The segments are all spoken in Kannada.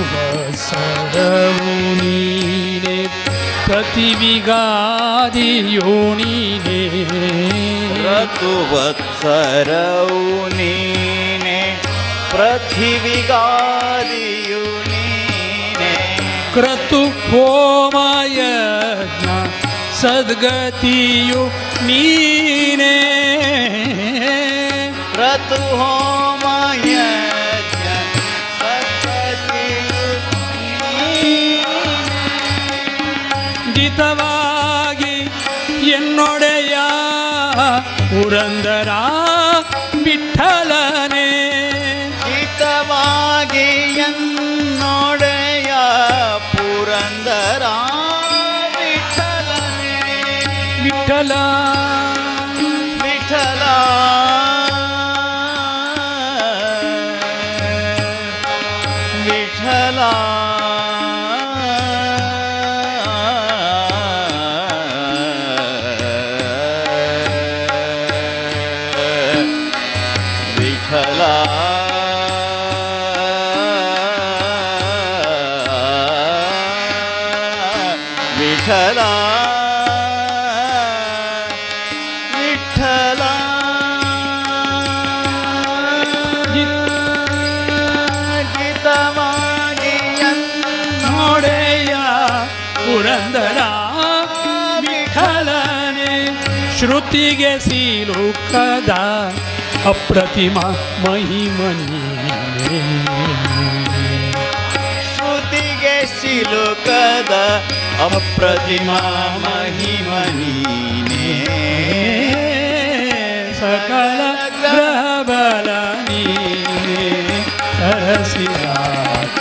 ಋತುವತ್ಸರವು ನೀನೆ ಪ್ರತಿವಿಗಾದಿಯು ನೀನೆ ಋತುವತ್ಸರವು ನೀನೆ ಪೃಥಿವಿಗಾದಿಯು ನೀನೆ ಕ್ರತು ಹೋಮಯಜ್ಞ ಸದ್ಗತಿಯು ನೀನೆ ಕ್ರತು ಹೋಮಯಜ್ಞ ಸದ್ಗತಿಯು ನೀನೆ ಜಿತವಾಗಿ ಎನ್ನೊಡೆಯ ಪುರಂದರ ವಿಠಲನೆ ಹಿತವಾಗಿ ಎನ್ನೊಡೆಯ ಪುರಂದರ ವಿಠಲನೆ ವಿಠಲ ವಿಠಲ ವಿಠಲ ವಿಠಲ ವಿಠಲ ವಿಠಲ ಜಿತವಾಗಿ ನೋಡೆಯ ಪುರಂದರ ವಿಠಲನೆ ಶ್ರುತಿಗೆ ಸಿಲುಕದ ಅಪ್ರತಿಮ ಮಹಿಮನೀನೆ ಶ್ರುತಿಗೆ ಸಿಲುಕದ ಅಪ್ರತಿಮ ಮಹಿಮನೀನೆ ಸಕಲ ಗ್ರಹಬಲ ನೀನೆ ಸರಸಿರಾಕ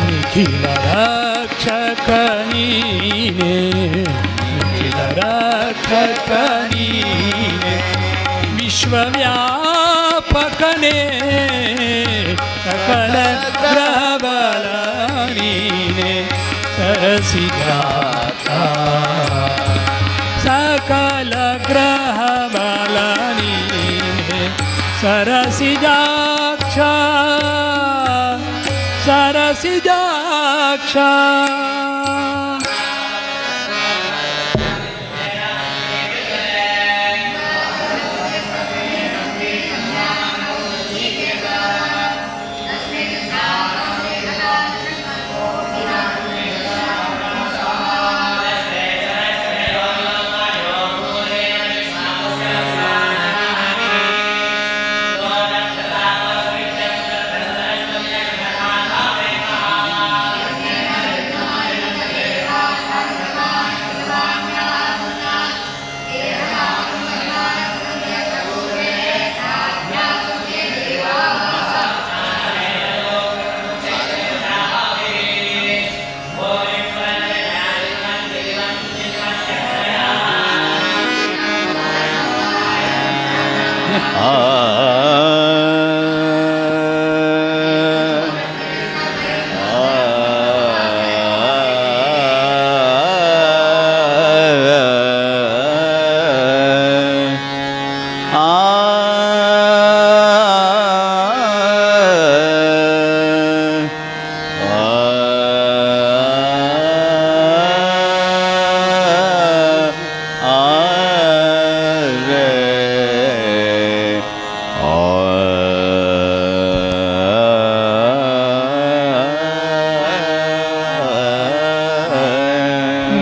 ನಿಖಿಲ ರಕ್ಷಕ ನೀನೆ ನಿಖಿಲ ರಕ್ಷಕ ನೀನೆ ವಿಶ್ವವ್ಯಾಪಕನೇ ಸಕಲ ಗ್ರಹಬಲ ನೀನೆ ಸರಸಿದಾತ ಸಕಲ ಗ್ರಹಬಲ ನೀನೆ ಸರಸಿಜಾಕ್ಷ ಸರಸಿಜಾಕ್ಷ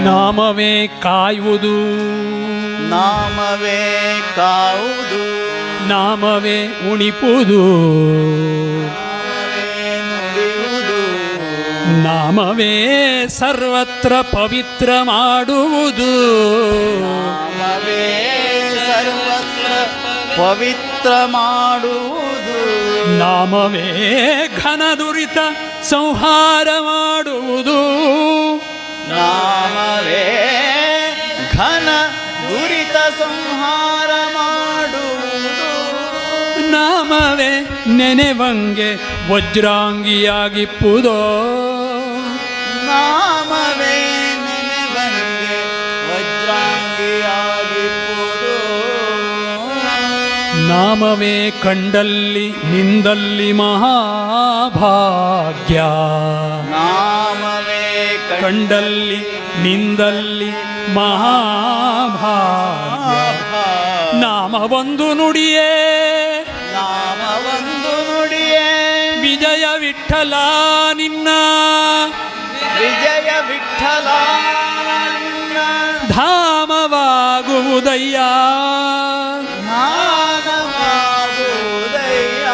ನಾಮವೇ ಕಾಯುವುದು ನಾಮವೇ ಕಾವುದು ನಾಮವೇ ಉಣಿಪುದು ನುಡಿಯುವುದು ನಾಮವೇ ಸರ್ವತ್ರ ಪವಿತ್ರ ಮಾಡುವುದು ನಾಮವೇ ಸರ್ವತ್ರ ಪವಿತ್ರ ಮಾಡುವುದು ನಾಮವೇ ಘನ ದುರಿತ ಸಂಹಾರ ಮಾಡುವುದು ನಾಮವೇ ಘನ ದುರಿತ ಸಂಹಾರ ಮಾಡುವುದು ನಾಮವೇ ನೆನೆವಂಗೆ ವಜ್ರಾಂಗಿಯಾಗಿಪ್ಪುದೋ ನಾಮವೇ ನೆನೆವಂಗೆ ವಜ್ರಾಂಗಿಯಾಗಿಪ್ಪುದು ನಾಮವೇ ಕಂಡಲ್ಲಿ ನಿಂದಲ್ಲಿ ಮಹಾಭಾಗ್ಯ. ನಾಮವೇ ಕಂಡಲ್ಲಿ ನಿಂದಲ್ಲಿ ಮಹಾಭಾಗ್ಯ. ನಾಮವೊಂದು ನುಡಿಯೇ ನಾಮವೊಂದು ನುಡಿಯೇ ವಿಜಯ ವಿಠಲ ನಿನ್ನ ವಿಜಯ ವಿಠಲ ನಿನ್ನ ಧಾಮವಾಗುವುದಯ್ಯ. ಜ್ಞಾನವಾಗುವುದಯ್ಯ.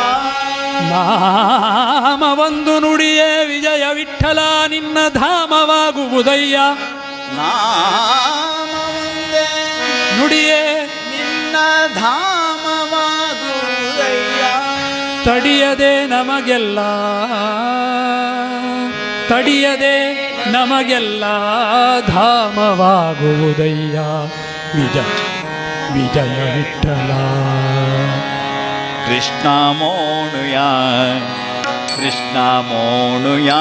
ನಾಮವೊಂದು ನುಡಿಯೇ ವಿಜಯ ವಿಠಲ ನಿನ್ನ ಧಾಮವಾಗುವುದಯ್ಯ. ನಾಮವೊಂದೇ ನುಡಿಯೇ ನಿನ್ನ ಧಾಮವಾಗುವುದಯ್ಯ. ತಡಿಯದೆ ನಮಗೆಲ್ಲ ತಡಿಯದೆ ನಮಗೆಲ್ಲ ಧಾಮವಾಗುವುದಯ್ಯ. ವಿಜಯ ವಿಠಲ. ಕೃಷ್ಣ ಮೋಣುಯ ಕೃಷ್ಣ ಮೋಣುಯ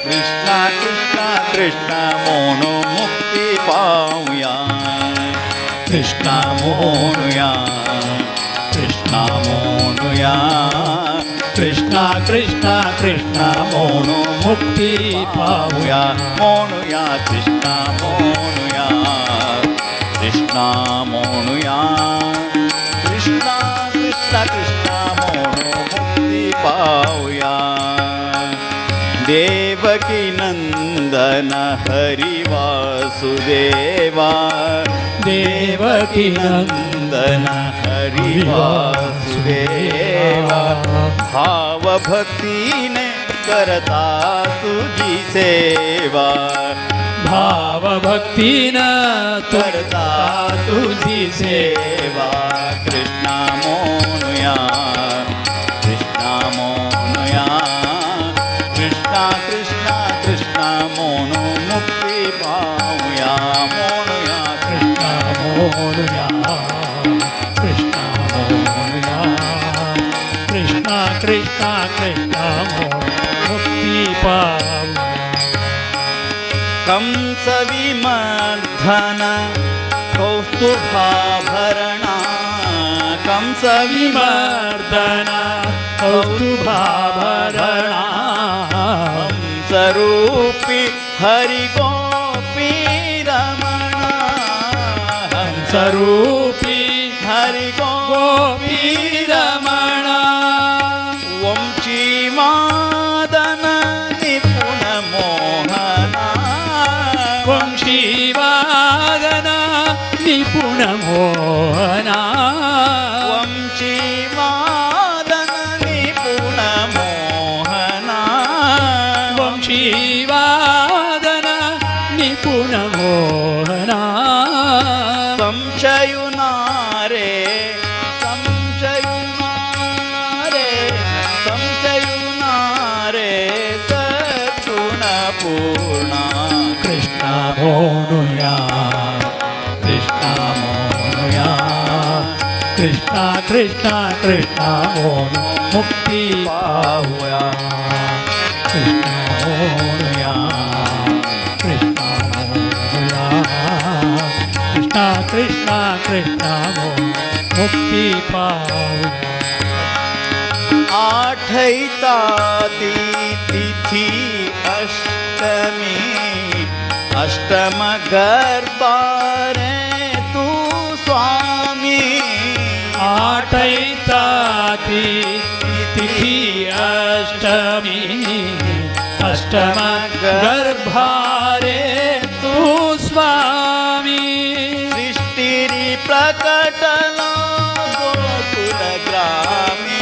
ಕೃಷ್ಣ ಕೃಷ್ಣ ಕೃಷ್ಣ ಮೋಣು ಮುಕ್ತಿ ಪಾವುಯ. ಕೃಷ್ಣ ಮೋಣುಯ ಕೃಷ್ಣ ಮೋಣುಯ ಕೃಷ್ಣ ಕೃಷ್ಣ ಕೃಷ್ಣ ಮೋಣು ಮುಕ್ತಿ ಪಾವುಯ. ಮೋಣುಯ ಕೃಷ್ಣ ಮೋಣುಯ ಕೃಷ್ಣ ಮೋಣುಯ ಕೃಷ್ಣ ಕೃಷ್ಣ ಕೃಷ್ಣ ಮೋಣು ಮುಕ್ತಿ ಪಾವುಯ. ದೇವಕಿ ನಂದನ ಹರಿ ವಾಸುದೇವ ದೇವಕಿ ನಂದನ ಹರಿ वासुदेव. भाव भक्ति ने करता तुझी सेवा. भाव भक्ति न करता तुझी सेवा. कृष्ण मोनुया कृष्ण मोनुया कृष्ण कृष्ण कृष्ण मोनु मुक्ति पाऊया. मोनुया कृष्ण मोनुया कृष्ण मोनुया कृष्ण कृष्ण कृष्ण मुक्ति पाऊया. कंस विमर्दन कौस्तुभाभरणा. कंस विमर्दन कौस्तुभाभरणा. हंसरूपी हरि गोपी रमणा. हंसरूपी हरि गोपी रमणा. वंशीवादन निपुण मोहना. वंशीवादन निपुण मोहना. वंशीवादन निपुण मोहना. वंशीवादन निपुण मोहना. संशयुनारे संशयुनारे संशयुनारे सद्गुणपूर्णा. कृष्ण मोनुया कृष्ण मोनुया कृष्ण कृष्ण कृष्ण मोनु मुक्ति पाऊया. कृष्ण मोनुया कृष्ण मोनुया कृष्ण कृष्ण कृष्ण मोनु मुक्ति पाऊया. आठैताती तिथि अष्टमी. अष्टम गर्भारे तू स्वामी. आठैताति तिथि अष्टमी. अष्टम गर्भारे तू स्वामी. सृष्टिरि प्रकटला गोकुल ग्रामी.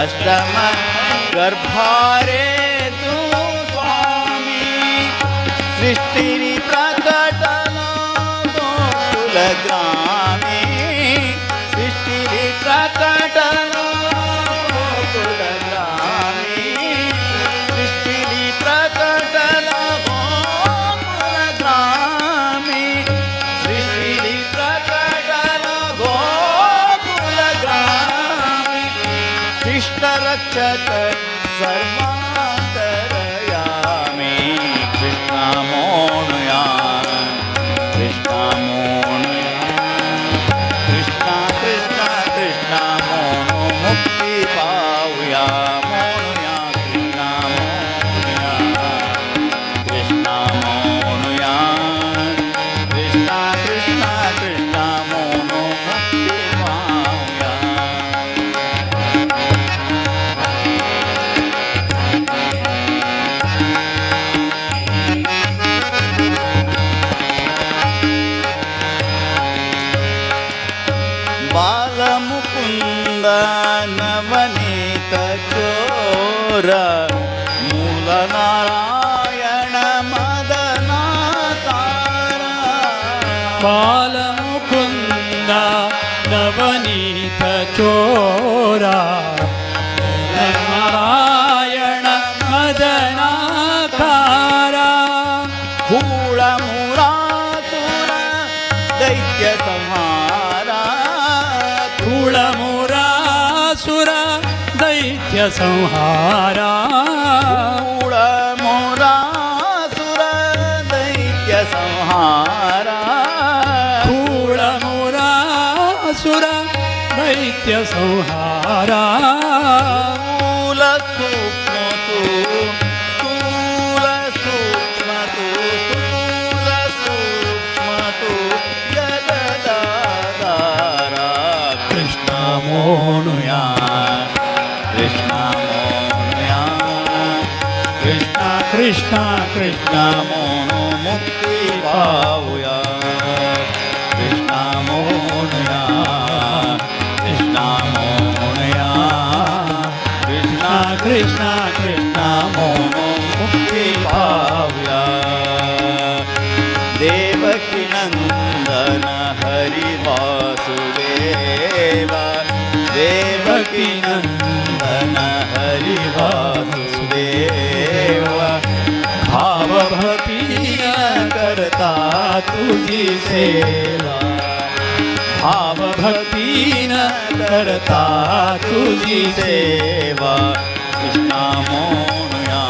अष्टम गर्भारे तू स्वामी सृष्टि प्रकटन गोकुल ग्रामे सृष्टि प्रकटन गोकुल ग्रामे सृष्टि प्रकटन गोकुल ग्रामे सृष्टि प्रकटन गोकुल ग्रामे शिष्ट रक्षक सर्वान्तरयामि कृष्ण मोहनया कृष्ण मोहनया कृष्ण कृष्ण कृष्ण मोहनो मुक्ति पावया मोहनया कृष्ण मोहनया कृष्ण कृष्ण कृष्ण मोहनो मुक्ति पावया बालमुकुन्द नवनीत चोर मूलनारायण मदनाकार बालमुकुन्द नवनीत चोरा नारायण मदनाकारा हूळमुरासुर दैत्य संहारा धूळमुरासुर दैत्य संहारा हूळमुरासुर दैत्य संहारा धूळमुरासुर दैत्य संहारा स्थूल सूक्ष्म तू स्थूल सूक्ष्म तू स्थूल सूक्ष्म तू जगदाधारा कृष्ण मोहनया कृष्ण मोहनया कृष्ण कृष्ण कृष्ण मोहनो मुक्ति पावया कृष्ण मोहनया कृष्ण मोहनया कृष्ण कृष्ण कृष्ण मोहनो मुक्ति पावया देवकी नंदन हरि वासुदेव देवकी नंदन हरि वासुदेव भाव भक्ति करता तुझी सेवा भाव भक्ति न करता तुझी सेवा कृष्ण मोहनया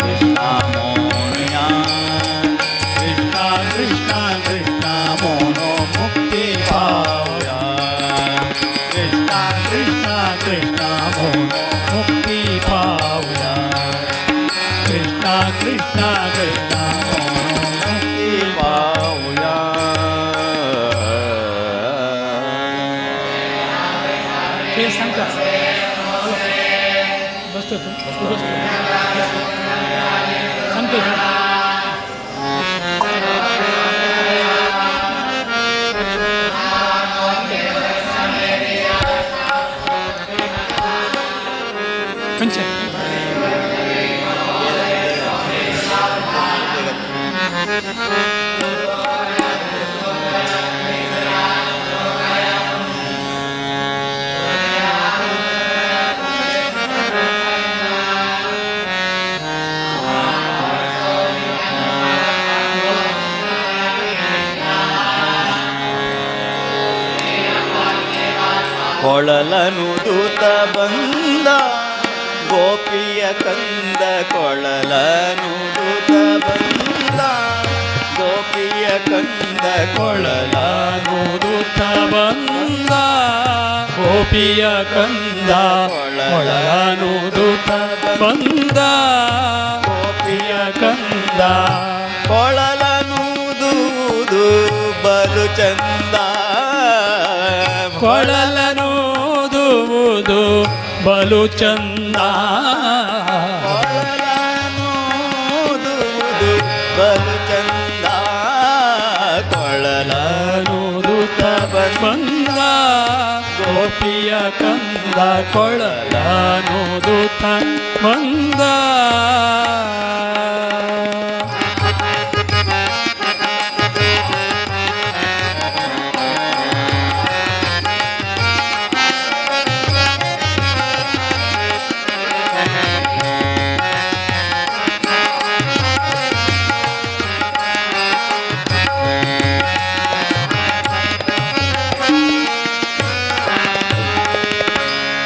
कृष्ण मोहनया कृष्ण कृष्ण कृष्ण मोहनो मुक्ति पावया कृष्ण कृष्ण कृष्ण मोहनो मुक्ति पावया कृष्ण कृष्ण कृष्ण मोहनो मुक्ति पावया हे शंकर बसतो तू बसतो सांगतो कंच ಕೊಳಲನು ದೂತ ಬಂದ ಗೋಪಿಯ ಕಂದ ಕೊಳಲನು ದೂತ ಬಂದ ಗೋಪಿಯ ಕಂದ ಕೊಳಲನು ದೂತ ಬಂದ ಗೋಪಿಯ ಕಂದ ಕೊಳಲನು ದೂತ ಬಂದ ಗೋಪಿಯ ಕಂದ ಕೊಳಲನೂದುವುದು ಬಲು ಚಂದ ಕೊಳಲನೂದುವುದು ಬಲು ಚಂದ ಕೊಳಲನೂದುವುದು ಬಲು ಚಂದ ಕೊಳಲನೂದುತ್ತ ಬಂದ ಗೋಪಿಯ ಕಂದ ಕಂದ ಕೊಳಲನುದುತ ಬಂದ.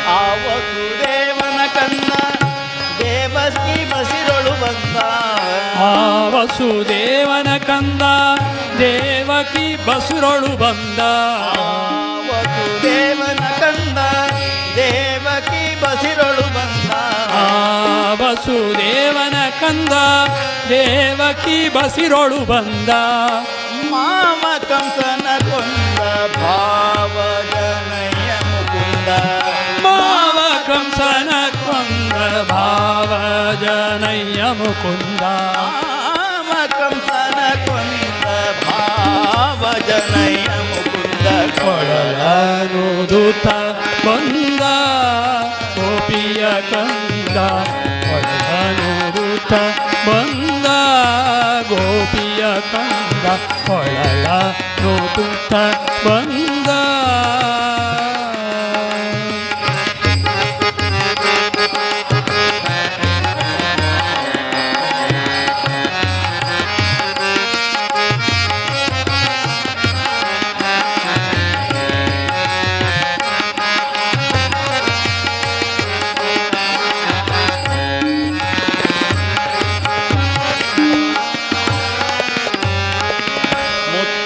ಆ ವಸುದೇವನ ಕಂದ ದೇವಕಿ ಬಸಿರೊಳು ಬಂದ. ಆ ವಸುದೇವನ ಕಂದ ದೇವಕಿ ಬಸುರೊಳು ಬಂದ. ವಸುದೇವನ ಕಂದ ದೇವಕಿ ಬಸಿರೊಳು ಬಂದ. ಆ ವಸುದೇವನ ಕಂದ ದೇವಕಿ ಬಸಿರೊಳು ಬಂದ. ಮಾಮ ಕಂಸನ ಕೊಂದ ಭಾವಜನಯ್ಯ ಮುಕುಂದ. ಮಾವ ಕಂಸನ ಕೊಂದ ಭಾವಜನಯ್ಯ ಮುಕುಂದ. ಮಾಮ ಕಂಸನ ಕೊಂದ ಭಾವಜನಯ್ಯ ಮುಕುಂದ. ಕೊಳಲನುದುತ ಬಂದ ಗೋಪಿಯ ಕಂದ. ಕೊಳಲನುದುತ ಬಂದ ಗೋಪಿಯ ಕಂದ. ಕೊಳಲನುದುತ ಬಂದ.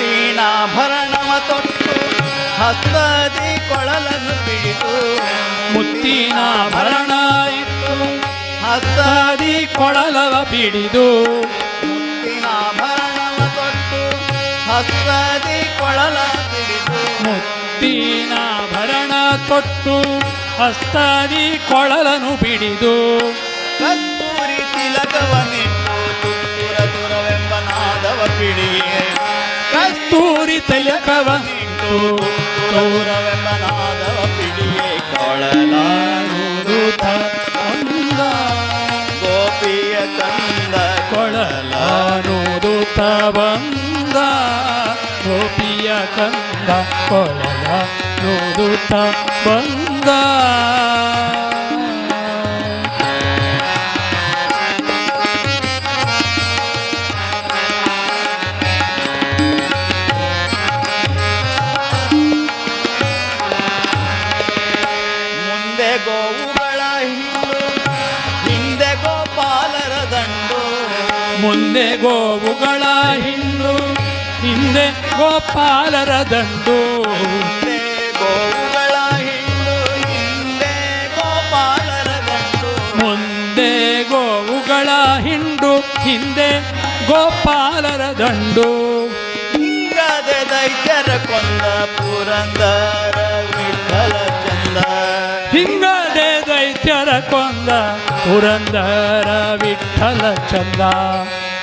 ಮುತ್ತಿನಾಭರಣವ ತೊಟ್ಟು ಹಸ್ತದಿ ಕೊಳಲನ್ನು ಬಿಡಿದು. ಮುತ್ತಿನಾಭರಣ ಇಟ್ಟು ಹಸ್ತದಿ ಹಸ್ತದಿ ಕೊಳಲವ ಬಿಡಿದು. ಮುತ್ತಿನಾಭರಣವ ತೊಟ್ಟು ಹಸ್ತದಿ ಕೊಳಲ ಬಿಡಿದು. ಮುತ್ತಿನಾಭರಣ ತೊಟ್ಟು ಹಸ್ತದಿ ಕೊಳಲನು ಬಿಡಿದು. ಕಸ್ತೂರಿ ತಿಲಕವನಿಟ್ಟು ತುತ್ತುರ ತುರವೆಂಬ ನಾದವ ಪಿಡಿಯೇ. ಕಸ್ತೂರಿ ತಿಲಕವನಿಟ್ಟು ತುರವೆಂಬ ನಾದವ ಪಿಡಿಯೇ. ಕೊಳಲನುದುತ ಬಂದ ಗೋಪಿಯ ಕಂದ. ಕೊಳಲನುದುತ ಬಂದ ಗೋಪಿಯ ಕಂದ. ಕೊಳಲನುದುತ ಬಂದ. ಮುಂದೆ ಗೋವುಗಳ ಹಿಂಡು ಹಿಂದೆ ಗೋಪಾಲರ ದಂಡು. ಮುಂದೆ ಗೋವುಗಳ ಹಿಂಡು ಹಿಂದೆ ಗೋಪಾಲರ ದಂಡು. ಮುಂದೆ ಗೋವುಗಳ ಹಿಂಡು ಹಿಂದೆ ಗೋಪಾಲರ ದಂಡು. ಮುಂದೆ ಗೋವುಗಳ ಹಿಂಡು ಹಿಂದೆ ಗೋಪಾಲರ ದಂಡು. ಹಿಂಗದೆ ದೈತ್ಯರ ಕೊಂದ ಪುರಂದರ ವಿಠಲ ಚಂದ. ಹಿಂಗದೆ ದೈತ್ಯರ ಕೊಂದ ಪುರಂದರ ವಿಠಲ ಚಂದ.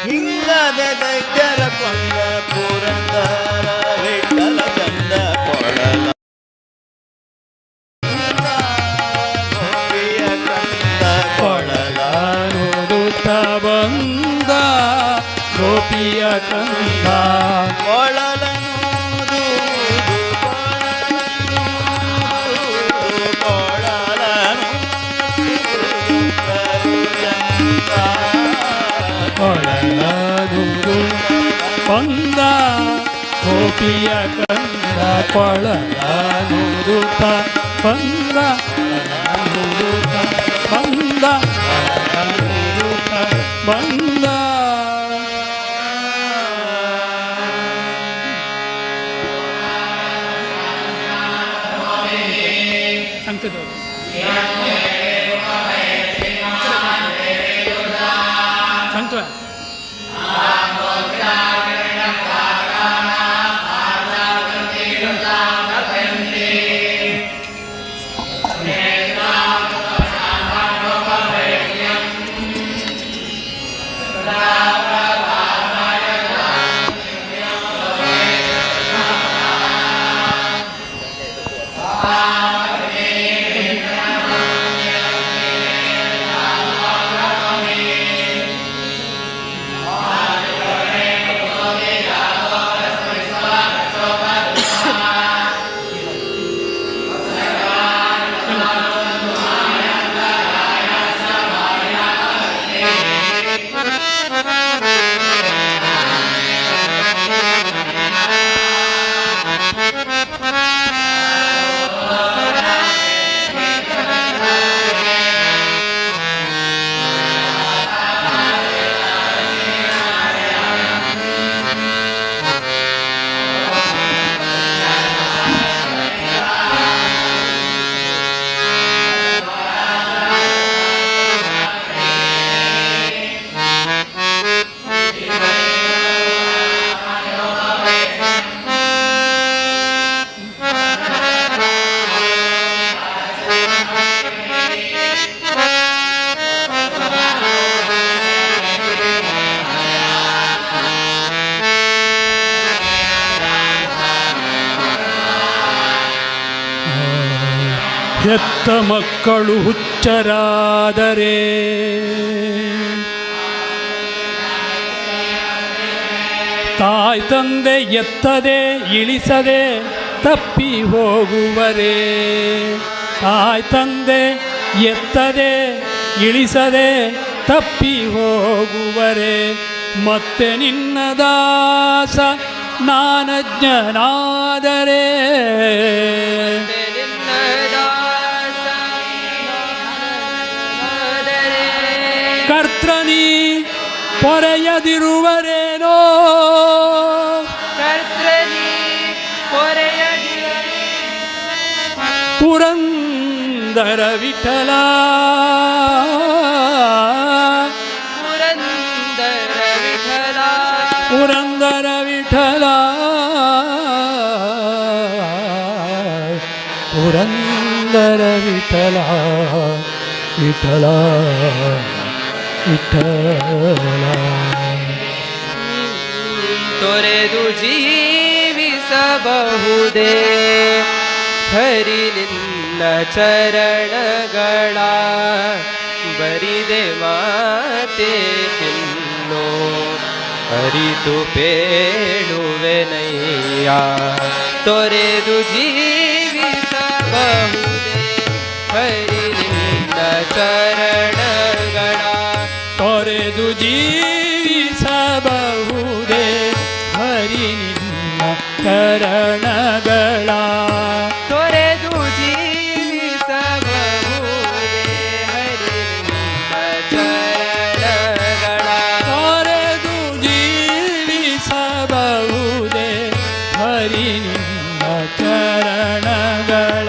ಹಿಂಗದೆ ದೈತ್ಯರ ಕೊಂದ ಪುರಂದರ ವಿಠಲ ಚಂದ. ಕೊಳಲ ಗೋಪಿಯ ಕಂದ. ಕೊಳಲನುದುತ ಬಂದ ಗೋಪಿಯ ಕಂದ. ಕೊಳಲನೂದು ಕೊಳಲನುದು ಬಂದ ಗೋಪಿಯ ಕಂದ. ಕೊಳಲನುದುತ ಬಂದ ಕೊಳಲನುದುತ ಬಂದ ಕೊಳಲನುದುತ ಬಂದ. ಸಂತದವರು ಸಂತ ಹೆತ್ತ ಮಕ್ಕಳು ಹುಚ್ಚರಾದರೆ ತಾಯಿ ತಂದೆ ಎತ್ತದೆ ಇಳಿಸದೆ ತಪ್ಪಿ ಹೋಗುವರೇ. ತಾಯಿ ತಂದೆ ಎತ್ತದೆ ಇಳಿಸದೆ ತಪ್ಪಿ ಹೋಗುವರೆ. ಮತ್ತೆ ನಿನ್ನ ದಾಸ ನಾನಜ್ಞನಾದರೆ ಕರ್ತೃ ನೀ ಪೊರೆಯದಿರುವರೇನೋ. ಪುರಂದರ ವಿಠಲ ಪುರಂದರ ವಿಠಲ ಪುರಂದರ ವಿಠಲ ವಿಠಲ ವಿಠಲ. ತೊರೆದು ಜೀವಿಸಬಹುದೇ ಹರಿ ನಿನ್ನ ಚರಣಗಳ. ಬರಿದೆ ಮಾತೆ ಕಿನ್ನೋ ಅರಿತು ಬೇಡುವೆನಯ್ಯ. ತೊರೆದು ಜೀವಿಸಬಹುದೇ ಹರಿ ನಿನ್ನ ಚರಣಗಳ. ತೊರೆದು ಜೀವಿಸಬಹುದೇ ಹರಿ ನಿನ್ನ ಚರಣಗಳ. ತೊರೆದು ಜೀವಿಸಬಹುದೇ ಹರಿ ನಿನ್ನ ಚರಣಗಳ. ತೊರೆದು ಜೀವಿಸಬಹುದೇ ಹರಿ ನಿನ್ನ ಚರಣಗಳ.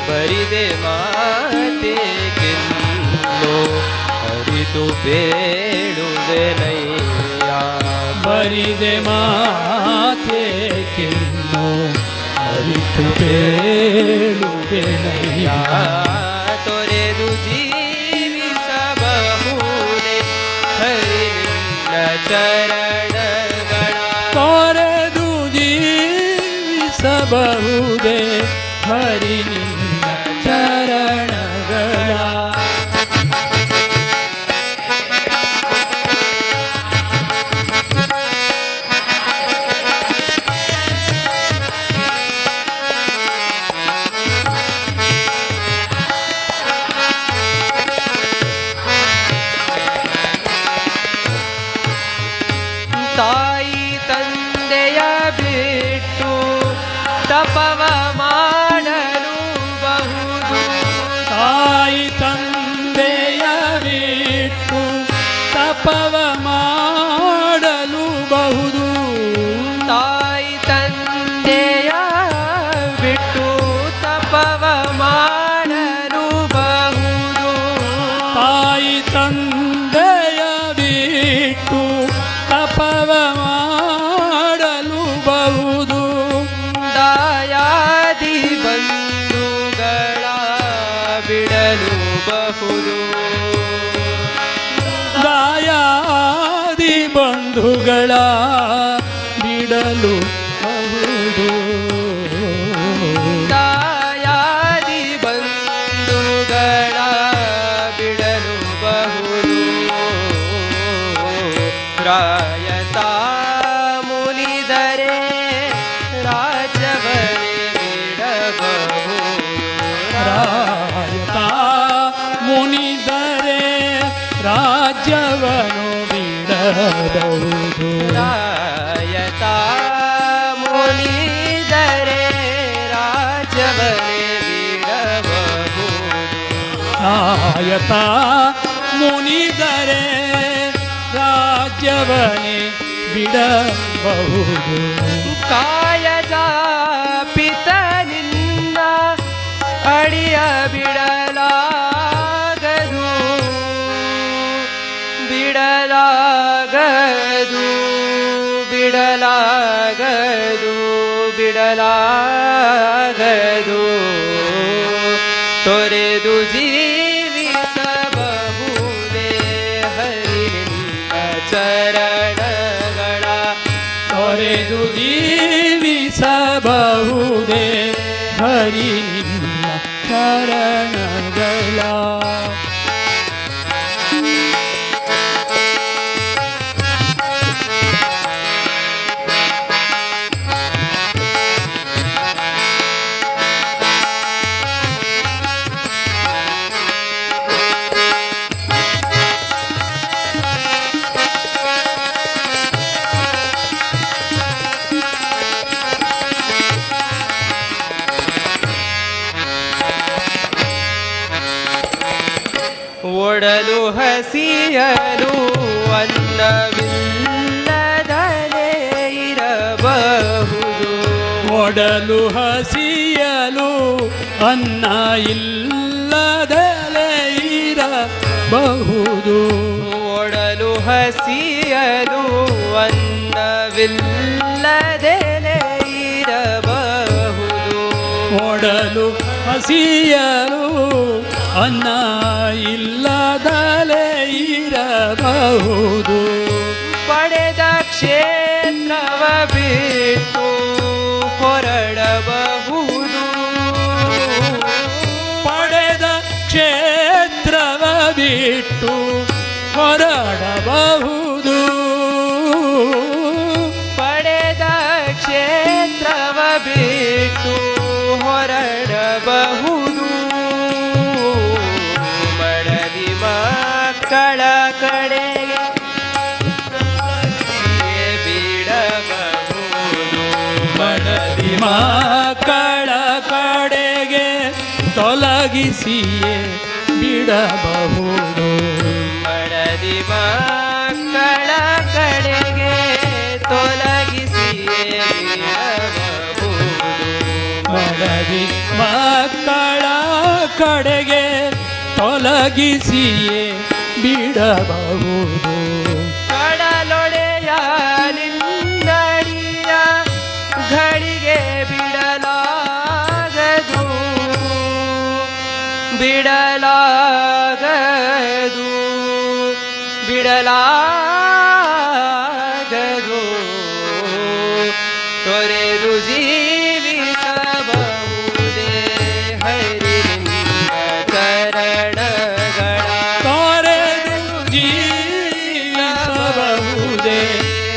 ಬರಿದೆ ಮಾತೆ ಕಿನ್ನೋ ಅರಿತು ಬೇಡುವೆನಯ್ಯ. ಬರಿದೆ ಮಾತೆ ಕಿನ್ನೋ ಅರಿತು ಬೇಡುವೆನಯ್ಯ. ತೊರೆದು ಜೀವಿಸಬಹುದೇ ಹರಿ ನಿನ್ನ ಚರಣಗಳ. ತೊರೆದು ಜೀವಿಸಬಹುದೇ ಹರಿ ನಿನ್ನ ಚರಣಗಳ. ತಾಯಿ ತಂದೆಯ ಬಿಟ್ಟು ತಪವ ಮಾಡಲು ಬಹುದು. ತಾಯಿ ತಂದೆಯ ಬಿಟ್ಟು ತಪವ ಮಾಡಲು ಬಹುದು. ತಾಯಿ ತಂದೆಯ ಬಿಟ್ಟು ತಪವ ಮಾಡಲು ಬಹುದು. ತಾಯಿ ತಂದೆಯ ಬಿಟ್ಟು ತಪವ ಮಾಡಲು ಬಹುದು. ದಾಯಾದಿ ಬಂಧುಗಳ ಬಿಡಲು ಬಹುದು. ದಾಯಾದಿ ಬಂಧುಗಳ ಬಿಡಲು ಬಹುದು. ದಾಯಾದಿ ಬಂಧುಗಳ ಬಿಡಲು ಬಹುದು. ರಾಯತ ಮುನಿದರೆ ರಾಜವನೇ ಬಿಡಬಹುದು. ರಾಯತ ಮುನಿದರೆ ರಾಜ್ಯವನ್ನು ಬಿಡಬಹುದು. ರಾಯತ ಮುನಿದರೆ ರಾಜವನೇ ಬಿಡಬಹುದು. ರಾಯತ ಮುನಿದರೆ ರಾಜ್ಯವನೇ ಬಿಡಬಹುದು. ಕಾಯಜ ಪಿತ ನಿನ್ನ ಅಡಿಯ ಬಿಡಲಾಗದು. ಬಿಡಲಾಗದು ಬಿಡಲಾಗದು ಬಿಡಲಾಗದು. ತೊರೆದು ಜೀವಿಸಬಹುದೇ ಹರಿ ನಿನ್ನ ಚರಣಗಳ. ತೊರೆದು ಜೀವಿಸಬಹುದೇ ಹರಿ ನಿನ್ನ ಚರಣಗಳ ಒಡಲು ಹಸಿಯಲು ಅನ್ನವಿಲ್ಲದಲೇ ಇರಬಹುದು. ಒಡಲು ಹಸಿಯಲು ಅನ್ನ ಇಲ್ಲದಲೇ ಇರಬಹುದು. ಒಡಲು ಹಸಿಯಲು ಅನ್ನವಿಲ್ಲದಲೇ ಇರಬಹುದು. ಒಡಲು ಹಸಿಯಲು ಅನ್ನ ಇಲ್ಲದಲೇ ಇರಬಹುದು. ಪಡೆದ ಕ್ಷೇತ್ರವ ಬಿಟ್ಟು ಹೊರಡಬಹುದು. ಪಡೆದ ಕ್ಷೇತ್ರವ ಬಿಟ್ಟು ಹೊರಡಬಹುದು. ಪಡೆದ ಕ್ಷೇತ್ರವ ಬಿಟ್ಟು ಹೊರಡಬಹುದು. ಮಡದಿ ಮಕ್ಕಳ ಕಡೆಗೆ ಬಿಡಬಹುದು. ಮಡದಿ ಮಕ್ಕಳ ಕಡೆಗೆ ತೊಲಗಿಸಿಯೇ ಬಿಡಬಹುದು. ಮಡದಿ ಮಕ್ಕಳ ಕಡೆಗೆ ತೊಲಗಿಸಿಯೇ ಬಿಡಬಹುದು. ಮಡದಿ ಮಕ್ಕಳ ಕಡೆಗೆ ತೊಲಗಿಸಿಯೇ ಬಿಡಬಹುದು. ಕಡಲೊಡೆಯ ನಿನ್ನಡಿಯ ಘಳಿಗೆ ಬಿಡಲಾಗದು. ಬಿಡಲಾಗದು. ಬಿಡಲಾಗದು. ತೊರೆದು ಜೀವಿಸಬಹುದೇ ಹರಿ ನಿನ್ನ ಚರಣಗಳ. ತೊರೆದು ಜೀವಿಸಬಹುದೇ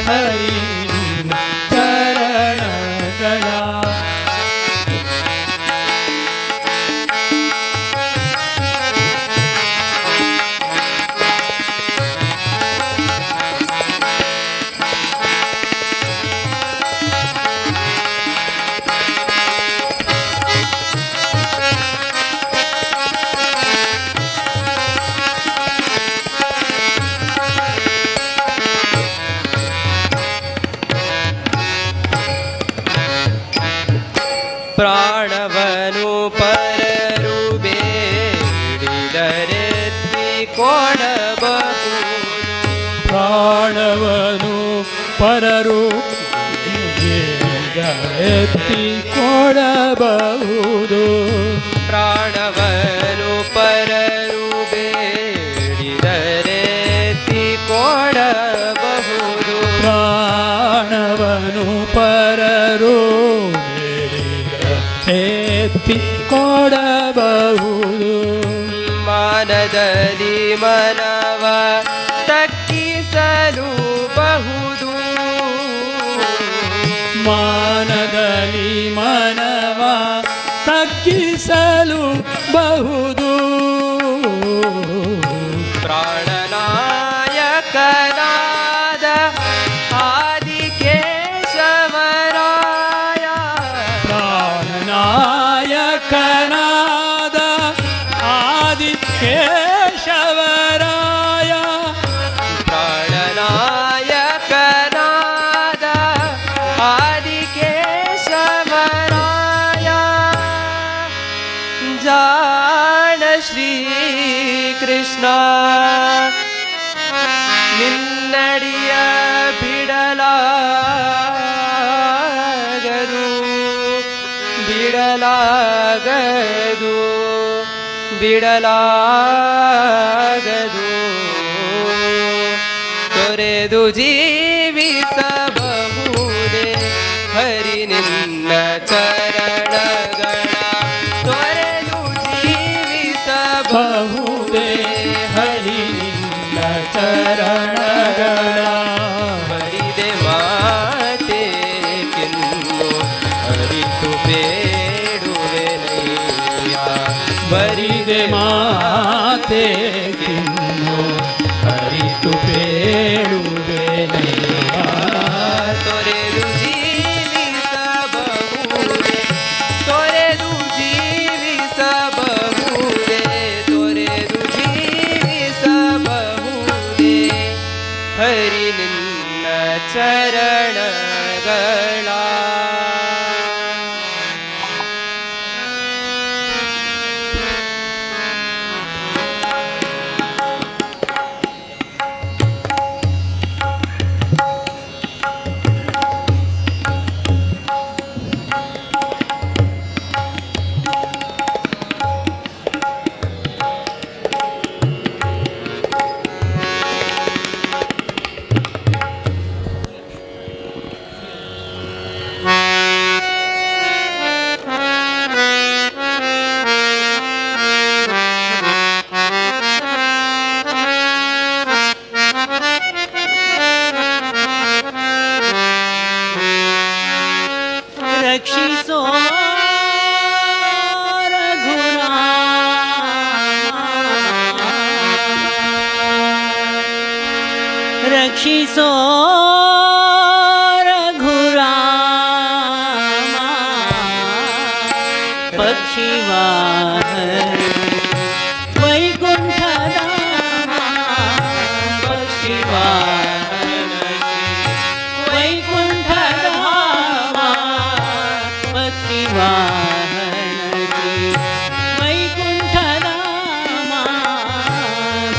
ಹರಿ ನಿನ್ನ ಚರಣಗಳ. ಪ್ರಾಣವನು ಪರರು ಬೇಡಿದರೆತ್ತಿ ಕೊಡಬಹುದು. ಪ್ರಾಣವನು ಪರರು ಎತ್ತಿ ಕೊಡಬಹುದು. ಪ್ರಾಣವನು ಪರರು ಬೇಡಿದರೆತ್ತಿ ಕೊಡಬಹುದು. ಪ್ರಾಣವನು ಪರರು ಎತ್ತಿ ಕೊಡಬಹುದು. ಮಾನದಲ್ಲಿ ಮನವ ತಗ್ಗಿಸಲು ಬಹುದು. ಮಾನದಲ್ಲಿ ಮನವ ತಗ್ಗಿಸಲು ಬಹುದು. ಪ್ರಾಣನಾಯಕನಾದ ಆದಿಕೇಶವರಾಯ. ಪ್ರಾಣನಾಯಕನಾದ ಆದಿಕೇಶವರಾಯ. ಪ್ರಾಣನಾಯಕನಾದ ಆದಿಕೇಶವರಾಯ. ಜಾಣ ಶ್ರೀ ಕೃಷ್ಣ ನಿನ್ನಡಿಯ ಬಿಡಲಾಗದು. ಬಿಡಲಾಗದು. ಬಿಡಲಾಗದು. ತೊರೆದು ಜೀವಿಸಬಹುದೇ ಹರಿ ನಿನ್ನ ಚರಣಗಳ. ತೊರೆದು ಚರಣಗಳ ರಕ್ಷಿಸೋ ರಘುರಾಮ ರಕ್ಷಿಸೋ ರಘುರಾಮ ಪಕ್ಷಿವಾಹನ ವೈಕುಂಠದ ಪಕ್ಷಿವಾಹನ ವೈಕುಂಠದ ಪಕ್ಷಿವಾಹನ ವೈಕುಂಠದ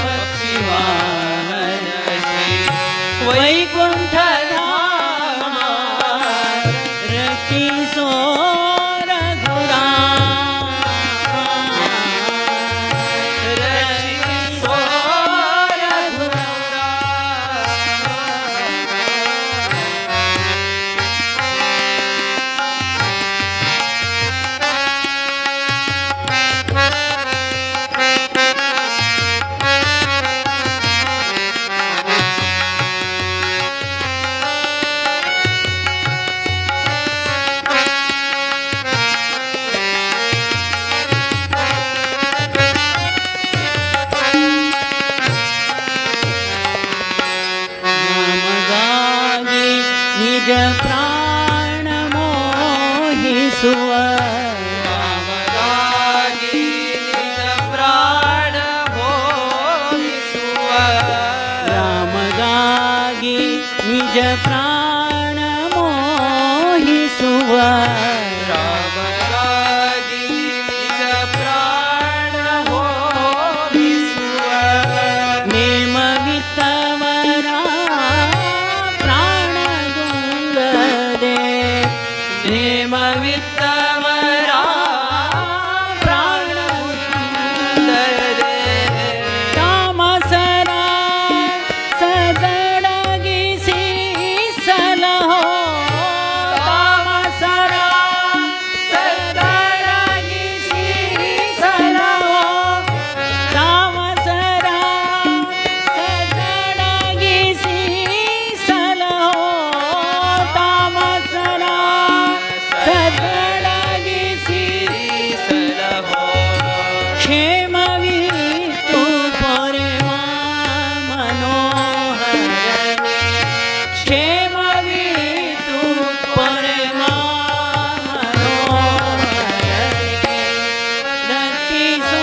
ಪಕ್ಷಿವಾಹನ ವೈಕುಂಠದ ರಕ್ಷಿಸೋ ನಿಜ ಪ್ರಾಣ ಮೋಹಿಸುವ ರಾಮಗಾಗಿ ನಿಜ ಪ್ರಾಣ ಮೋಹಿಸುವ ರಾಮಗಾಗಿ ನಿಜ ಪ್ರಾಣ ಮೋಹಿಸುವ ರಾಮಗಾಗಿ ನಿಜ ಪ್ರಾಣ ಮೋಹಿಸುವ ನೇಮವಿತ್ತವರ ಪ್ರಾಣಗುಂಗದೆ ನೇಮವಿತ್ತವರ ಪ್ರಾಣಗುಂಗದೆ ತಾಮಸರ ಸದಡಗಿಸಿ ಸಲಹೋ ತಾಮಸರ ಸದಡಗಿಸಿ ಸಲಹೋ ತಾಮಸರ ಸದಡಗಿಸಿ ಸಲಹೋ ತಾಮಸರ ಸದಡಗಿಸಿ ಸಲಹೋ ಕ್ಷೇಮವಿತ್ತು ಪೊರೆವ ಮನೋಹರನೆ ಕ್ಷೇಮವಿತ್ತು ಪೊರೆವ ಮನೋಹರನೆ ರಕ್ಷಿಸೋ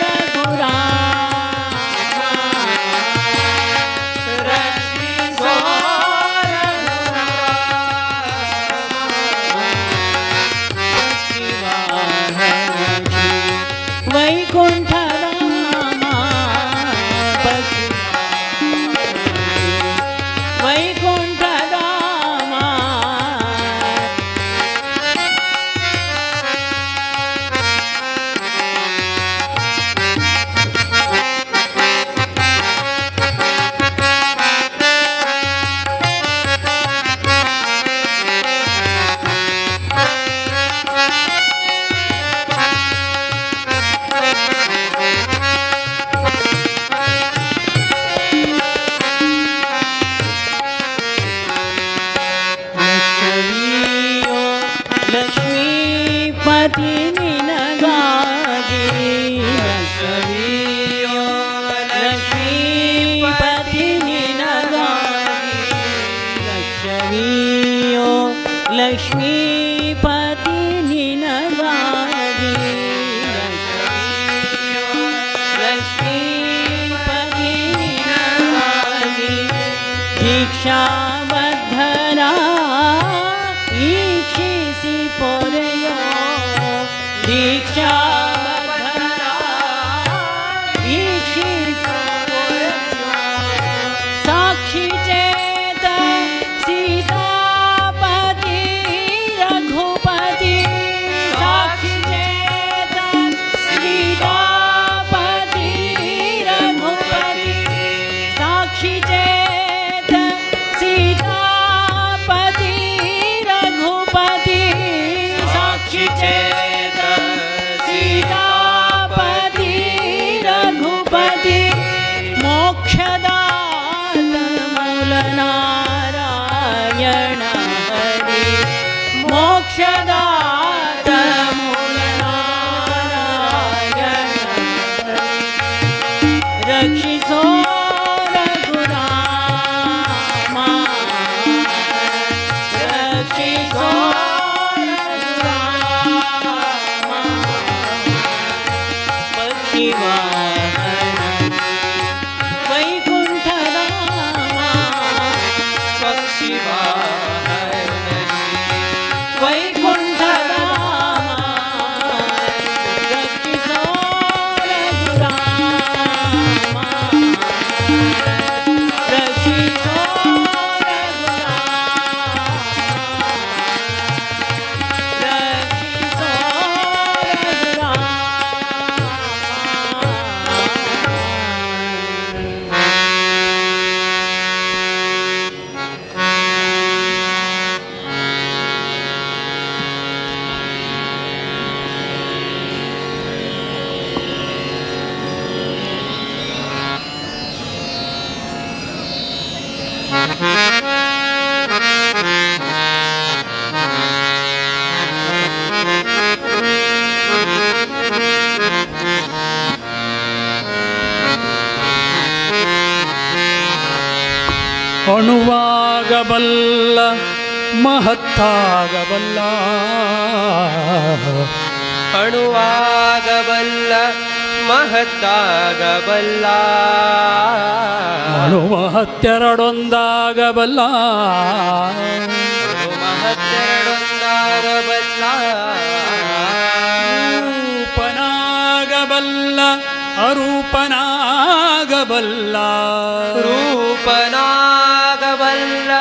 ರಘುರಾಮ ರಕ್ಷಿಸೋ ವೈಕುಂಠದ ವೈಕುಂಠದ ಲಕ್ಷ್ಮೀಪತಿ ನಿನಗಾಗಿ ಲಕ್ಷ್ಮಿಯೋ ಲಕ್ಷ್ಮೀಪತಿ ನಿನಗಾಗಿ ಲಕ್ಷ್ಮಿಯೋ ಲಕ್ಷ್ಮೀಪತಿ ನಿನಗಾಗಿ ಲಕ್ಷ್ಮೀಪತಿ ನಿನಗಾಗಿ ದೀಕ್ಷಾ ಮೋಕ್ಷದಾತ ಮೂಲನಾರಾಯಣ ರಕ್ಷಿಸೋ ರಘುರಾಮ ರಕ್ಷಿಸೋ ರಘುರಾಮ ಪಕ್ಷಿವಾಹನ ವೈಕುಂಠರಾಮ ಪಕ್ಷಿವಾಹನ ವೈಕುಂಠರಾಮ ರಕ್ಷಿಸೋ ರಘುರಾಮ ರಕ್ಷಿಸೋ ರಘುರಾಮ ರಕ್ಷಿಸೋ ಅಣುವಾಗಬಲ್ಲ ಮಹತ್ತಾಗಬಲ್ಲ ಅಣುವಾಗಬಲ್ಲ ಮಹತ್ತಾಗಬಲ್ಲ ಅಣುಮಹತ್ತೆರಡೊಂದಾಗಬಲ್ಲ ಮಹತ್ತೆರಡೊಂದಾಗಬಲ್ಲ ರೂಪನಾಗಬಲ್ಲ ಅರೂಪನಾಗಬಲ್ಲ ರೂಪನಾಗಬಲ್ಲ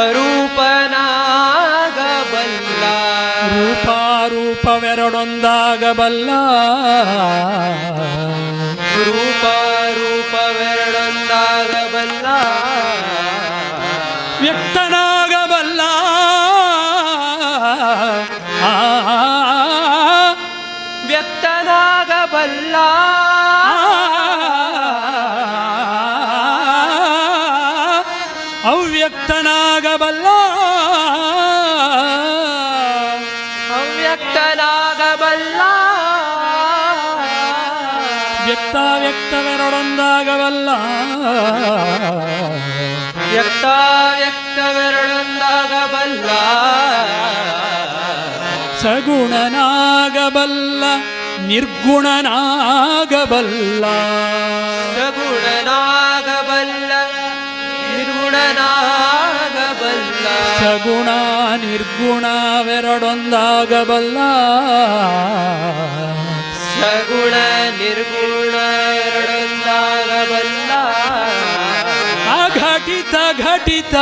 ಅರೂಪನಾಗಬಲ್ಲ ರೂಪಾರೂಪವೆರಡೊಂದಾಗಬಲ್ಲ ರೂಪವೆರಡೊಂದಾಗಬಲ್ಲ ವ್ಯಕ್ತನಾಗಬಲ್ಲ ವ್ಯಕ್ತನಾಗಬಲ್ಲ ಅವ್ಯಕ್ತನಾಗಬಲ್ಲ ಅವ್ಯಕ್ತನಾಗಬಲ್ಲ ವ್ಯಕ್ತವೆರಡೊಂದಾಗಬಲ್ಲ ವ್ಯಕ್ತವೆರಡೊಂದಾಗಬಲ್ಲ ಸಗುಣನಾಗಬಲ್ಲ ನಿರ್ಗುಣನಾಗಬಲ್ಲ ಸಗುಣನಾಗಬಲ್ಲ ನಿರ್ಗುಣನಾಗಬಲ್ಲ ಸಗುಣ ನಿರ್ಗುಣವೆರಡೊಂದಾಗಬಲ್ಲ ಸಗುಣ ನಿರ್ಗುಣ ಎರಡೊಂದಾಗಬಲ್ಲ ಅಘಟಿತ ಘಟಿತ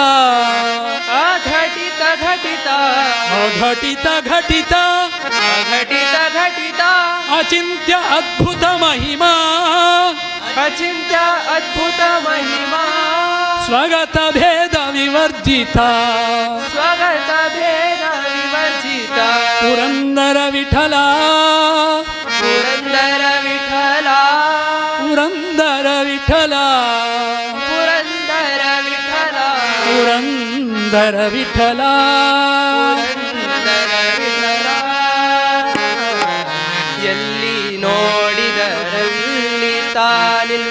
ಅಘಟಿತ ಘಟಿತ ಅಘಟಿತ ಘಟಿತ ಅಘಟಿತ ಘಟಿತ ಅಚಿಂತ್ಯ ಅದ್ಭುತ ಮಹಿಮಾ ಅಚಿಂತ್ಯ ಅದ್ಭುತ ಮಹಿಮಾ ಸ್ವಗತ ಭೇದ ವಿವರ್ಜಿತ ಸ್ವಗತ ಭೇದ ವಿವರ್ಜಿತ ಪುರಂದರ ವಿಠಲ ಪುರಂದರ ವಿಠಲ ಪುರಂದರ ವಿಠಲ ಪುರಂದರ ವಿಠಲ ಪುರಂದರ ವಿಠಲ ಪುರಂದರ ವಿಠಲ ಎಲ್ಲಿ ನೋಡಿದರಲ್ಲಿ ತಾನಿಲ್ಲದಿಲ್ಲವೆಂದು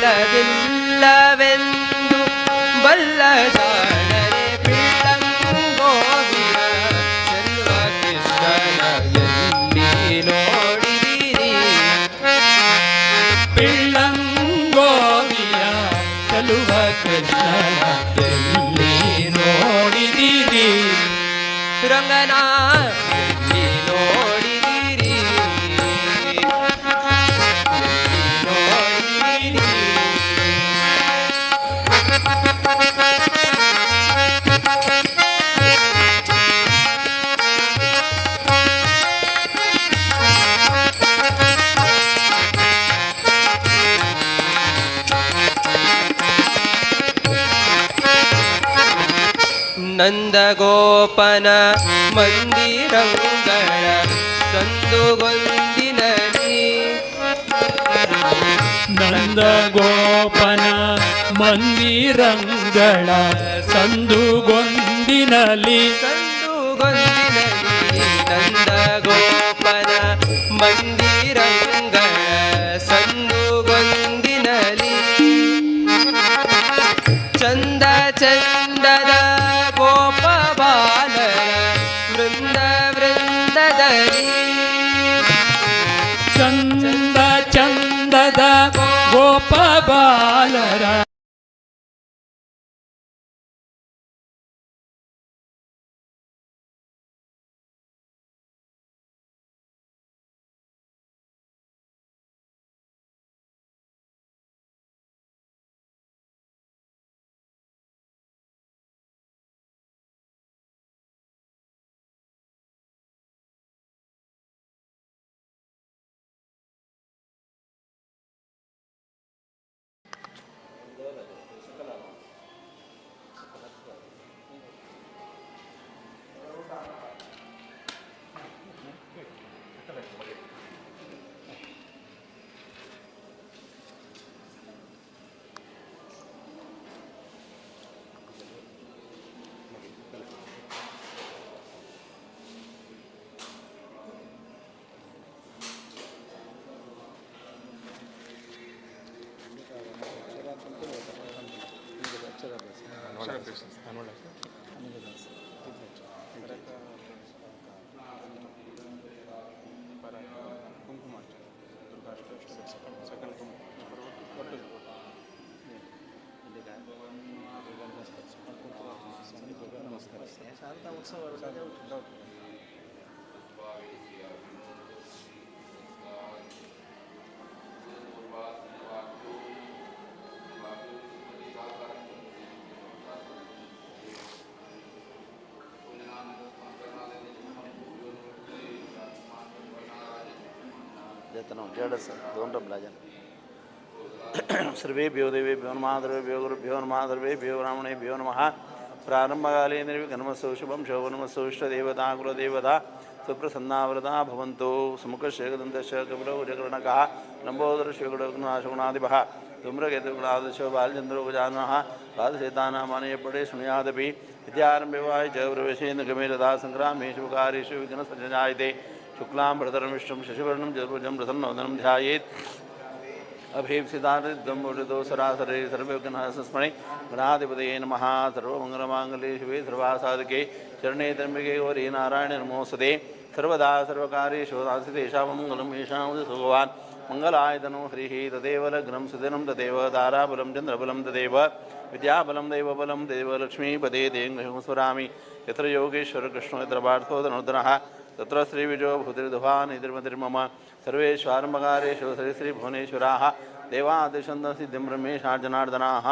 ಬಲ್ಲ ಜಾಣರೆ ಪಿಳ್ಳಂಗೋವಿಯ ಚೆಲ್ವ ಕೃಷ್ಣನ ಎಲ್ಲಿ ನೋಡಿದಿರಿ ಪಿಳ್ಳಂಗೋವಿಯ ಚಲುವ ಕೃಷ್ಣನ ಎಲ್ಲಿ ನೋಡಿದಿರಿ ರಂಗನ ಎಲ್ಲಿ ನೋಡಿದಿರಿ ನೋಡಿದಿರಿ ನಂದಗೋಪನ ಮಂದಿರಂಗಳ ಸಂದುಗೊಂದಿನಲಿ ನಂದಗೋಪನ ಮಂದಿರಂಗಳ ಸಂದುಗೊಂದಿನಲಿ ಸಂದುಗೊಂದಿನಲಿ ಸಂದುಗೊಂದಿನಲಿ ನಂದ ಗೋಪನ ಮಂದಿರಂಗಳ ಸಂದುಗೊಂದಿನಲಿ ಚಂದ ಚಂದದ ಗೋಪ ಬಾಲರ ವೃಂದ ವೃಂದದಲ್ಲಿ ಚಂದ ಚಂದದ ಗೋಪ ಬಾಲರ सर्वेभ्यो देवेभ्यो नमः सर्वेभ्यो गुरुभ्यो नमः सर्वेभ्यो ब्राह्मणेभ्यो नमः प्रारंभकाले निर्विघ्नमस्तु शुभं शोभनमस्तु इष्टदेवता कुलदेवता सुप्रसन्नावृता भवन्तु सुमुखश्रेकदन्तश्च कपिलो जगरणकः लम्बोदरश्वेगुणाशगुणादिभः धूम्रकेतुगुणादशो बालचन्द्रोगजाननः पादशेतानामानि पडे शृणुयादपि विद्यारम्भेवाय च प्रवेशेन गमेरदा सङ्ग्रामेषु कारेषु विघ्नस्वजायते शुक्लां भरतरं विष्णुं शशिवर्णं चतुर्भुजं प्रसन्नवदनं ध्यायेत् अभीप्सितारिद्वं सरासरे सर्वविघ्नहस्तस्मणे गणाधिपतये नमः सर्वमङ्गलमाङ्गल्ये शिवे सर्वासाधके शरणे त्र्यम्बके गौरी नारायणे नमोऽस्तुते सर्वदा सर्वकार्येषु तेषां मङ्गलं येषां भगवान् मङ्गलायतनो हरिः तदेव लग्नं सुदिनं तदेव ताराबलं चन्द्रबलं तदेव विद्याबलं दैवबलं तदेव लक्ष्मीपदे देवं स्मरामि यत्र योगेश्वर कृष्णो यत्र पार्थो धनुर्धनः तत्र श्रीविजयो भूतिर्धुवान् इतिर्मतिर्मम सर्वेश्वारम्भकारेषु श्रीभुवनेश्वराः देवादिशन्दसिद्धिं रमेशार्जनार्दनाः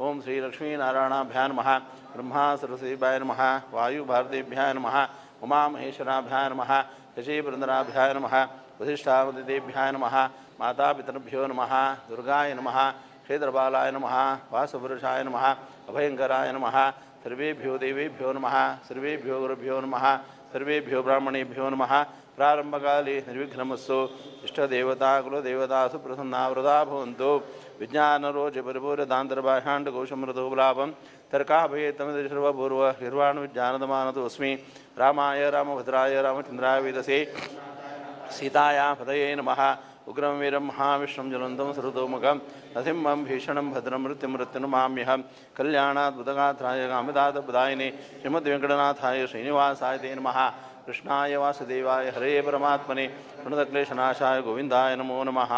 ओं श्रीलक्ष्मीनारायणाभ्यां नमः ब्रह्मा सरस्वतीभ्यां नमः वायुभारतीभ्यां नमः उमामहेश्वराभ्यां नमः शशीपुरन्दराभ्यां नमः वसिष्ठावदितेभ्यां नमः मातापितृभ्यो नमः दुर्गाय नमः क्षेत्रपालाय नमः वासपुरुषाय नमः अभयङ्कराय नमः सर्वेभ्यो देवेभ्यो नमः सर्वेभ्यो गुरुभ्यो नमः सर्वेभ्यो ब्राह्मणेभ्यो नमः प्रारंभकाले निर्विघ्नमस्तु इष्टदेवता कुलदेवतासु प्रसन्नावृता भवन्तु विज्ञानरोचपरिपूर्णदान्तर्भाषाण्डकोशमृतोबलाभं तर्काभयेतमिदशर्वपूर्व निर्वाणविज्ञानदमानतोऽस्मि रामाय रामभद्राय रामचन्द्राय वेदसे सीताया पदये नमः उग्रं वीरं महाविष्णुं ज्वलन्तं सर्वतोमुखं नृसिंहं भीषणं भद्रं मृत्युनमाम्यहं कल्याणाद्भुतगात्राय कामिदातप्रदायिने श्रीमद्वेङ्कटनाथाय श्रीनिवासाय ते नमः कृष्णाय वासुदेवाय हरे परमात्मने प्रणतक्लेशनाशाय गोविन्दाय नमो नमः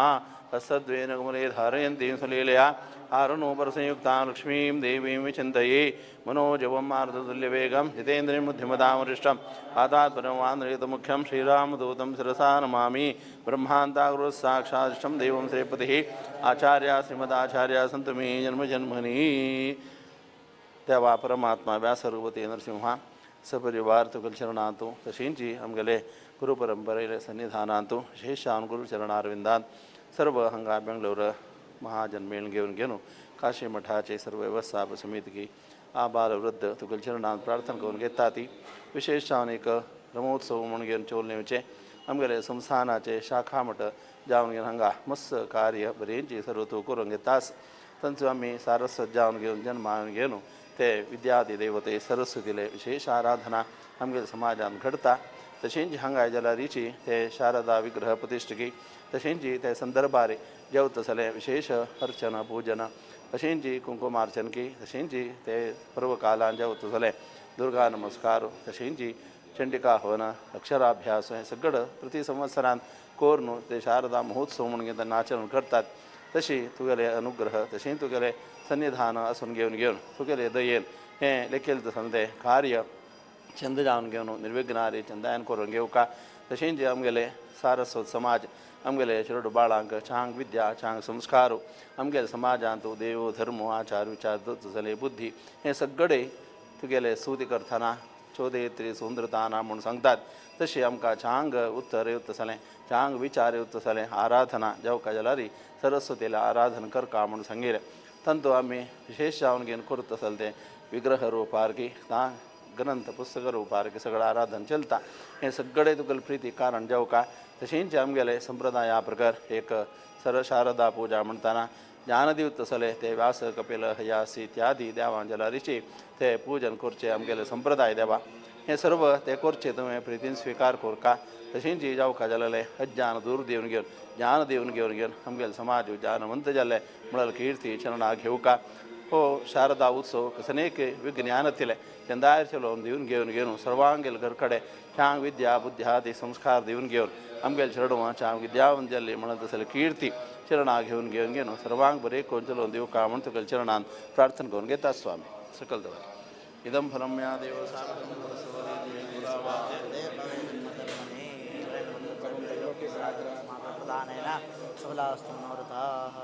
तत्सद्वेन कमले धारयन्तीं सलीलया आरुणोपरसंयुक्तां लक्ष्मीं देवीं विचिन्तये मनोजवं मारुततुल्यवेगं जितेन्द्रियं बुद्धिमतामरिष्टं पातात्परमान्द्रयुतमुख्यं श्रीरामदूतं शिरसा नमामि ब्रह्मान्तागुरुस्साक्षादिष्टं देवं श्रीपतिः आचार्य श्रीमदाचार्य सन्तु मे जन्मजन्मनि तेव्हा परमात्मा व्यासरूपते नरसिंह सपरिवार तुकलचरणांतु तशींची आमगेले गुरुपरंपरेले सन्निधानांतु विशेषान गुरुचरणारविंदांत सर्व हंगा बेंगलोर महाजन्मेळ घेऊन गेलो काशी मठाचे सर्व व्यवस्थापक समितीकी आबाल वृद्ध तुकलचरणांत प्रार्थना करून घेता ती विशेषान एक रमोत्सव म्हणून घेऊन चोलनेचे आमगेले संस्थानाचे शाखा मठ जावन घेऊन हंगा मस्त कार्य बरेंची सर्व तो करून घेतास तांचो आमी सारस्वत जावन घेऊन जन्मान घेवन ते विद्यादी देवते सरस्वतीले विशेष आराधना आमगे समाजात घडता तशेंची हांगा जलारीची ते शारदा विग्रह प्रतिष्ठिकी तशेंची ते संदर्भारे जेवतसले विशेष अर्चना पूजन तशेंची कुंकुमार्चनकी तशेंची ते पर्वकालान जेवतसले दुर्गा नमस्कार तशेंची चंडिका हवन अक्षराभ्यास हे सगळं प्रति संवत्सरांत कोरनू ते शारदा महोत्सव म्हणून आचरण करतात तशी तुगेले अनुग्रह तशें तुगेले सन्निधान असून घेवन तुगेले दयेन हें लेखेल तसं ते कार्य चंद जावन घेवन निर्विघ्नारी चंदायन करून घेवका तशें जे आमगेले सारस्वत समाज आमगेले चेडू बाळांक चांग विद्या चांग संस्कार आमगेले समाजांत देव धर्म आचार विचार जाले बुद्धी हे सगळे तुगेले स्तुती करतना चोदेत्री सुंदरताना म्हणून सांगतात तशी आमकां चांग उत्तर येवतसलें चांग विचार येवतसलें आराधना जेवका जाल्यार सरस्वतीला आराधन करका म्हणून सांगिल्लें तंतू आमी विशेष जावन घेवन करत आसले ते विग्रह रूपारकी ता ग्रंथ पुस्तक रूपारकी सगळें आराधन चलता हें सगळें तुगेले प्रिती कारण जेवका तशेंच आमगेले संप्रदाया प्रकार एक शारदा पूजा म्हणटाना ज्ञानदीव तसले ते व्यास कपिल हयासी इत्यादी देवां जलारीची ते पूजन करचे आमगेले संप्रदाय देवा हे सर्व ते करचे तुवें प्रितीन स्वीकार करका तशेंच जावका जाल्यार अज्ञान दूर दिवन घेवन ज्ञान दिवन घेवन आमगेले समाज ज्ञानवंत जाले म्हणल्यार कीर्ती चरणा घेवका हो शारदा उत्सव कसनेक विज्ञानतिले चंदायर चलोवन दिवन घेवन सर्वांगेल घरकडे चांग विद्या बुद्ध्यादी संस्कार दिवन घेवन आमगेले चेडवां चांग विद्यावंत जाल्ली म्हणत तसले कीर्ती चरणा घेवन सर्वांग बरे कोण चलोवन दिवका म्हणून तुगेले चरणान प्रार्थना करून घेता स्वामी सकल देव इदं फलं मया देव सबलास्तु मनोरथाः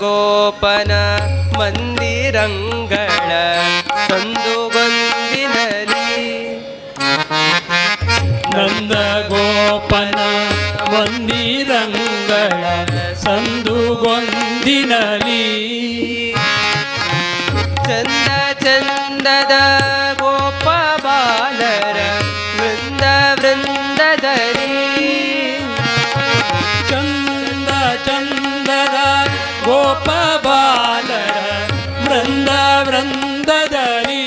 ಗೋಪನ ಮಂದಿರಂಗಳ ಸಂದುಗೊಂದಿನಲಿ ನಂದ ಗೋಪನ ಮಂದಿರಂಗಳ ಸಂದುಗೊಂದಿನಲಿ ಚಂದ ಚಂದದ ಗೋಪ ಬಾಲರ ವೃಂದ ವೃಂದದಲ್ಲಿ ಚಂದ ಚಂದದ ಗೋಪ ಬಾಲರ ವೃಂದ ವೃಂದದಲ್ಲಿ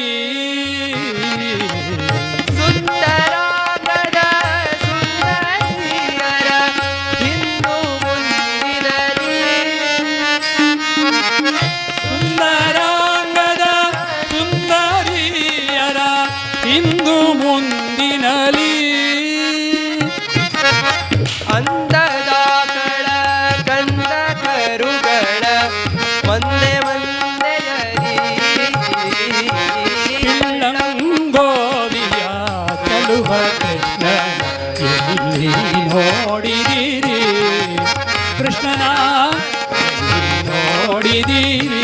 ಸುಂದರಾಂಗದ ಸುಂದರಿಯರ ಹಿಂದು ಮುಂದಿನಲಿ ಸುಂದರಾಂಗದ ಸುಂದರಿಯರ ಹಿಂದು ಮುಂದಿನಲಿ ಅಂದದಾಗಳ ಗಂಧ ಕರುಗಳ ಒಂದೇ ಒಂದೆಯಲಿ ಪಿಳ್ಳಂಗೋವಿಯ ಚಲುವ ಕೃಷ್ಣ ಎಲ್ಲಿ ನೋಡಿದಿರಿ ಕೃಷ್ಣನ ಎಲ್ಲಿ ನೋಡಿದಿರಿ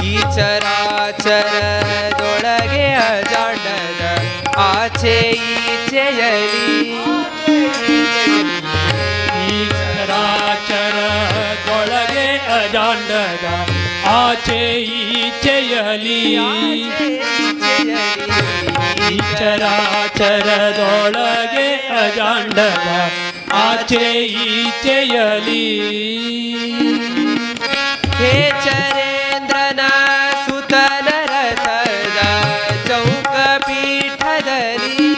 ಈ ಚರಾಚರದೊಳಗೆ ಅಜಾಂಡದ ಆಚೆ ಈಚೆಯಲಿ ಈ ಚರಾಚರದೊಳಗೆ ಅಜಾಂಡದ ಆಚೆ ಈಚೆಯಲಿ ಚರಾಚರದೊಳಗೆ ಅಜಾಂಡದ ಆಚೆ ಈಚೆಯಲಿ ಹೇ ಚರೇಂದ್ರನ ಸುತನ ರಥದ ಚೌಕ ಪೀಠದಲ್ಲಿ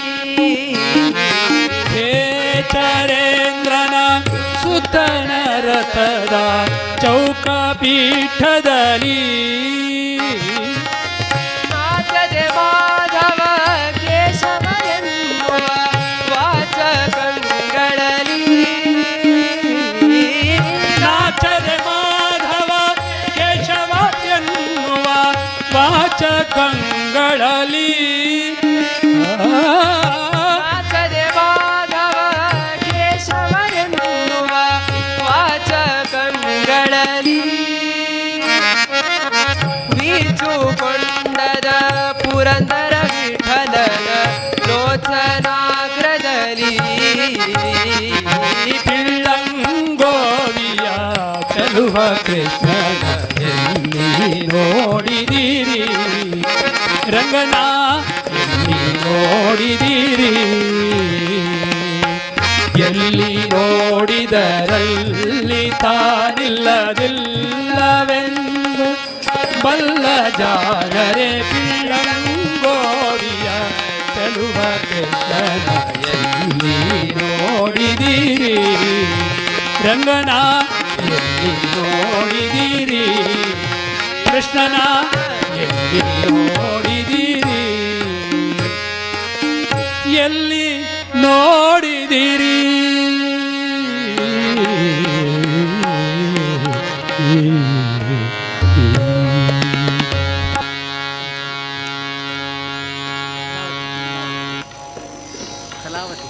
ಹೇ ಚರೇಂದ್ರನ ಸುತನ ರಥದ ಚೌಕ ಪೀಠದಲ್ಲಿ ನಾಚದೆ ಮಾಧವ ಕೇಶವ ಎನ್ನುವ ವಾಚಕಗಳಲ್ಲಿ ನಾಚದೆ ಮಾಧವ ಕೇಶವ ಎನ್ನುವ ವಾಚಕಗಳಲ್ಲಿ ನಾಚದೆ ಮಾಧವ ಕೇಶವ ಎನ್ನುವ ವಾಚಕಗಳಲ್ಲಿ ವೀಚುಕೊಂಡದ ಪುರಂದರ ವಿಠಲನ ಲೋಚನಾಗ್ರದಲ್ಲಿ ಪಿಳ್ಳಂಗೋವಿಯ ಚಲುವ ಕೃಷ್ಣನ ಎಲ್ಲಿ ನೋಡಿದಿರಿ ರಂಗನ ಎಲ್ಲಿ ನೋಡಿದಿರಿ ಎಲ್ಲಿ ನೋಡಿದರಲ್ಲಿ ತಾನಿಲ್ಲದಿಲ್ಲವೆಂದು ಬಲ್ಲ ಜಾನರೆ ಪಿಳ್ಳಂಗೋವಿಯ ಚಲುವ ಕೃಷ್ಣನ ಎಲ್ಲಿ ನೋಡಿದಿರಿ ರಂಗನ ಎಲ್ಲಿ ನೋಡಿದಿರಿ ಕೃಷ್ಣನ ಎಲ್ಲಿ ನೋಡಿದಿರಿ ಎಲ್ಲಿ ನೋಡಿದಿರಿ ಕಲಾವತಿ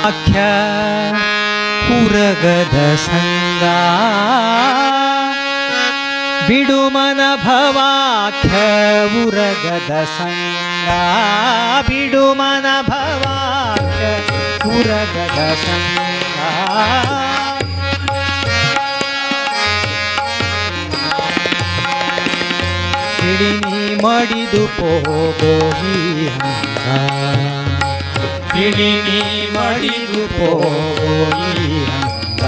ಆಖ್ಯ ಹುರಗದ ಸಂಗ ಬಿಡುಮನ ಭವಾಖ್ಯ ಉರಗದ ಸಂಗ ಬಿಡುಮನ ಭವಾಖ್ಯ ಉರಗದ ಸಂಗ ಹಿಡಿನಿ ಮಡಿದು ಹೋಗೋ ಈ ಹಂಗ ಹಿಡಿನಿ ಮಡಿದು ಹೋಗಿ ಹಂಗ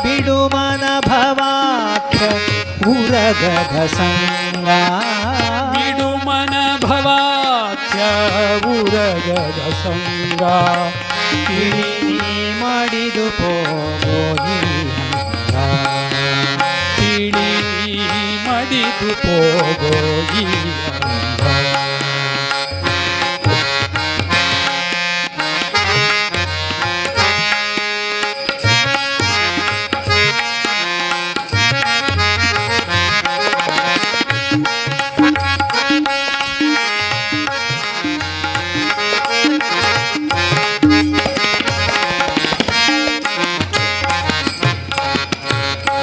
ಬಿಡುಮನ ಭವಾಖ್ಯ ಉರಗದ ಸಂಗ ಬಿಡುಮನ ಭವಾಖ್ಯ ಉರಗದ ಸಂಗ ಹಿಡಿನಿ ಮಡಿದು ಹೋಗಿ ಹಂಗ ಹಿಡಿ ಮಡಿದು ಹೋಗೋಗಿ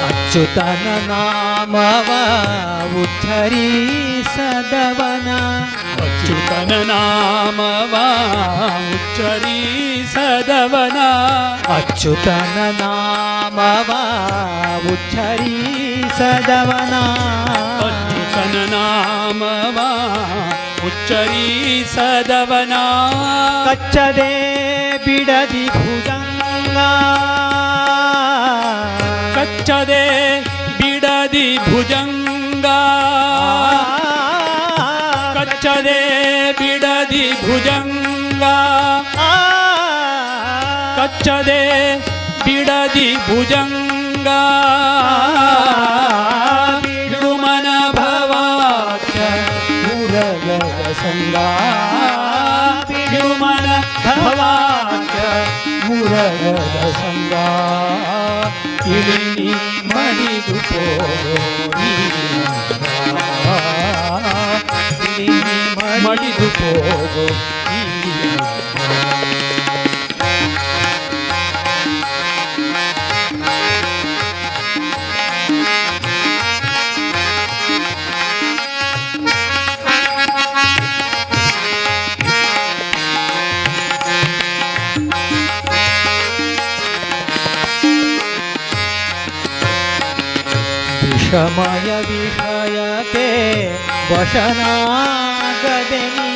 ಅಚ್ಯುತನ ನಾಮವ ಉಚ್ಚರಿಸದವನ ಅಚ್ಯುತನ ನಾಮವ ಉಚ್ಚರಿಸದವನ ಅಚ್ಯುತನ ನಾಮವ ಉಚ್ಚರಿಸದವನ ಅಚ್ಯುತನ ನಾಮವ ಉಚ್ಚರಿಸದವನ ಕಚ್ಚದೆ ಬಿಡದಿ ಭುಜಂಗ ಕಚ್ಚದೆ ಬಿಡದಿ ಭುಜಂಗ ಕಚ್ಚದೆ ಬಿಡದಿ ಭುಜಂಗ ಕಚ್ಚದೆ ಬಿಡದಿ ಭುಜಂಗ ಬಿಡುಮನ ಭವಾಖ್ಯ ಉರಗದ ಸಂಗ ಬಿಡುಮನ ಭವಾಖ್ಯ ಉರಗದ ಸಂಗ ಇಳಿ ಮಡಿ ಮಡಿದು ಹೋಗೋ ಮಡಿದು ಹೋಗೋ ವಿಷಮಯ ವಿಷಯಕ್ಕೆ ವಶನಾಗದೆ ನೀ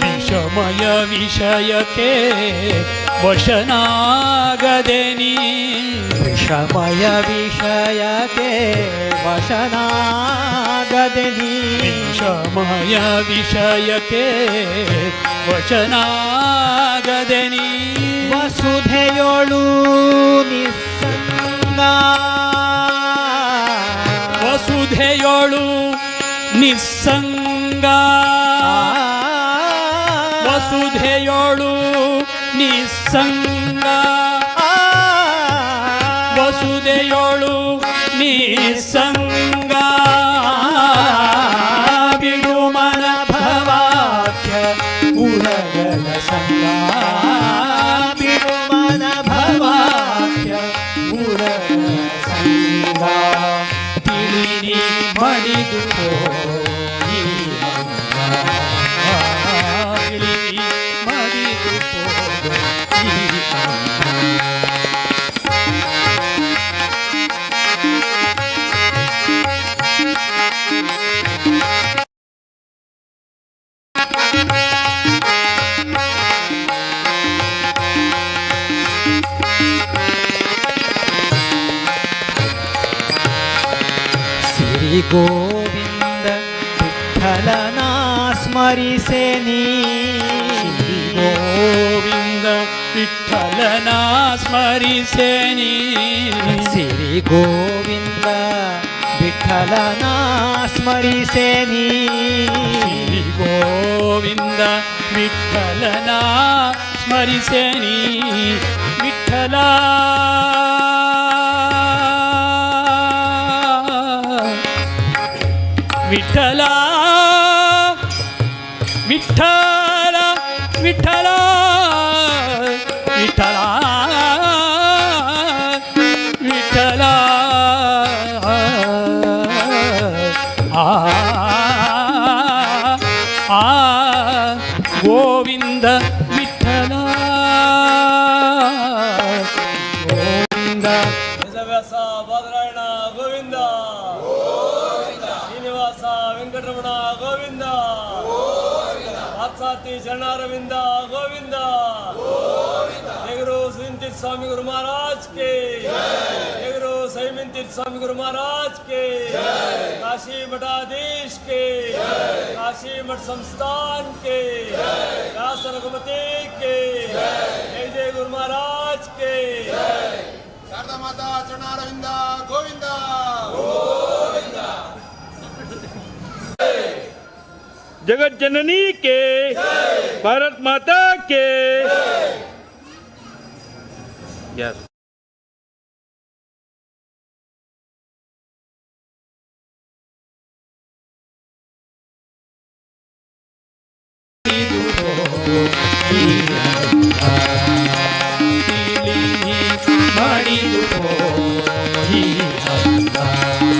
ವಿಷಮಯ ವಿಷಯಕ್ಕೆ ವಶನಾಗದೆ ನೀ ವಿಷಮಯ ವಿಷಯಕ್ಕೆ ವಶನಾಗದೆ ನೀ ವಿಷಮಯ ವಿಷಯಕ್ಕೆ ವಶನಾಗದೆ ನೀ ವಸುಧೆಯೊಳು ನಿಸ್ಸಂಗ ವಸುಧೆಯೊಳು ನಿಸ್ಸಂಗ ವಸುಧೆಯೊಳು ನಿಸ್ಸಂಗ ವಸುಧೆಯೊಳು ನಿಸ್ಸಂಗ ಬಿಡು ಮನ ಭವಾಖ್ಯ ಉರಗದ ಸಂಗ ಬಿಡು ಮನ ಭವಾಖ್ಯ ಉರಗದ ಸಂಗ ತಿಳಿನಿ ಮಡಿದು ಹೋಗಿ ತಿಳಿನಿ ಮಡಿದು ಹೋಗಿ ಶ್ರೀ ಗೋವಿಂದ ವಿಠಲನ ಸ್ಮರಿಸೆ ನೀ ಗೋವಿಂದ ವಿಠಲನ ಸ್ಮರಿಸೆ ನೀ ಶ್ರೀ ಗೋವಿಂದ ವಿಠಲನ ಸ್ಮರಿಸೆ ನೀ ಶ್ರೀ ಗೋವಿಂದ ವಿಠಲನ ಸ್ಮರಿಸೆ ನೀ ವಿಠಲ ವಿಠಲ ವಿಠಲ ವಿಠಲ ವಿಠಲ ವಿಠಲ ಆ ಗೋವಿಂದ ವಿಠಲ ಗೋವಿಂದ ವೇದವ್ಯಾಸ ಬಾದರಾಯಣ ಗೋವಿಂದ ಶ್ರೀನಿವಾಸ ವೆಂಕಟರಮಣ ಗೋವಿಂದ ಪಾರ್ಥಸಾರಥಿ ಶರಣಾರವಿಂದ ಗೋವಿಂದ ನೆಗರು ಸುಂತೀರ್ಥ ಸ್ವಾಮಿ ಗುರು ಮಹಾರಾಜ್ ಕೆ ನೆಗರು ಸೈಮಿಂತೀರ್ಥ ಸ್ವಾಮಿ ಗುರು ಮಹಾರಾಜ್ ಕೆ काशी मठाधीश के काशी मठ संस्थान के व्यास रघुपति के जय जय गुरु महाराज के ಶಾರದಾ ಮಾತಾ ಚರಣಾರವಿಂದ ಗೋವಿಂದ जगत जननी के भारत माता के यस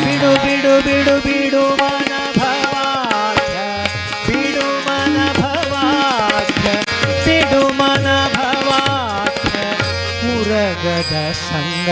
ಬಿಡು ಬಿಡು ಬಿಡು ಬಿಡು ಮನ ಭವಾಖ್ಯ ಬಿಡು ಮನ ಭವಾಖ್ಯ ಬಿಡು ಮನ ಭವಾಖ್ಯ ಉರಗದ ಸಂಗ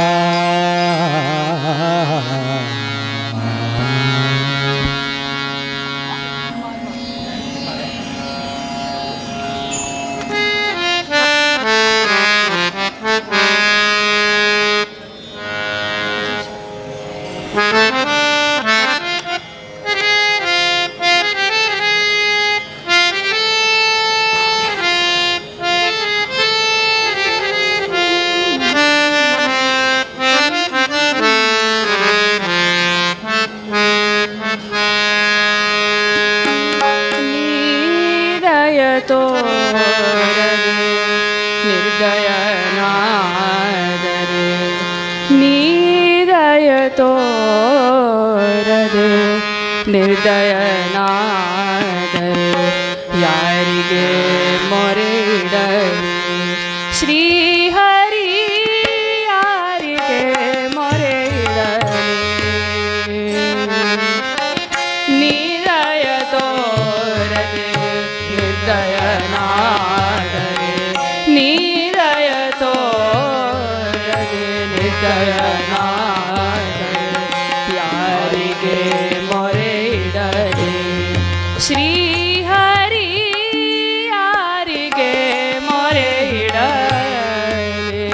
ನಿರ್ದಯನಾದರೆ ನೀದಯ ತೋರದೆ ನಿರ್ದಯನಾದರೆ ಯಾರಿಗೆ ಮೊರೆ ಇಡಲಿ ಶ್ರೀ ಹರಿ ಯಾರಿಗೆ ಮೊರೆ ಇಡಲಿ ನಿದಯ ತೋರದೆ ನಿರ್ದಯನಾದರೆ ನಿದಯ ತೋರದೆ ನಿರ್ದಯನಾದರೆ ಯಾರಿಗೆ ಮೊರೆ ಇಡಲಿ ಶ್ರೀ ಹರಿ ಯಾರಿಗೆ ಮೊರೆ ಇಡಲಿ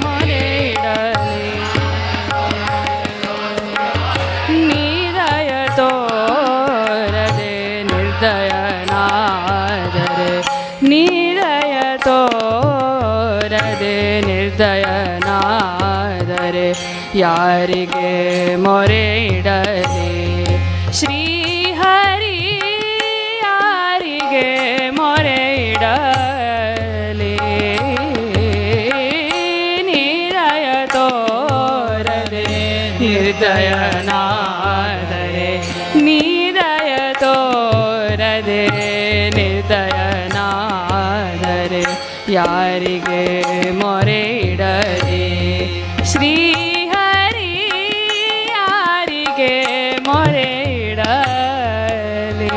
ಮೊರೆ ಇಡಲಿ ನಿದಯ ತೋರದೆ ನಿರ್ದಯನಾದರೆ ನಿದಯ ತೋರದೆ ನಿರ್ದಯನಾದರೆ ಯಾರಿಗೆ ಮೊರೆ ಇಡಲಿ ಶ್ರೀ ಹರಿ ಯಾರಿಗೆ ಮೊರೆ ಇಡಲಿ ನಿದಯ ತೋರದೆ ನಿರ್ದಯನಾದರೆ ನಿದಯ ತೋರದೆ ನಿರ್ದಯನಾದರೆ ಯಾರಿಗೆ ಮೊರೆ ಇಡಲಿ ಶ್ರೀ ಹರಿ ಯಾರಿಗೆ ಮೊರೆ ಇಡಲಿ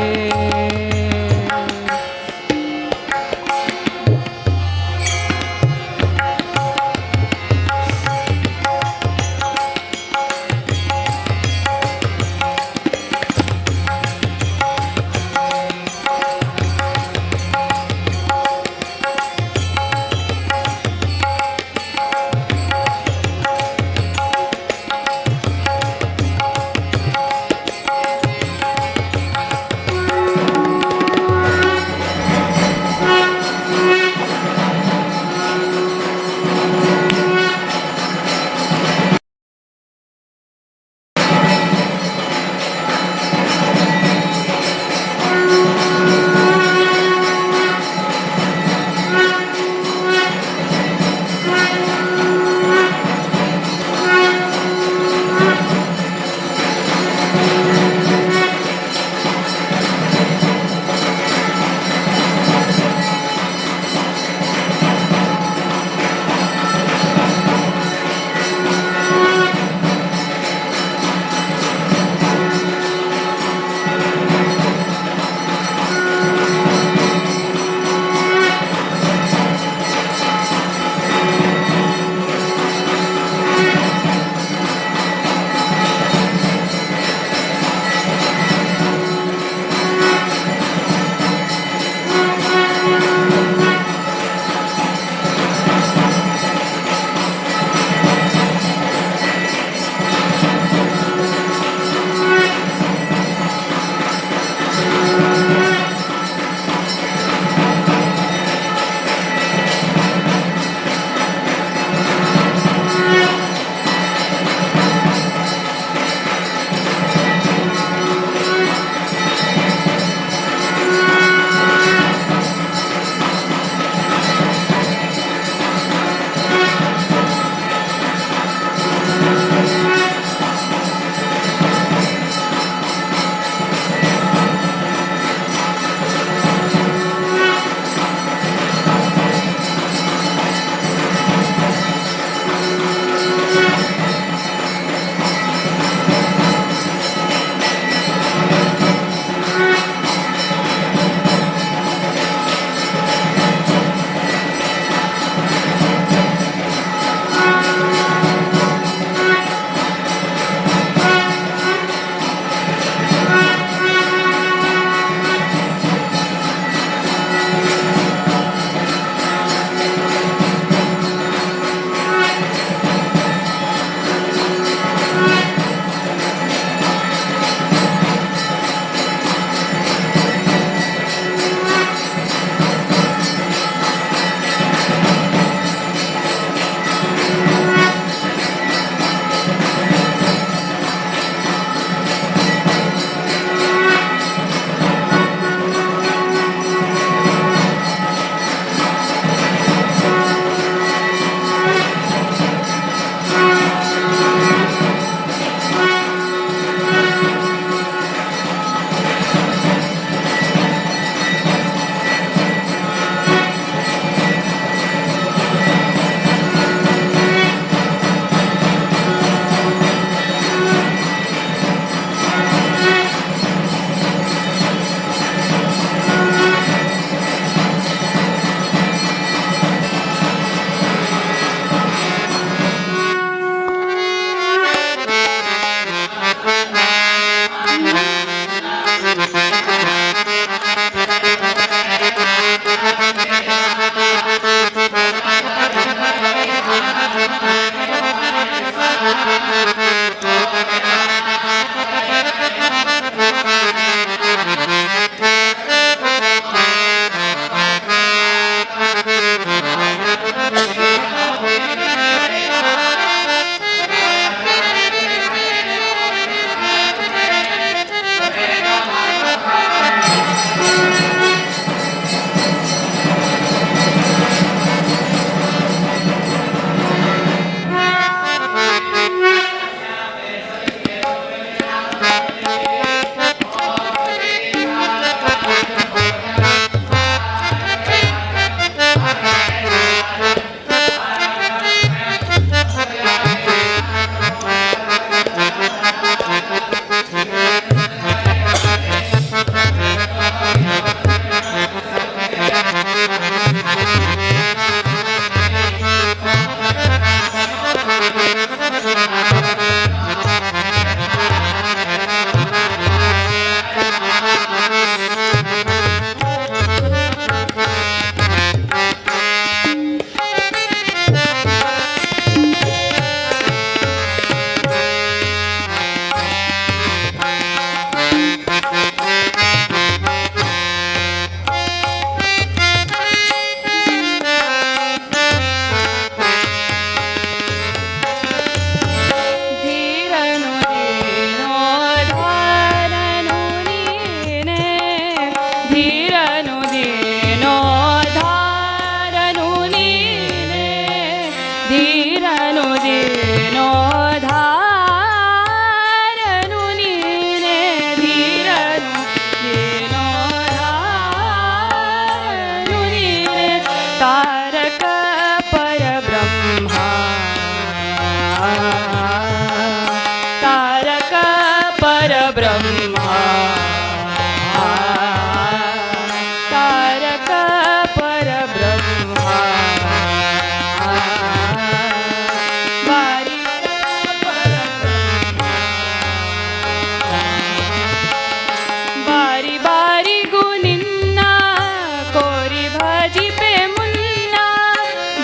ಭಜಿಪೆ ಮುನ್ನ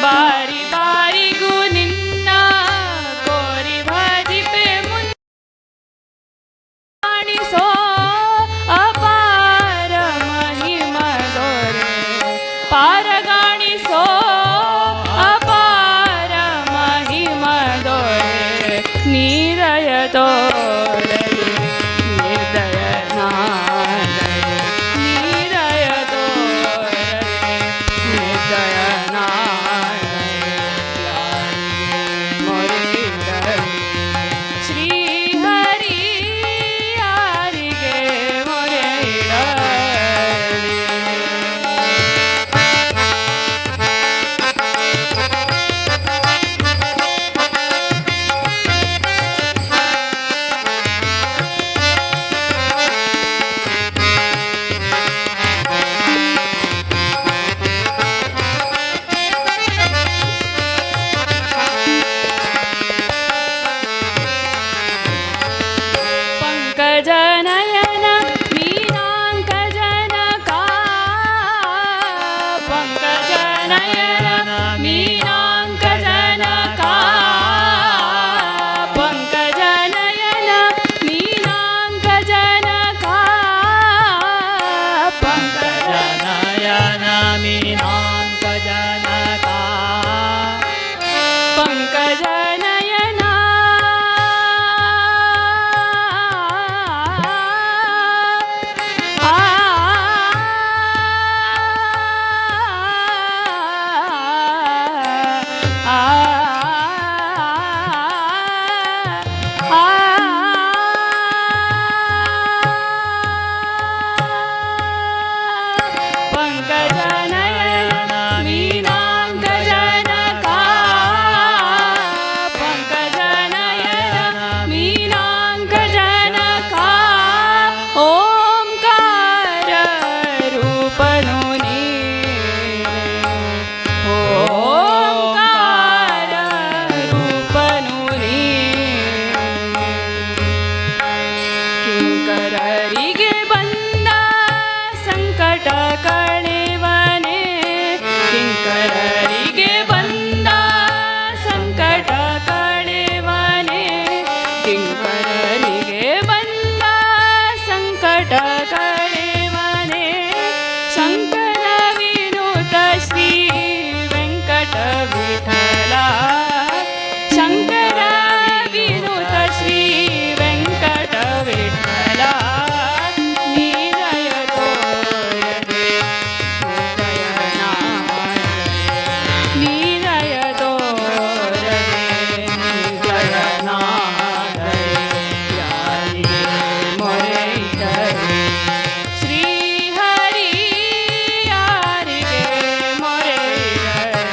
ಬಾರಿ ಬಾರಿಗೂ ನಿನ್ನ ಕೋರಿ ಭಜಿಪೆ ಮುನ್ನ ಕಾಣಿಸೋ ಅಪಾರ ಮಹಿಮದೊರೆ ಪಾರಗಾಣಿಸೋ ಅಪಾರ ಮಹಿಮದೊರೆ ನೀರಯದೊರಲಿ ನಿರ್ದಯನಾದರೆ ನೀರಯದೊರಲಿ ನಿರ್ದಯನಾದರೆ ಯಾರಿಗೆ ಮೊರೆಯಿಡಲಿ ಶ್ರೀಹರಿ ಯಾರಿಗೆ ಮೊರೆಯಿಡಲಿ ಪಂಕಜನಯನ ಮೀನಾಂಕಜನಕ ಪಂಕಜನಯನ ಮೀನಾಂಕಜನಕ ಪಂಕಜನಯನ ಮೀನಾಂಕಜನಕ ಪಂಕಜನಯನ ಮೀನಾಂಕಜನಕ ಪಂಕಜನಯನ ಪಂಕಜನಯನ ಮೀನಾಂಕಜನಕ ಪಂಕಜನಯನ ಮೀನಾಂಕಜನಕ ಓಂಕಾರ ರೂಪನು ನೀನೆ ಓಂಕಾರ ರೂಪನು ನೀನೆ ಕಿಂಕರರಿಗೆ ಬಂದ ಸಂಕಟ ಕಳೆವನೆ ಕಿಂಕರರಿಗೆ ಬಂದ ಸಂಕಟ ಕಳೆವನೆ ಕಿಂಕರರಿಗೆ ಬಂದ ಸಂಕಟ ಕಳೆವನೆ ಶಂಕರ ವಿನುತ ಶ್ರೀ ವೆಂಕಟ ವಿಠಲ ಶಂಕರ ವಿನುತ ಶ್ರೀ ವೆಂಕಟ ವಿಠಲ ನೀರಯ ತೋರದೆ ನೀರಯ ತೋರದೆ ನಿರ್ದಯನಾದರೆ ಯಾರಿಗೆ ಮೊರೆಯಿಡಲಿ ಶ್ರೀಹರಿ ಯಾರಿಗೆ ಮೊರೆಯಿಡಲಿ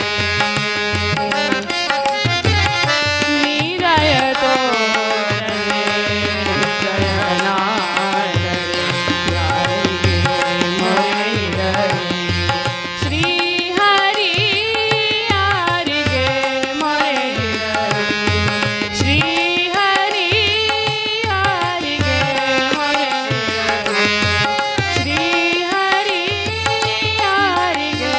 ನೀರಯ ತೋರದೆ ನಿರ್ದಯನಾದರೆ ಯಾರಿಗೆ ಮೊರೆಯಿಡಲಿ ಶ್ರೀಹರಿ ಯಾರಿಗೆ ಮೊರೆಯಿಡಲಿ ಶ್ರೀಹರಿ ಯಾರಿಗೆ ಮೊರೆಯಿಡಲಿ ಶ್ರೀಹರಿ ಯಾರಿಗೆ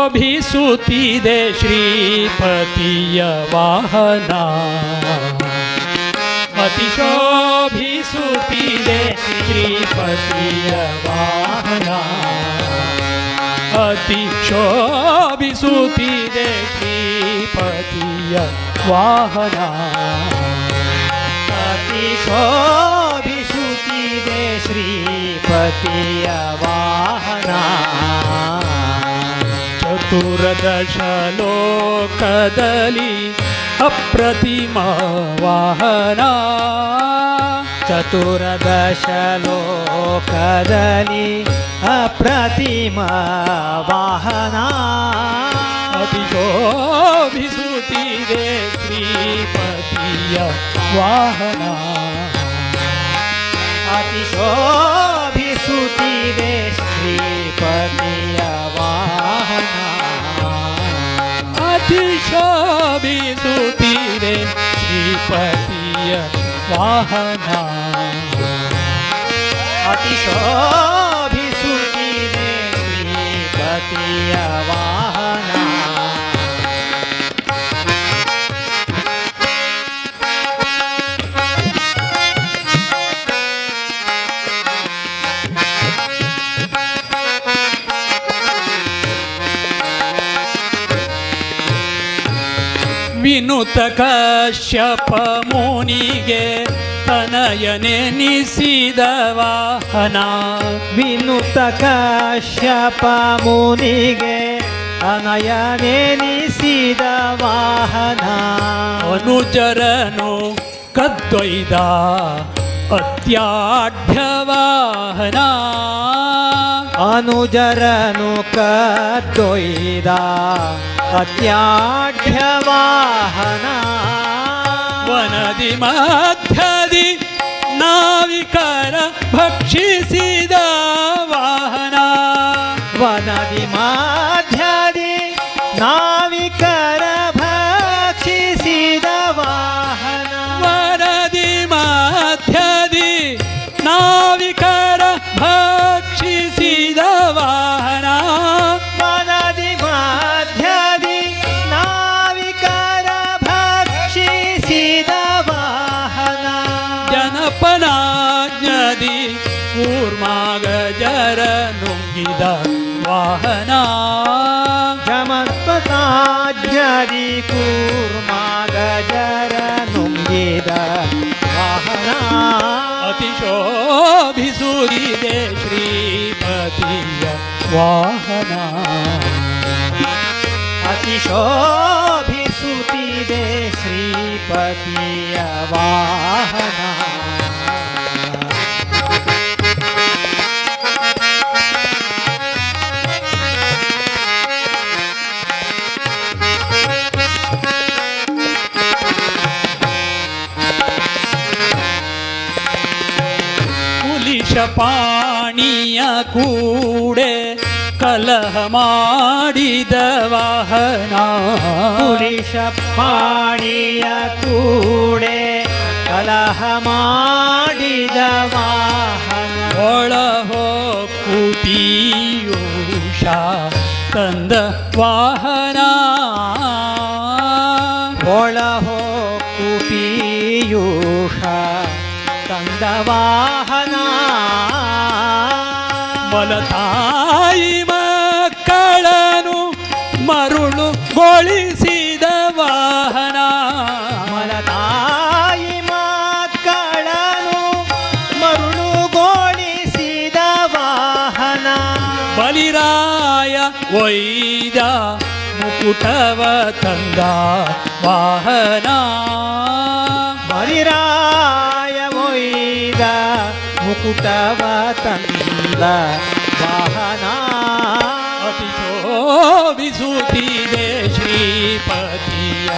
ಅತಿಶೋಭಿಸುತ್ತಿದೆ ಶ್ರೀಪತಿಯ ವಾಹನ ಅತಿಶೋಭಿಸುತ್ತಿದೆ ಶ್ರೀಪತಿಯ ವಾಹನ ಅತಿಶೋಭಿಸುತ್ತಿದೆ ಶ್ರೀಪತಿಯ ವಾಹನ ಅತಿಶೋಭಿಸುತ್ತಿದೆ ಶ್ರೀಪತಿಯ ವಾಹನ ಚತುರ್ದಶ ಲೋಕದಲ್ಲಿ ಅಪ್ರತಿಮ ವಾಹನ ಚತುರ್ದಶ ಲೋಕದಲ್ಲಿ ಅಪ್ರತಿಮ ವಾಹನ ಅತಿಶೋಭಿಸುತ್ತಿದೆ ಶ್ರೀಪತಿಯ ವಾಹನ ಅತಿಶೋಭಿಸುತ್ತಿದೆ ಶ್ರೀಪತಿಯ ವಾಹನ ಅತಿಶೋಭಿಸುತ್ತಿದೆ ಶ್ರೀಪತಿಯ ವಾಹನ ಅತಿಶೋಭಿಸುತ್ತಿದೆ ಶ್ರೀಪತಿಯ ವಾಹನ ವಿನುತ ಕಶ್ಯಪ ಮುನಿಗೆ ತನಯನೆನಿಸಿದ ವಾಹನ ವಿನುತ ಕಶ್ಯಪ ಮುನಿಗೆ ಅನಯನೆನಿಸಿದ ವಾಹನ ಅನುಜರನು ಕದ್ದೊಯ್ದ ಅತ್ಯಾಢ್ಯ ವಾಹನ ಅನುಜರನು ಕದ್ದೊಯ್ದ ಅತ್ಯಾಢ್ಯ ವಾಹನ ವನದಿ ಮಧ್ಯದಿ ನಾವಿಕರ ಭಕ್ಷಿಸಿದ ವಾಹನ ವನದಿ ಮಧ್ಯದಿ ನಾವಿಕರ ಭಕ್ಷಿಸಿದ ವಾಹನ ವನದಿ ಮಧ್ಯದಿ ನಾವಿಕರ ಭಕ್ಷಿಸಿದ ವಾಹನ ವನದಿ ಮಧ್ಯದಿ ನಾವಿಕರ ಭಕ್ಷಿಸಿದ ವಾಹನ ಜನಪನಾಜ್ಞದಿ ಕೂರ್ಮಾಗ ಜರ ನುಂಗಿದ ವಾಹನ ಜಮತ್ಪತಾಜ್ಞದಿ ಕೂರ್ಮಾಗ ಜರ ನುಂಗಿದ ವಾಹನ ಅತಿಶೋಭಿಸುತ್ತಿದೆ ಶ್ರೀಪತಿಯ ವಾಹನ ಅತಿಶೋಭಿಸುತ್ತಿದೆ ಶ್ರೀಪತಿಯ ವಾಹನ ಪಾಣಿಯ ಕೂಡೆ ಕಲಹ ಮಾಡಿದ ವಾಹನ ಪುರುಷ ಪಾಣಿಯ ಕೂಡೆ ಕಲಹ ಮಾಡಿದ ವಾಹನ ಒಳಹೋ ಕುಪಿಯೂಷ ತಂದ ವಾಹನ ಒಳಹೋ ಕುಪಿಯೂಷ ತಂದ ವಾಹನ ಮಲತಾಯಿ ಮಕ್ಕಳನು ಮರುಳುಗೊಳಿಸಿದ ವಾಹನ ಮಲತಾಯಿ ಮಕ್ಕಳನು ಮರುಳುಗೊಳಿಸಿದ ವಾಹನ ಬಲಿರಾಯ ಒಯ್ದ ಮುಕುಟವ ತಂದ ವಾಹನ ಬಲಿರಾಯ ಒಯ್ದ ಮುಕುಟವ ತಂದ ವಾಹನ ಅತಿಶೋಭಿಸುತ್ತಿದೆ ಶ್ರೀಪತಿಯ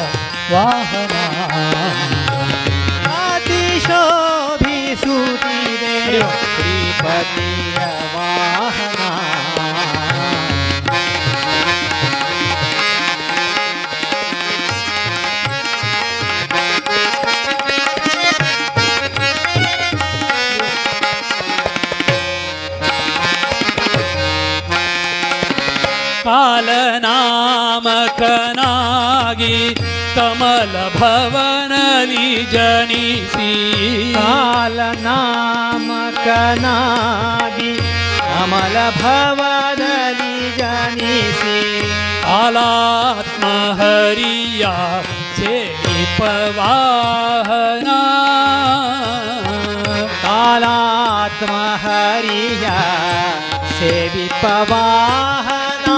ವಾಹನ ಅತಿಶೋಭಿಸುತ್ತಿದೆ ಶ್ರೀಪತಿಯ ವಾಹನ ಕಾಲನಾಮಕನಾಗಿ ಕಮಲ ಭವನಲಿ ಜನಿಸಿ ಕಾಲನಾಮಕನಾಗಿ ಕಮಲ ಭವನಲಿ ಜನಿಸಿ ಕಾಲಾತ್ಮ ಹರಿಯ ಸೇವಿಪವಾಹನ ಕಾಲಾತ್ಮ ಹರಿಯ ಸೇವಿಪವಾಹನ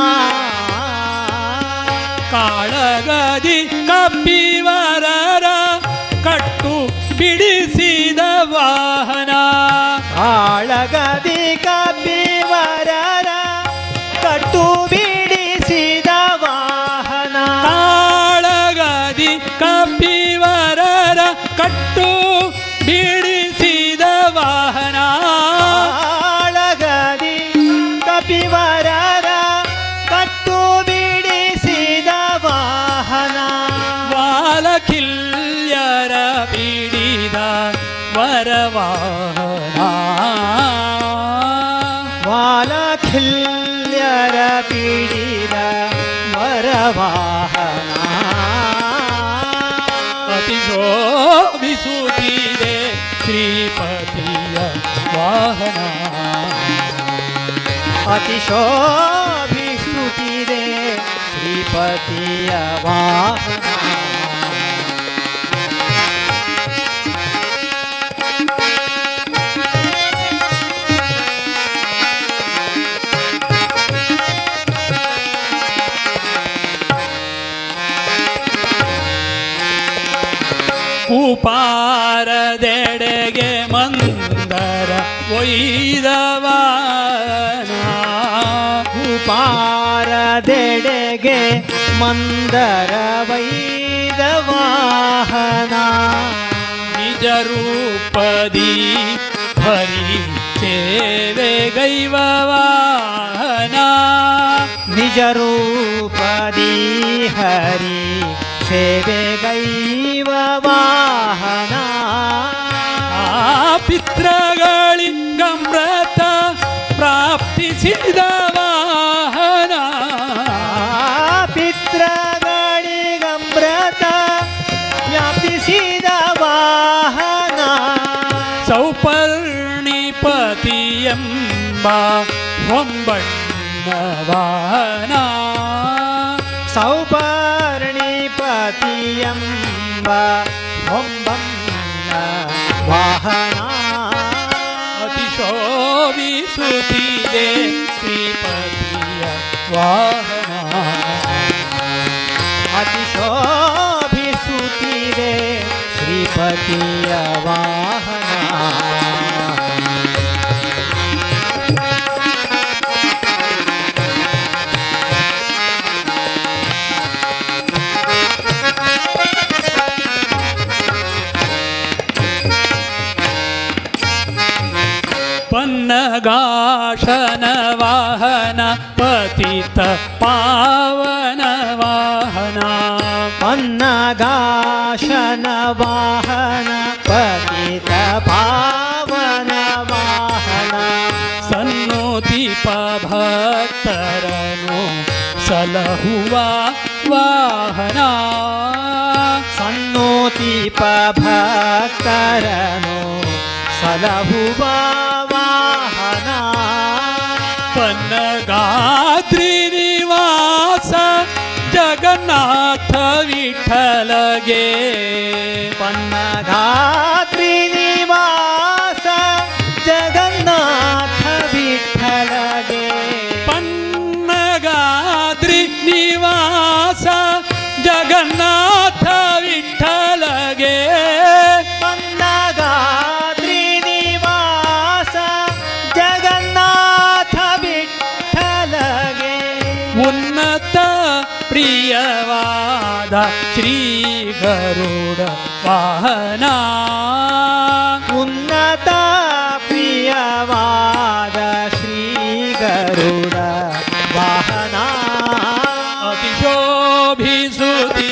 ಕಾಳಗದಿ ಕಪ್ಪಿವರರ ಕಟ್ಟು ಬಿಡಿಸಿದ ವಾಹನ ಕಾಳಗದಿ ಕಪಿವರರ ಕಟ್ಟು ಬಿಡಿಸಿದ ವಾಹನ ಕಾಳಗದಿ ಕಪ್ಪಿವರರ ಕಟ್ಟು ಬಿಡಿಸಿದ ವಾಹನ ಕಾಳಗದಿ ಕಪಿವರರ ಕಟ್ಟು ಬಿಡಿಸಿದ ವಾಹನ ವಾಲಕಿಲ್ಯರ ಬಿಡಿದ ವರವಾಹನ ವಾಲಖಿಲ್ಯರ ಪೀಡಿದ ವರವಾಹನ ಅತಿ ಶೋಭಿಸುತ್ತಿದೆ ಶ್ರೀಪತಿಯ ವಾಹನ ಅತಿ ಶೋಭಿಸುತ್ತಿದೆ ಶ್ರೀಪತಿಯ ವಾಹನ ಕುಪಾರದೆಡೆಗೆ ಮಂದರ ಒಯ್ದವನ ಪಾರದೆಡೆಗೆ ಮಂದರ ವೈದ ವಾಹನ ನಿಜ ರೂಪದಿ ಹರಿ ಸೇವೆಗೈವ ವಾಹನ ನಿಜ ರೂಪದಿ ಹರಿ ಸೇವೆಗೈವ ವಾಹನ ಆ ಪಿತೃಗಳಿಗಮೃತ ಪ್ರಾಪ್ತಿಸಿದ ವಾಹನ ಪಿತೃಗಳಿಗಮೃತ ವ್ಯಾಪಿಸಿದ ವಾಹನ ಸೌಪರ್ಣಿಪತಿಯೆಂಬ ಹೊಂಬಣ್ಣ ವಾಹನ ಸೌಪರ್ಣಿಪತಿಯಂಬ ಹೊಂಬಮ್ಮ ವಾಹನ ಅತಿ ಶೋಭಿಸುತ್ತಿದೆ ಶ್ರೀಪತಿಯ ವಾಹನ ಅತಿ ಶೋಭಿಸುತ್ತಿದೆ ಶ್ರೀಪತಿಯ ವಾಹನ ಪನ್ನಗಾಶನ ವಾಹನ ಪತಿತ ಪಾವನ ವಾಹನ ಪನ್ನಗಾಶನ ವಾಹನ ಪತಿತ ಪಾವನ ವಾಹನ ಸನ್ನೋತಿಪ ಭಕ್ತರನು ಸಲಹುವ ವಾಹನ ಸನ್ನೋತಿಪ ಭಕ್ತರನು ಸಲಹುವ ವಾಹನ ಪನ್ನಗಾತ್ರಿ ನಿವಾಸ ಜಗನ್ನಾಥ ವಿಠಲಗೆ ಪನ್ನಗಾತ್ರಿ ನಿವಾಸ ಜಗನ್ನಾಥ ವಿಠಲಗೆ ಪನ್ನಗಾತ್ರಿ ನಿವಾಸ ಜಗನ್ನಾಥ ವಿಠಲಗೆ ಪನ್ನಗಾತ್ರಿ ನಿವಾಸ ಜಗನ್ನಾಥ ವಿಠಲಗೆ ಉನ್ನತ ಪ್ರಿಯವಾದ ಶ್ರೀ ಗರುಡ ವಾಹನ ಉನ್ನತ ಪ್ರಿಯವಾದ ಶ್ರೀ ಗರುಡ ವಾಹನ ಅತಿ ಶೋಭಿಸುತ್ತಿದೆ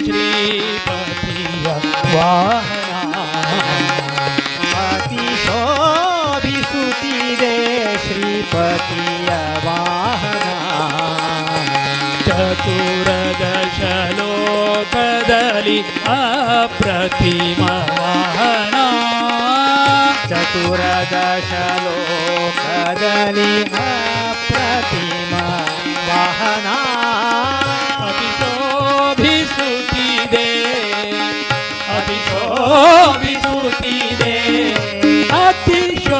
ಶ್ರೀಪತಿಯ ವಾಹನ ಅತಿ ಶೋಭಿಸುತ್ತಿದೆ ಶ್ರೀಪತಿಯ ವಾಹನ ಚತುರದಶ ಲೋಕದ ಅಪ್ರತಿಮ ವಾಹನ ಚತುರದಶ ಲೋಕದಲ್ಲಿ ಅಪ್ರತಿಮ ವಾಹನ ಅತಿಶೋಭಿಸುತ್ತಿದೆ ಅತಿಶೋಭಿಸುತ್ತಿದೆ ಅತಿಶೋಭಿಸುತ್ತಿದೆ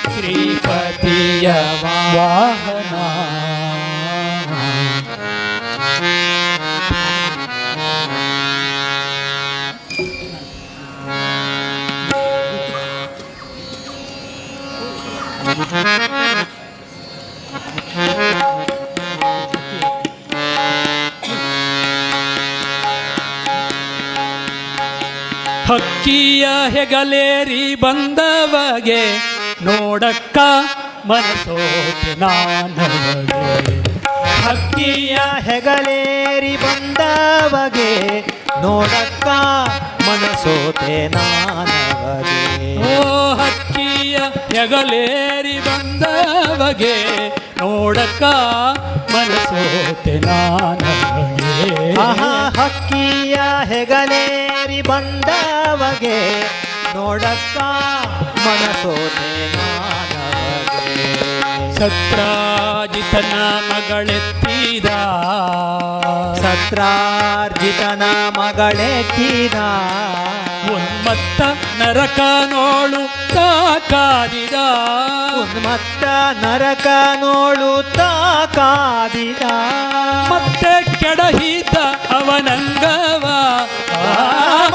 ಶ್ರೀಪತಿಯ ವಾಹನ ಹಕ್ಕಿಯ ಹೆಗಲೇರಿ ಬಂದವಗೆ ನೋಡಕ್ಕ ಮನಸೋತೆ ನಾನವಗೆ ಹಕ್ಕಿಯ ಹೆಗಲೇರಿ ಬಂದವಗೆ ನೋಡಕ್ಕ ಮನಸೋತೆ ನಾನವಗೆ ಓ ಹಕ್ಕಿಯ ಹೆಗಲೇರಿ ಬಂದವಗೆ ನೋಡಕ್ಕ ಮನಸೋತೆ ನಾನವಗೆ ಆಹಾ ಹಕ್ಕಿಯ ಹೆಗಲೇರಿ ಬಂದವಗೆ ನೋಡಕ್ಕ ಮನಸೋತೆ ನಾನವಗೆ ಸತ್ರಾಜಿತನ ಮಗಳೆತ್ತಿದ ಸತ್ರಾರ್ಜಿತನ ಮಗಳೆತ್ತಿದ ಉನ್ಮತ್ತ ನರಕ ನೋಳು ಕಾದಿದ ಉನ್ಮತ್ತ ನರಕ ನೋಡುತ್ತಾ ಕಾದಿದ ಮತ್ತೆ ಕೆಡಹಿದ ಅವನಂಗವ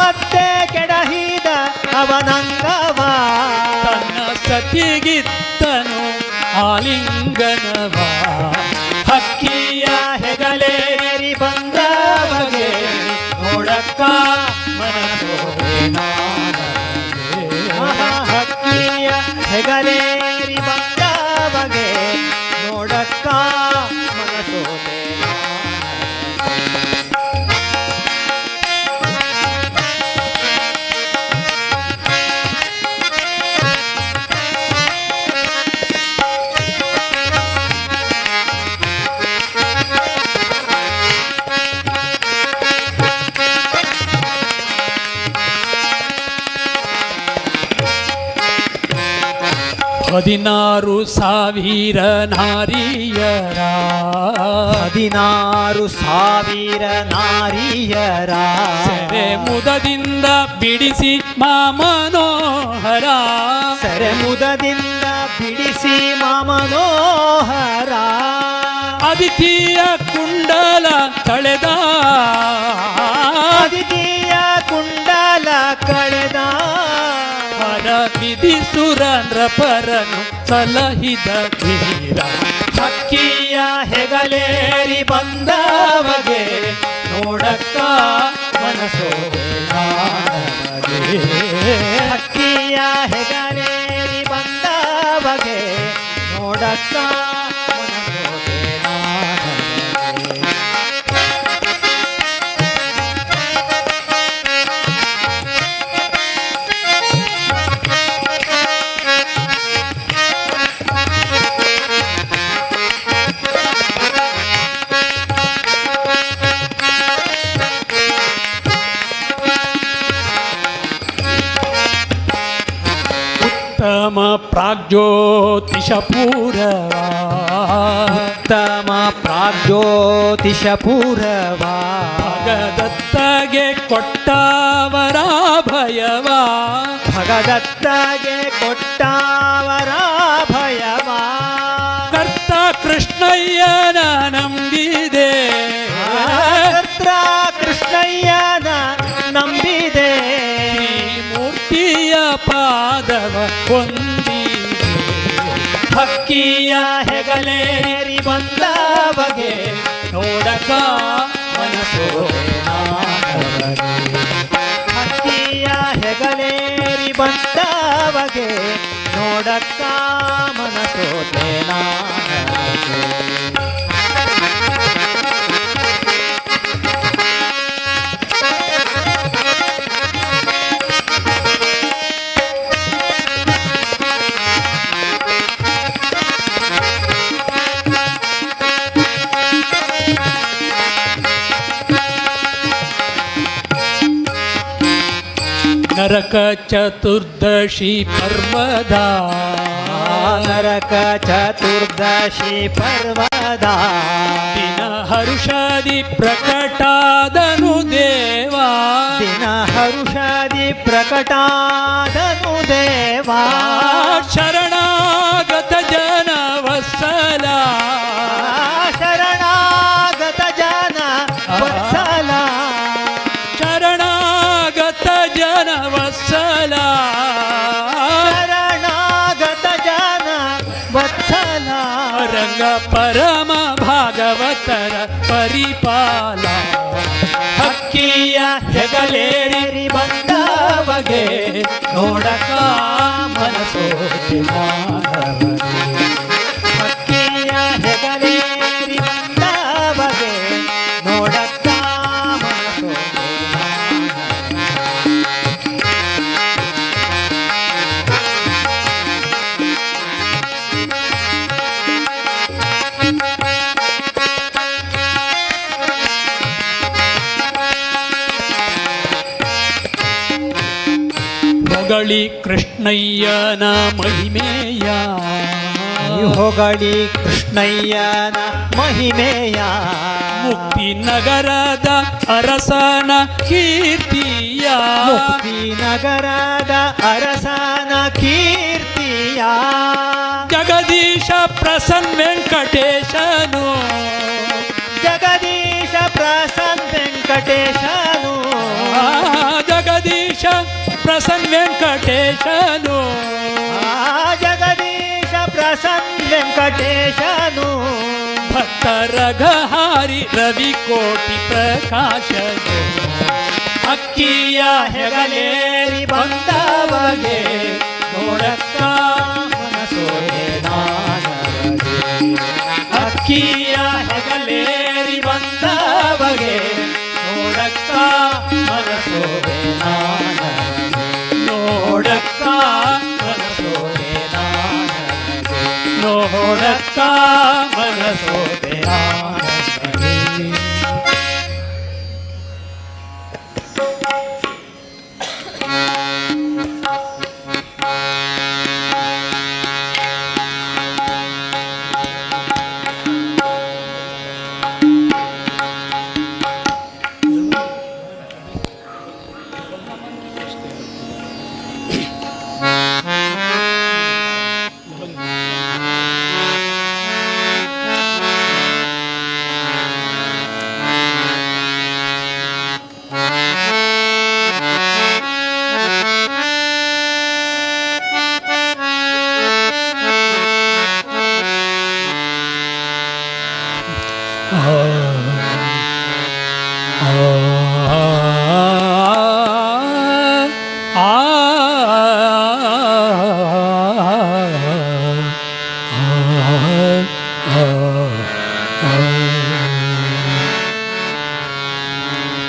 ಮತ್ತೆ ಕೆಡಹಿದ ಅವನಂಗವ ತನ್ನ ಸತಿಗಿತ್ತನು ಆಲಿಂಗನವ ಹಕ್ಕಿಯ ಹೆಗಲೇರಿ ಬಂದವಗೆ ನೋಡಕ್ಕ ಮನಸೋತೆ ನಾನವಗೆ. ಹಕ್ಕಿಯ ಹೆಗಲೇರಿ ಬಂದವಗೆ ನೋಡಕ್ಕ ಮನಸೋತೆ ಹದಿನಾರು ಸಾವಿರ ನಾರಿಯರ 16,000 ನಾರಿಯರ ಸೆರೆ ಮುದದಿಂದ ಬಿಡಿಸಿ ಮಾಮನೋಹರ ಸೆರೆ ಮುದದಿಂದ ಬಿಡಿಸಿ ಮಾಮನೋಹರ ಅದಿತಿಯ ಕುಂಡಲ ಕಳೆದ ಅದಿತಿಯ ಕುಂಡಲ ಕಳೆದ ಹರ ವಿಧಿಸುರ ನೃಪರನು ಸಲಹಿದ ಧೀರ ಹಕ್ಕಿಯ ಹೆಗಲೇರಿ ಬಂದವಗೆ ನೋಡಕ್ಕ ಮನಸೋತೆ ನಾನವಗೆ ಹಕ್ಕಿಯ ಹೆಗಲೇರಿ ಬಂದವಗೆ ನೋಡಕ್ಕ ಮನಸೋತೆ ನಾನವಗೆ ಉತ್ತಮ ಪ್ರಾಗ್ಜ್ಯೋತಿಷ ಪೂರವ ಉತ್ತಮ ಪ್ರಾಗ್ಜ್ಯೋತಿಷ ಪೂರವ ಭಗದತ್ತಗೆ ಕೊಟ್ಟವರ ಭಯವ ಭಗದತ್ತಗೆ ಕೊಟ್ಟವರ ಭಯವ ಕರ್ತ ಕೃಷ್ಣಯ್ಯನ ನಂಬಿದೆ ಕರ್ತ ಕೃಷ್ಣಯ್ಯನ ನಂಬಿದೆ ಮೂರ್ತಿಯ ಪಾದವ ಹೊಂದಿದೆ ಹಕ್ಕಿಯ ಹೆಗಲೇರಿ ಬಂದವಗೆ ನೋಡಕ ಮನಸೋತೆ ನಾನವಗೆ ಹಕ್ಕಿಯ ಹೆಗಲೇರಿ ಬಂದವಗೆ ನೋಡಕ್ಕ ಮನಸೋತೆ ನಾನವಗೆ ನರಕ ಚತುರ್ದಶಿ ಪರ್ವದ ನರಕ ಚತುರ್ದಶಿ ಪರ್ವದ ದಿನ ಹರುಷಾದಿ ಪ್ರಕಟಾದನು ದೇವಾ ದಿನ ಹರುಷಾದಿ ಪ್ರಕಟಾದನು ದೇವಾ ಶರಣಾಗತ ಜನ ವತ್ಸಲ ಶರಣಾಗತ ಜನ ವತ್ಸಲ ಶರಣಾಗತ ಜನ ವತ್ಸಲ ಶರಣಾಗತ ಜನ ವತ್ಸಲ ರಂಗ ಪರಮ ಭಾಗವತರ ಪರಿಪಾಲ ಹಕ್ಕಿಯ ಹೆಗಲೇರಿ ಬಂದವಗೆ ನೋಡಕ ಮನಸೋತಿ ಮಾನವನೇ. ಹಕ್ಕಿಯ ಹೆಗಲೇರಿ ಬಂದವಗೆ ನೋಡಕ್ಕ ಮನಸೋ ಹೊಗಳಿ ಕೃಷ್ಣಯ್ಯನ ಮಹಿಮೆಯ ಹೊಗಳಿ ಕೃಷ್ಣಯ್ಯನ ಮಹಿಮೆಯ ಮುಕ್ತಿ ನಗರದ ಅರಸನ ಕೀರ್ತಿಯ ಮುಕ್ತಿ ನಗರದ ಅರಸನ ಕೀರ್ತಿಯ ಜಗದೀಶ ಪ್ರಸನ್ನ ವೆಂಕಟೇಶನು ಜಗದೀಶ ಪ್ರಸನ್ನ ವೆಂಕಟೇಶನು ಜಗದೀಶ ಪ್ರಸನ್ನ ವೆಂಕಟೇಶನು ಜಗದೀಶ ಪ್ರಸನ್ನ ವೆಂಕಟೇಶನು ಭಕ್ತರ ಗಹಾರಿ ರವಿ ಕೋಟಿ ಪ್ರಕಾಶನು ಅಕ್ಕಿಯ ಹೆಗಲೇರಿ ಬಂದವಗೆ ನೋಡಕ್ಕ ಮನಸೋದೆ ನಾನವಗೆ ಅಕ್ಕಿಯ ಹೆಗಲೇರಿ ಬಂದವಗೆ ನೋಡಕ್ಕ ಮನಸೋದೆ ನಾನವಗೆ ನೋಡಕ್ಕ ಮನಸೋದೆ ನಾನವಗೆ ನೋಡಕ್ಕ ಮನಸೋದೆ ನಾನವಗೆ.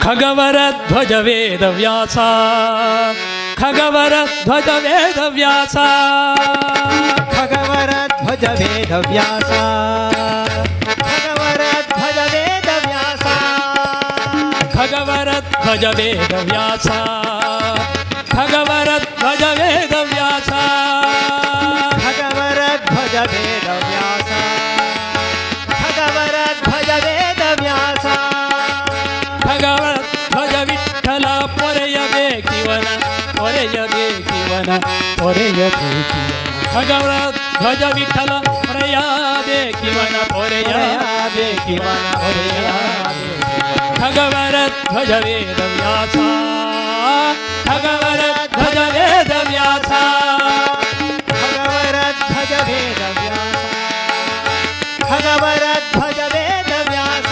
ಖಗವರ ಧ್ವಜ ವೇದ ವ್ಯಾಸ ಖಗವರ ಧ್ವಜ ವೇದ ವ್ಯಾಸ ಖಗವರ ಧ್ವಜ ವೇದ ವ್ಯಾಸ ಖಗವರ ಧ್ವಜ ವೇದ ವ್ಯಾಸ ಖಗವರ ಧ್ವಜ ವೇದ ವ್ಯಾಸ ಖಗವರ ಧ್ವಜ ವೇದ ವ್ಯಾಸ ಖಗವರ ಧ್ವಜ ವೇದ ವ್ಯಾಸ ಖಗವರ ಧ್ವಜ ವೇದ ವ್ಯಾಸ ಖಗವರ ಧ್ವಜ ವಿಠಲ ಪೊರೆಯಬೇಕಿವನ ಪೊರೆಯಬೇಕಿವನ ಪೊರೆಯಬೇಕಿವನ ಖಗವರ ಧ್ವಜ ವಿಠಲ ಪೊರೆಯಬೇಕಿವನ ಪೊರೆಯಬೇಕಿವನ ಪೊರೆಯಬೇಕಿವನ ಖಗವರ ಧ್ವಜ ವೇದ ವ್ಯಾಸ ಖಗವರ ಧ್ವಜ ವೇದ ವ್ಯಾಸ ಖಗವರ ಧ್ವಜ ವೇದ ವ್ಯಾಸ ಖಗವರ ಧ್ವಜ ವೇದ ವ್ಯಾಸ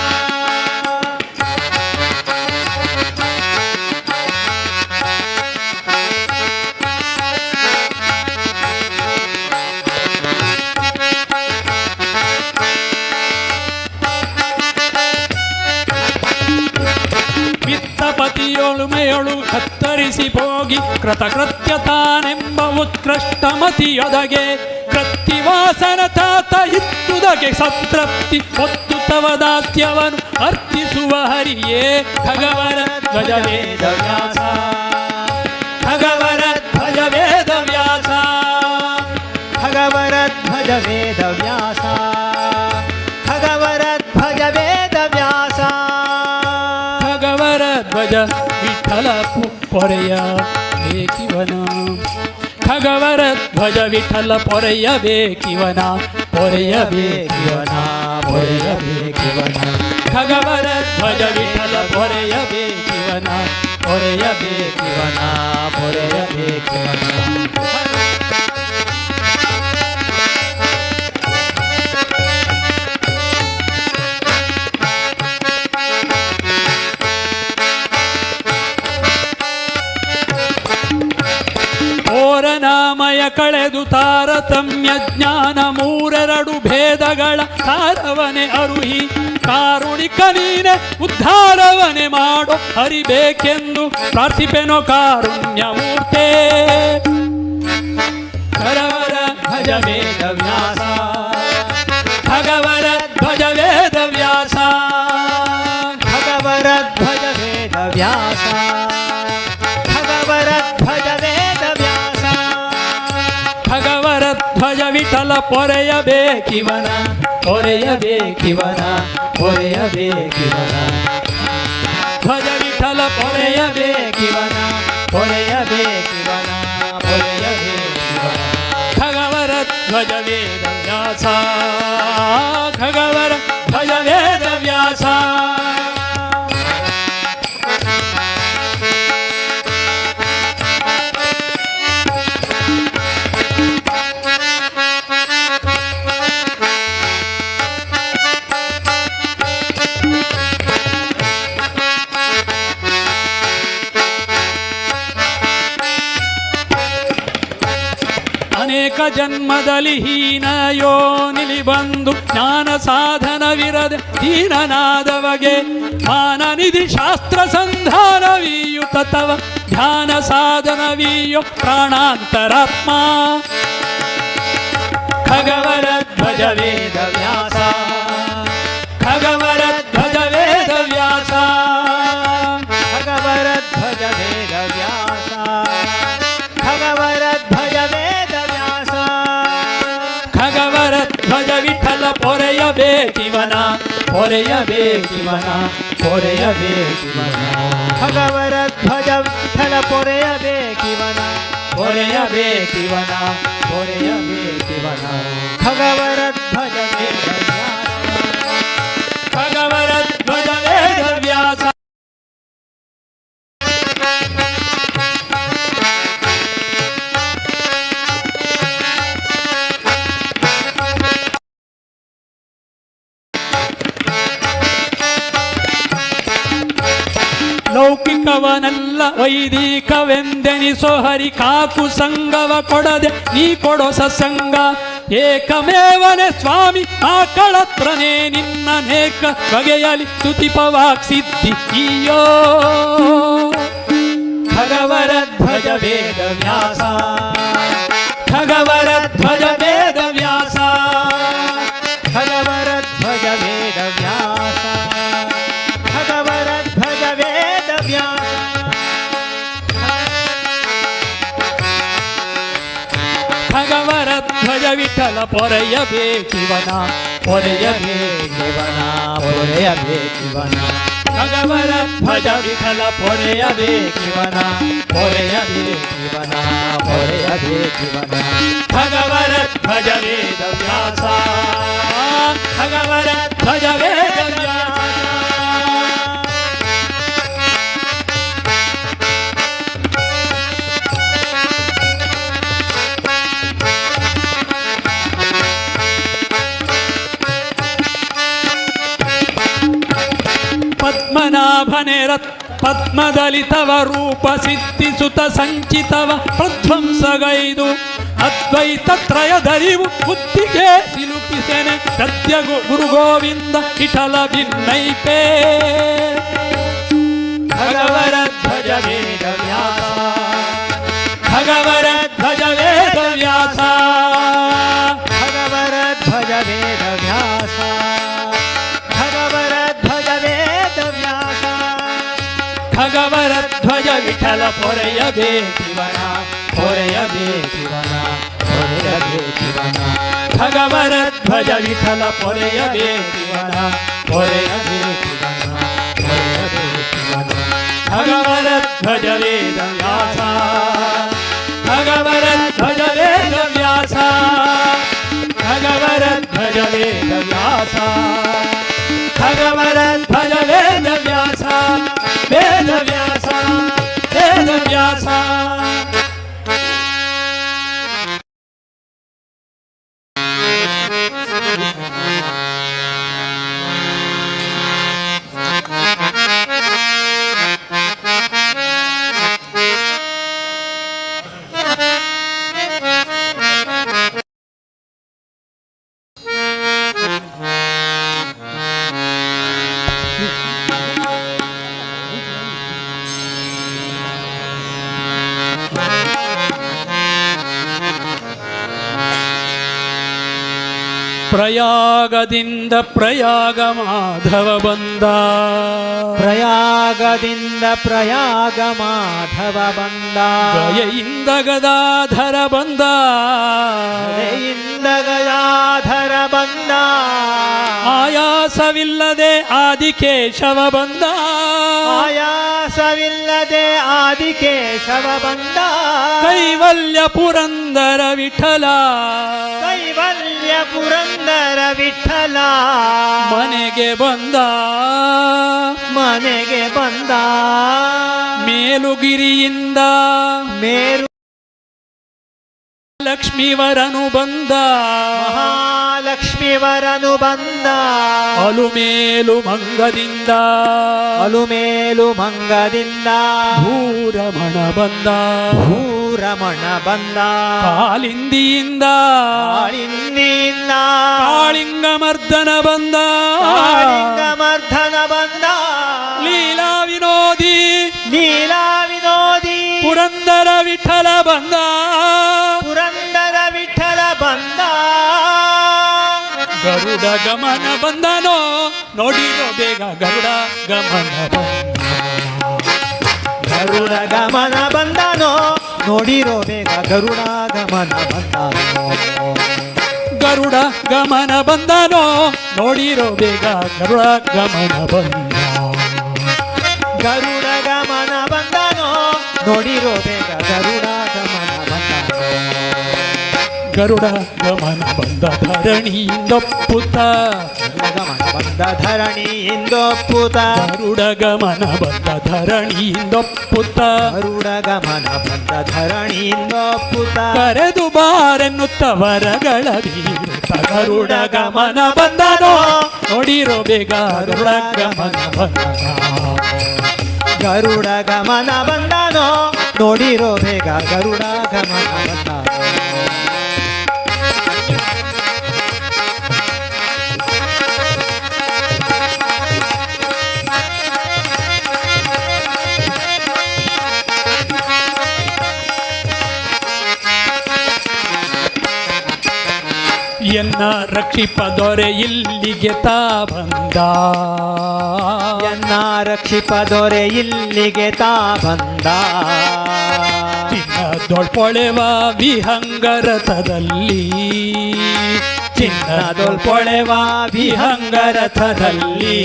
ವಿತ್ತಪತಿಯೊಳು ಮೇಯೊಳು ಕತ್ತರಿಸಿ ಹೋಗಿ ಕೃತಕೃತ್ಯ ತಾನೆಂಬ ಉತ್ಕೃಷ್ಟ ಮತಿಯೊದಗೆ ಕೃತ್ತಿವಾಸನ ತಾತ ಇತ್ತುದಗೆ ಸಂತೃಪ್ತಿ ಹೊತ್ತು ತವ ದಾಸ್ಯವನು ಅರ್ಪಿಸುವ ಹರಿಯೇ ಖಗವರ ಧ್ವಜ ವೇದ ವ್ಯಾಸ ಖಗವರ ಪೊರೆಯಬೇಕಿವನ ಖಗವರ ಧ್ವಜ ವಿಠಲ ಪೊರೆಯಬೇಕಿವನ ಪೊರೆಯಬೇಕಿವನ ಪೊರೆಯಬೇಕಿವನ ಖಗವರ ಧ್ವಜ ವಿಠಲ ಪೊರೆಯಬೇಕಿವನ ಪೊರೆಯಬೇಕಿವನ ಪೊರೆಯಬೇಕಿವನ ಓರನಾಮಯ ಕಳೆದು ತಾರತಮ್ಯ ಜ್ಞಾನ ಮೂರೆರಡು ಭೇದಗಳ ತಾರವನೆ ಅರುಹಿ ಕಾರುಣಿಕ ನೀನೆ ಉದ್ಧಾರವನೆ ಮಾಡೋ ಹರಿಬೇಕೆಂದು ಪ್ರಾರ್ಥಿಪೆನೋ ಕಾರುಣ್ಯ ಮೂರ್ತೆ ಕರವರ ಧ್ವಜ ವೇದ ವ್ಯಾಸ ಖಗವರ ಧ್ವಜ ವೇದ ವ್ಯಾಸ ಖಗವರ ಧ್ವಜ ವೇದ ವ್ಯಾಸ ಖಗವರ ಧ್ವಜ ವೇದ ವ್ಯಾಸ ಖಗವರ ಧ್ವಜ ವಿಠಲ ಪೊರೆಯಬೇಕಿವನ ಪೊರೆಯಬೇಕಿವನ ಪೊರೆಯಬೇಕಿವನ ಧ್ವಜ ವಿಠಲ ಪೊರೆಯಬೇಕಿವನ ಪೊರೆಯಬೇಕಿವನ ಪೊರೆಯಬೇಕಿವನ ಖಗವರ ಧ್ವಜ ವೇದ ವ್ಯಾಸ ಖಗವರ ಧ್ವಜ ವೇದ ವ್ಯಾಸ ಅನೇಕ ಜನ್ಮದಲ್ಲಿ ಹೀನ ಯೋನಿಲಿ ಬಂದು ಜ್ಞಾನ ಸಾಧನವಿರದೆ ದೀನನಾದವಗೆ ಮಾನನಿಧಿ ಶಾಸ್ತ್ರ ಸಂಧಾನವೀಯು ತತವ ಧ್ಯಾನ ಸಾಧನವೀಯೋ ಪ್ರಾಣಾಂತರಾತ್ಮ ಖಗವರ ಧ್ವಜ ವೇದ ವ್ಯಾಸ ಖಗವರ ಧ್ವಜ ವೇದ ವ್ಯಾಸ ಖಗವರ ಧ್ವಜ ವೇದ ವ್ಯಾಸ ಖಗವರ ಧ್ವಜ ವೇದ ವ್ಯಾಸ ಖಗವರ ಧ್ವಜ ವಿಠಲ ಪೊರೆಯಬೇಕಿವನ ಪೊರೆಯಬೇಕಿವನ ಪೊರೆಯಬೇಕಿವನ ಖಗವರ ಧ್ವಜ ವಿಠಲ ಪೊರೆಯಬೇಕಿವನ ಪೊರೆಯಬೇಕಿವನ ಪೊರೆಯಬೇಕಿವನ ಖಗವರ ಧ್ವಜ ವೇದ ವ್ಯಾಸ ಖಗವರ ಧ್ವಜ ವೇದ ವ್ಯಾಸ ಲೌಕಿಕವನಲ್ಲ ವೈದಿಕವೆಂದೆನಿಸೋ ಹರಿ ಕಾಕು ಸಂಗವ ಕೊಡದೆ ನೀ ಕೊಡೋ ಸತ್ಸಂಗ ಏಕಮೇವನೆ ಸ್ವಾಮಿ ಆಕಳತ್ರನೇ ನಿನ್ನನೇಕ ಬಗೆಯಲಿ ಸ್ತುತಿಪವಾಕ್ ಸಿದ್ಧಿ ಈಯೋ ಖಗವರ ಧ್ವಜ ವೇದ ವ್ಯಾಸ ಖಗವರ ಧ್ವಜ ವೇದ ವ್ಯಾಸ ಖಗವರ ಧ್ವಜ ವೇದ ವ್ಯಾಸ ಖಗವರ ಧ್ವಜ ವೇದ ವ್ಯಾಸ ಖಗವರ ಧ್ವಜ ವಿಠಲ ಪೊರೆಯಬೇಕಿವನ ಪೊರೆಯಬೇಕಿವನ ಪೊರೆಯಬೇಕಿವನ ಖಗವರ ಧ್ವಜ ವಿಠಲ ಪೊರೆಯಬೇಕಿವನ ಪೊರೆಯಬೇಕಿವನ ಪೊರೆಯಬೇಕಿವನ ಖಗವರ ಧ್ವಜ ವೇದ ವ್ಯಾಸ ಖಗವರ ಧ್ವಜ ವೇದ ವ್ಯಾಸ ಪದ್ಮನಾಭನೆ ಪದ್ಮದಲ್ಲಿ ತವ ರೂಪ ಸಿದ್ಧಿಸುತ್ತ ಸಂಚಿತವ ಪ್ರಧ್ವಂಸಗೈದು ಅದ್ವೈತ ತ್ರಯದರಿವು ಬುದ್ಧಿಗೆ ಸಿಲುಕಿಸೆನೆ ಸತ್ಯ ಗುರು ಗೋವಿಂದ ವಿಠಲ ಭಿನ್ನೈಪೇ ಖಗವರ ಧ್ವಜ ವೇದ ವ್ಯಾಸ ಖಗವರ ಧ್ವಜ ವೇದ ವ್ಯಾಸ ಖಗವರ ಧ್ವಜ ವೇದ ವ್ಯಾಸ ಖಗವರ ಧ್ವಜ ವೇದ ವ್ಯಾಸ ಖಗವರ ಧ್ವಜ ವಿಠಲ ಪೊರೆಯಬೇಕಿವನ ಪೊರೆಯಬೇಕಿವನ ಪೊರೆಯಬೇಕಿವನ ಖಗವರ ಧ್ವಜ ವಿಠಲ ಪೊರೆಯಬೇಕಿವನ ಪೊರೆಯಬೇಕಿವನ ಪೊರೆಯಬೇಕಿವನ ಖಗವರ ಭಗವರಧ್ವಜ ವೇದ ವ್ಯಾಸ ಭಗವರಧ್ವಜ ವೇದ ವ್ಯಾಸ ಭಗವರಧ್ವಜ ವೇದ ವ್ಯಾಸ ಭಗವರಧ್ವಜ ವೇದ ವ್ಯಾಸ ವೇದ ವ್ಯಾಸ ವೇದ ವ್ಯಾಸ. ಪ್ರಯಾಗದಿಂದ ಪ್ರಯಾಗ ಮಾಧವ ಬಂದ ಪ್ರಯಾಗದಿಂದ ಪ್ರಯಾಗ ಮಾಧವ ಬಂದ ಗಯೆಯಿಂದ ಗದಾಧರ ಬಂದ ಗಯೆಯಿಂದ ಗದಾಧರ ಬಂದ ಆಯಾಸವಿಲ್ಲದೆ ಆದಿಕೇಶವ ಬಂದ ಆಯಾಸವಿಲ್ಲದೆ ಆದಿಕೇಶವ ಬಂದ ಕೈವಲ್ಯ ಪುರಂದರ ವಿಠಲ ಕೈವಲ್ಯ ಪುರಂದರ ವಿಠಲ ಮನೆಗೆ ಬಂದ ಮನೆಗೆ ಬಂದ ಮೇಲುಗಿರಿಯಿಂದ ಮೇರು ಲಕ್ಷ್ಮೀವರನು ಬಂದ ಮಹಾಲಕ್ಷ್ಮಿವರನು ಬಂದ ಅಲುಮೇಲು ಮಂಗದಿಂದ ಅಲುಮೇಲು ಮಂಗದಿಂದ ಭೂರಮಣ ಬಂದ ಭೂರಮಣ ಬಂದ ಕಾಲಿಂದಿಯಿಂದ ಕಾಳಿಂದಿಯಿಂದ ಕಾಳಿಂಗಮರ್ದನ ಬಂದ ಕಾಳಿಂಗಮರ್ಧನ ಬಂದ ಲೀಲಾ ವಿನೋದಿ ಲೀಲಾ ವಿನೋದಿ ಪುರಂದರ ವಿಠಲ ಬಂದ ಪುರಂದರ ವಿಠಲ ಬಂದ ಗರುಡ ಗಮನ ಬಂದನೋ ನೋಡಿರೋ ಬೇಗ ಗರುಡ ಗಮನ ಬಂದ ಗರುಡ ಗಮನ ಬಂದನೋ ನೋಡಿರೋ ಬೇಗ ಗರುಡ ಗಮನ ಬಂದನೋ ಗರುಡ ಗಮನ ಬಂದನೋ ನೋಡಿರೋ ಬೇಗ ಗರುಡ ಗಮನ ಬಂದ ಗರುಡ ಗಮನ ಬಂದನೋ ನೋಡಿರೋ ಬೇಗ ಗರುಡ ಗಮನ ಬಂದನೋ ಗರುಡ ಗಮನ ಬಂದ ಧರಣಿಯಿಂದೊಪ್ಪುತ್ತ ಗಮನ ಬಂದ ಧರಣಿಯಿಂದೊಪ್ಪುತ ಗರುಡ ಗಮನ ಬಂದ ಧರಣಿಯಿಂದೊಪ್ಪುತ್ತ ಗರುಡ ಗಮನ ಬಂದ ಧರಣಿಯಿಂದೊಪ್ಪುತ ಕರೆದು ಬಾರೆನ್ನುತ್ತ ವರಗಳ ಬೀರುತ್ತ ಗರುಡ ಗಮನ ಬಂದನೋ ನೋಡಿರೋ ಬೇಗ ಗರುಡ ಗಮನ ಬಂದ ಗರುಡ ಗಮನ ಬಂದನೋ ನೋಡಿರೋ ಬೇಗ ಗರುಡ ಗಮನ ಬಂದನೋ ಎನ್ನ ರಕ್ಷಿಪ ದೊರೆ ಇಲ್ಲಿಗೆ ತಾ ಬಂದ ಎನ್ನ ರಕ್ಷಿಪ ದೊರೆ ಇಲ್ಲಿಗೆ ತಾ ಬಂದ ಚಿನ್ನದೊಳ್ಪೊಳೆವ ವಿಹಂಗರಥದಲ್ಲಿ ಚಿನ್ನದೊಳ್ಪೊಳೆವ ವಿಹಂಗರಥದಲ್ಲಿ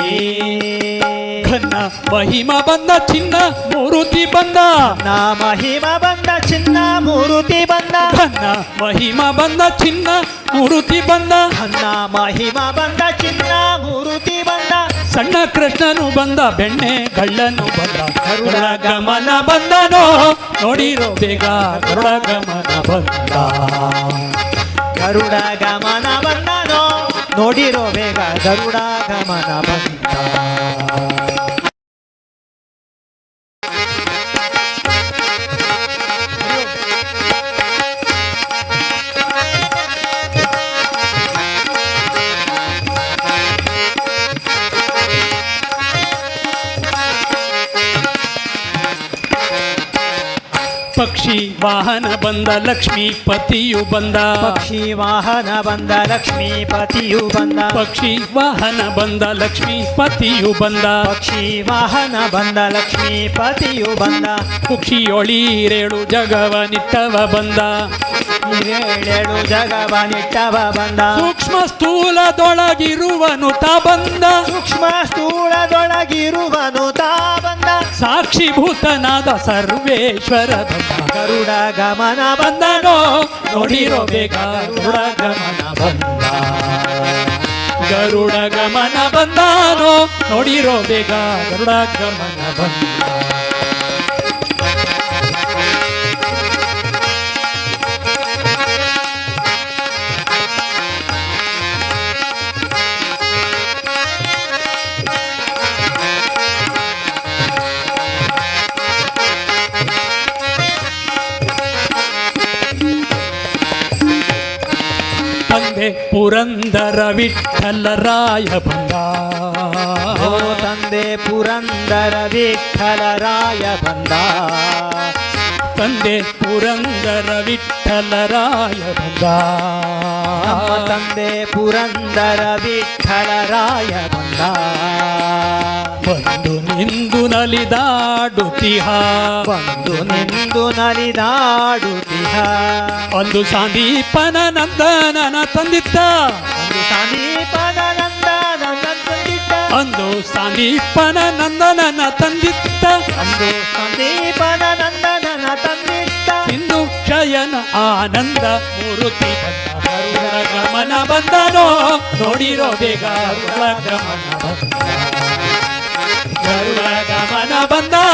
ಘನ ಮಹಿಮ ಬಂದ ಚಿನ್ನ ಮೂರುತಿ ಬಂದ ನಾ ಮಹಿಮ ಬಂದ ಚಿನ್ನ ಮೂರುತಿ ಬಂದ ಘನ ಮಹಿಮ ಬಂದ ಚಿನ್ನ ಮೂರುತಿ ಬಂದ ನನ್ನ ಮಹಿಮ ಬಂದ ಚಿನ್ನ ಮೂರುತಿ ಬಂದ ಸಣ್ಣ ಕೃಷ್ಣನು ಬಂದ ಬೆಣ್ಣೆ ಗಳ್ಳನು ಬಂದ ಗರುಡ ಗಮನ ಬಂದನೋ ನೋಡಿರೋ ಬೇಗ ಗರುಡ ಗಮನ ಬಂದ ಗರುಡ ಗಮನ ಬಂದನೋ ನೋಡಿರೋ ಬೇಗ ಗರುಡ ಗಮನ ಬಂದ ಪಕ್ಷಿ ವಾಹನ ಬಂದ ಲಕ್ಷ್ಮೀಪತಿಯು ಬಂದ ಪಕ್ಷಿ ವಾಹನ ಬಂದ ಲಕ್ಷ್ಮೀಪತಿಯು ಬಂದ ಪಕ್ಷಿ ವಾಹನ ಬಂದ ಲಕ್ಷ್ಮೀಪತಿಯು ಬಂದ ಪಕ್ಷಿ ವಾಹನ ಬಂದ ಲಕ್ಷ್ಮೀಪತಿಯು ಬಂದ ಕುಕ್ಷಿಯೊಳೀರೇಳು ಜಗವ ನಿಟ್ಟವ ಬಂದ ಏಳೇಳು ಜಗವನಿಟ್ಟವ ಬಂದ ಸೂಕ್ಷ್ಮ ಸ್ಥೂಲದೊಳಗಿರುವನು ತ ಬಂದ ಸೂಕ್ಷ್ಮ ಸ್ಥೂಲದೊಳಗಿರುವನು ತಾ ಬಂದ ಸಾಕ್ಷಿಭೂತನಾದ ಸರ್ವೇಶ್ವರ ಬಂದ ಗರುಡ ಗಮನ ಬಂದನೋ ನೋಡಿರೋ ಬೇಗ ಗರುಡ ಗಮನ ಬಂದ ಗರುಡ ಗಮನ ಬಂದಾನೋ ನೋಡಿರೋ ಬೇಗ ಗರುಡ ಗಮನ ಬಂದ ತಂದೆ ಪುರಂದರ ವಿಠ್ಠಲರಾಯ ಬಂದ ಓ ತಂದೆ ಪುರಂದರ ವಿಠ್ಠಲರಾಯ ಬಂದ ತಂದೆ ಪುರಂದರ ವಿಠ್ಠಲರಾಯ ಬಂದ ನಮ್ಮ ತಂದೆ ಪುರಂದರ ವಿಠ್ಠಲರಾಯ ಬಂದ ಬಂದು ನಿಂದು ನಲಿದಾಡುತ್ತಿಹ ಬಂದು ನಿಂದು ನಲಿದಾಡುತ್ತಿಹ ಒಂದು ಸಂದೀಪನ ನಂದನನ ತಂದಿದ್ದ ಒಂದು ಸಮೀಪದ ನಂದನ ತಂದಿದ್ದ ಒಂದು ಸಂದೀಪನ ನಂದನನ ತಂದಿದ್ದ ಒಂದು ಸಮೀಪದ ನಂದನ ತಂದಿದ್ದ ಸಿಂಧು ಶಯನ ಆನಂದ ಮೂರುತಿ ಬಂದ ಗರುಡ ಗಮನ ಬಂದನೋ ನೋಡಿರೋ ಬೇಗ ಗರುಡ ಗಮನ ಬಂದ ಗರುಡ ಗಮನ ಬಂದನೋ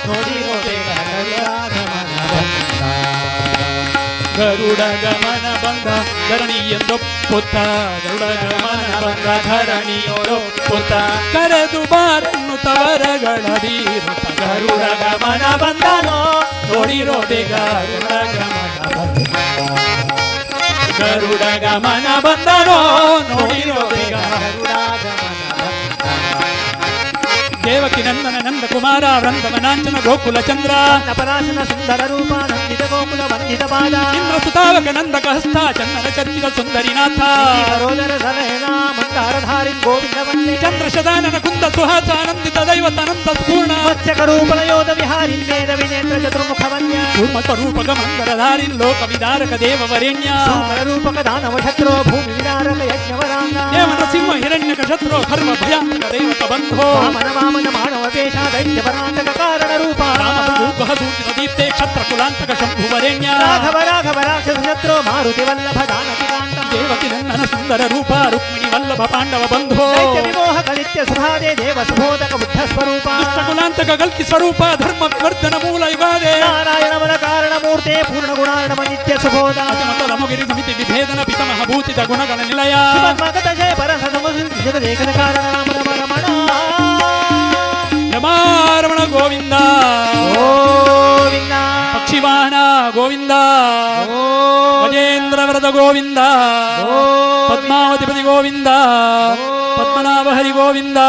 ನೋಡಿರೋ ಬೇಗ ಗರುಡ ಗಮನ ಬಂದ ಗರುಡ ಗಮನ ಬಂದ ಧರಣಿಯೊಂದೊಪ್ಪುತ್ತ ಗರುಡ ಗಮನ ಬಂದ ಧರಣಿಯೊಳೊಪ್ಪುತ್ತ ಕರೆದು ಬಾರನ್ನು ತವರಗಳ ಬೀರುತ್ತ ಗರುಡ ಗಮನ ಬಂದನೋ ನೋಡಿರೋ ಬೇಗ ಗರುಡ ಗಮನ ಬಂದ ಗರುಡ ಗಮನ ಬಂದನೋ ನೋಡಿರೋ ಬೇಗ ಗರುಡ ಗಮನ ದೇವಕಿ ನಂದನ ನಂದ ಕುಮಾರ ವೃಂದವನಾಂಚನ ಗೋಕುಲ ಚಂದ್ರ ನಪರಾಶನ ಸುಂದರ ರೂಪ ನಂದಿತ ಗೋಕುಲ ವಂದಿತ ಪಾದ ಇಂದ್ರ ಸುತಾವಕ ನಂದಕ ಹಸ್ತ ಚಂದನ ಚರ್ಚಿತ ಸುಂದರಿನಾಥ ರೋದರ ಸಲಹೇನ ಮಂದಾರಧಾರಿ ಗೋವಿಂದ ವಂದೇ ಚಂದ್ರಶದಾನನ ಕುಂದ ಸುಹಾಸ ಆನಂದಿತ ದೈವತ ಅನಂತ ಸ್ಫೂರ್ಣ ಮತ್ಸ್ಯಕ ರೂಪಲಯೋಧ ವಿಹಾರಿ ವೇದ ವಿನೇತ್ರ ಚತುರ್ಮುಖ ವನ್ಯ ಕೂರ್ಮ ಸ್ವರೂಪಕ ಮಂದರಧಾರಿ ಲೋಕ ವಿದಾರಕ ದೇವ ವರೇಣ್ಯ ಸೂಕರ ರೂಪಕ ದಾನವ ಶತ್ರೋ ಭೂಮಿ ವಿದಾರಕ ಯಜ್ಞವರಾಂಗ ದೇವನ ಸಿಂಹ ಹಿರಣ್ಯಕ ಶತ್ರು ಕರ್ಮ ಭಯಾಂಕ ದೈವತ ಬಂಧೋ ವಾಮನ ವಾಮನ ಮಾನವ ವೇಷ ದೈತ್ಯ ಪರಾಂತಕ ಕಾರಣ ರೂಪ ಸೂಚಿತ ದೀಪ್ತೆ ಕ್ಷತ್ರ ಕುಲಾಂತಕ ಶಂಭು ವರೇಣ್ಯ ರಾಘವ ರಾಘವ ರಾಕ್ಷಸ ಶತ್ರು ಮಾರುತಿ ವಲ್ಲಭ ದಾನತಿ ಕಾಂತ ದೇವಕಿ ನಂದನ ಸುಂದರ ರೂಪ ರುಕ್ಮಿಣಿ ವಲ್ಲಭ ಪಾಂಡವ ಬಂಧೋ ದೈತ್ಯ ವಿಮೋಹಕ ನಿತ್ಯ ಸುಧಾದೆ ದೇವ ಸುಬೋಧಕ ಬುದ್ಧ ಸ್ವರೂಪ ಕುಲಾಂತಕ ಗಲ್ಕಿ ಸ್ವರೂಪ ಧರ್ಮ ವಿವರ್ಧನ ಮೂಲ ಯುಗಾದೆ ನಾರಾಯಣವನ ಕಾರಣ ಮೂರ್ತೆ ಪೂರ್ಣ ಗುಣಾರ್ಣವ ನಿತ್ಯ ಸುಬೋಧ ನಮಗಿರಿ ಸಮಿತಿ ವಿಭೇದನ ಪಿತಮಹ ಭೂತಿತ ಗುಣಗಳ ನಿಲಯ ಮಗತ ಜಯ ಪರಸ ಸಮುದ್ರ ಲೇಖನ ಕಾರಣ ರಾಮ ರಮ ರಮಣ ರಮಾರಮಣ ಗೋವಿಂದ ಗೋವಿಂದ ಪಕ್ಷಿವಾಹನ ಗೋವಿಂದ ಗೋವಿಂದ ಗಜೇಂದ್ರ ವರದ ಗೋವಿಂದ ಪದ್ಮಾವತಿಪತಿ ಗೋವಿಂದ ಪದ್ಮನಾಭ ಹರಿ ಗೋವಿಂದ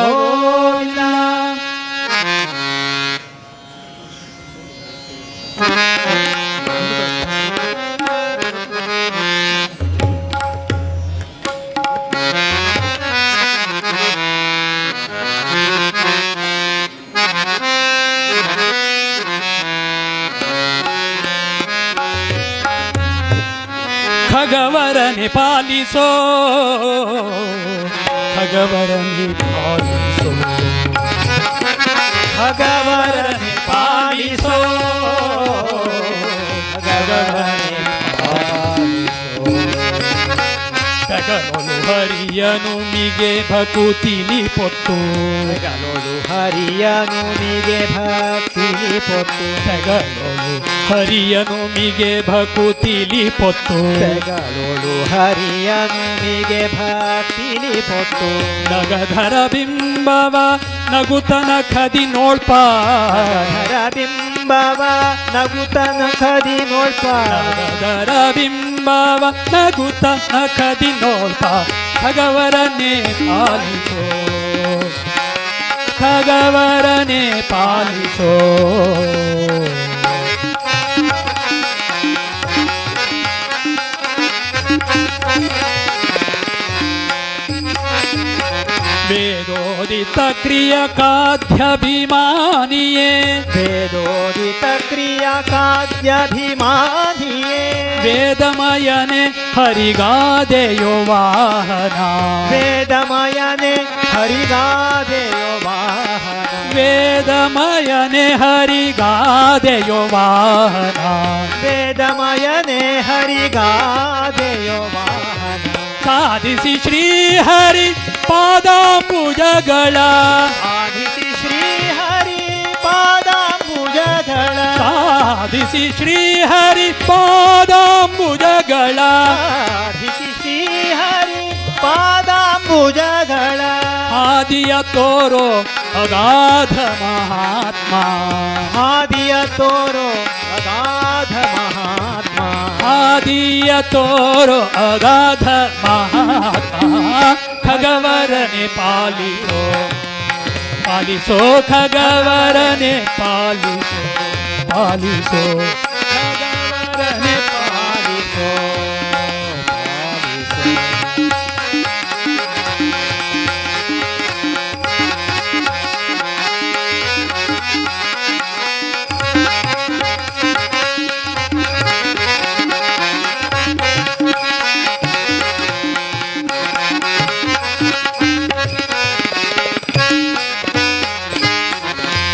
ಗೋವಿಂದ ಖಗವರನೆ ಪಾಲಿಸೋ ಖಗವರನೆ ಪಾಲಿಸೋ ಖಗವರನೆ ಪಾಲಿಸೋ ಖಗವರನೆ ಪಾಲಿಸೋ ಖಗವನು ಹರಿಯನು ಮಿಗೆ ಭಕುತಿಲಿ ಪೊತ್ತು ಗಲೋಳು ಹರಿಯನು ನಿಗೆ ಭಕ್ತಿ ಪೊತ್ತು ಖಗವನು ಹರಿಯನು ಮಿಗೆ ಭಕುತಿಲಿ ಪೊತ್ತು ಗಲೋಳು ಹರಿಯನು ನಿಗೆ ಭಕ್ತಿ ಪೊತ್ತು ನಗಧರ ಬಿಂಬವ ನಗುತನ ಖದಿ ನೋಳ್ಪ ಹರ ಬಿಂಬವ ನಗುತನ ಖದಿ ನೋಡ್ಪ ನಗಧರ ಬಿಂಬವ ನಗುತನ ಖದಿ ನೋಳ್ಪ ಖಗವರನೆ ಪಾಲಿಸೋ ಖಗವರನೆ ಪಾಲಿಸೋ ವೇದೋದಿ ವೇದೋದಿತ ಕ್ರಿಯಕಾಧ್ಯಭಿಮಾನಿಯೇ ವೇದೋದಿತ ಕ್ರಿಯಕಾದ್ಯಭಿಮಾನಿಯೇ ವೇದಮಯನೆ ಹರಿಗಾದೆಯೋ ವಾಹನ ವೇದಮಯನೆ ಹರಿಗಾದೆಯೋ ವಾಹನ ವೇದಮಯನೆ ಹರಿಗಾದೆಯೋ ವಾಹನ ವೇದಮಯನೆ ಹರಿಗಾದೆಯೋ ವಾಹನ ಸಾಧಿಸಿ ಶ್ರೀಹರಿ ಪಾದಾಂಬುಜಗಳ ಸಾಧಿಸಿ ಶ್ರೀಹರಿ ಪಾದಾಂಬುಜಗಳ ಸಾಧಿಸಿ ಶ್ರೀಹರಿ ಪಾದಾಂಬುಜಗಳ ಸಾಧಿಸಿ ಶ್ರೀಹರಿ ಪಾದಾಂಬುಜಗಳ ಆದಿಯ ತೋರೋ ಅಗಾಧ ಮಹಾತ್ಮ ಆದಿಯ ತೋರೋ ಅಗಾಧ ಮಹಾತ್ಮ ಆದಿಯ ತೋರೋ ಅಗಾಧ ಮಹಾತ್ಮ ಖಗವರನೆ ಪಾಲಿಸೋ ಪಾಲಿಸೋ ಖಗವರನೆ ಪಾಲಿಸೋ ಪಾಲಿಸೋ ಖಗವರನೆ ಪಾಲಿಸೋ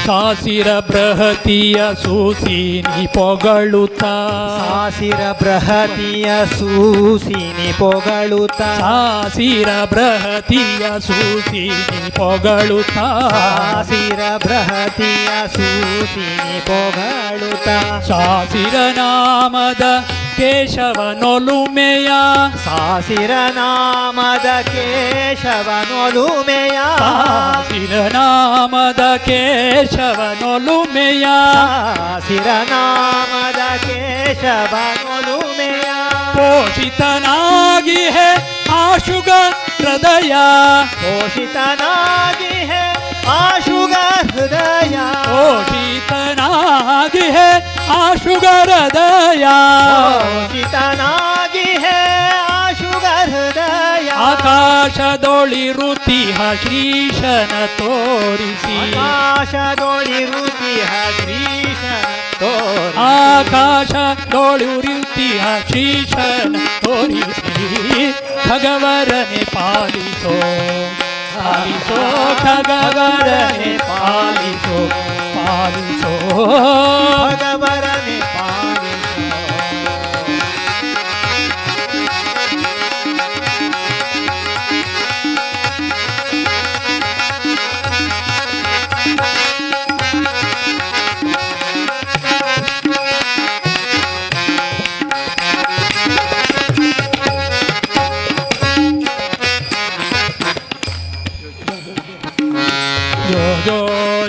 ಸಾಸಿರ ಬೃಹತಿಯ ಸೂಸಿನಿ ಪೊಗಳುತ್ತ ಸಾಸಿರ ಬೃಹತಿಯ ಸೂಸಿನಿ ಪೊಗಳುತ್ತ ಸಾಸಿರ ಬೃಹತಿಯ ಸೂಸಿನಿ ಪೊಗಳುತ್ತ ಸಾಸಿರ ಬೃಹತಿಯ ಸೂಸಿನಿ ಪೊಗಳುತ್ತ ಸಾಸಿರ ನಾಮದ ಕೇಶವನೊಲುಮೆಯ ಸಾಸಿರ ನಾಮದ ಕೇಶವನೊಲುಮೆಯ ಸಾಸಿರ ನಾಮದ ಕೇಶವನೊಲುಮೆಯ ಸಾಸಿರ ನಾಮದ ಕೇಶವನೊಲುಮೆಯ ಪೋಷಿತನಾಗಿ ಹೇ ಆಶುಗ ಹೃದಯ ಪೋಷಿತನಾಗಿ ಹೇ ಆಶುಗ ಹೃದಯ ಪೋಷಿತನಾಗಿ ಹೇ ಆಶುಗ ಹೃದಯ ಪೋಷಿತನಾಗಿ ಹೇ ಆಶುಗ ಹೃದಯ ಆಕಾಶದೊಳಿರುತಿಹ ಶ್ರೀಶನ ತೋರಿಸಿ ಆಕಾಶದೊಳಿರುತಿಹ ಶ್ರೀಶನ ತೋರಿಸಿ ಆಕಾಶದೊಳಿರುತಿಹ ಶ್ರೀಶನ ತೋರಿಸಿ ಖಗವರನೆ ಪಾಲಿಸೋ ಪಾಲಿಸೋ ಖಗವರನೆ ಪಾಲಿಸೋ ಪಾಲಿಸೋ ಭಗವರನೆ ಪಾಲಿಸೋ ಜೋ ಜೋ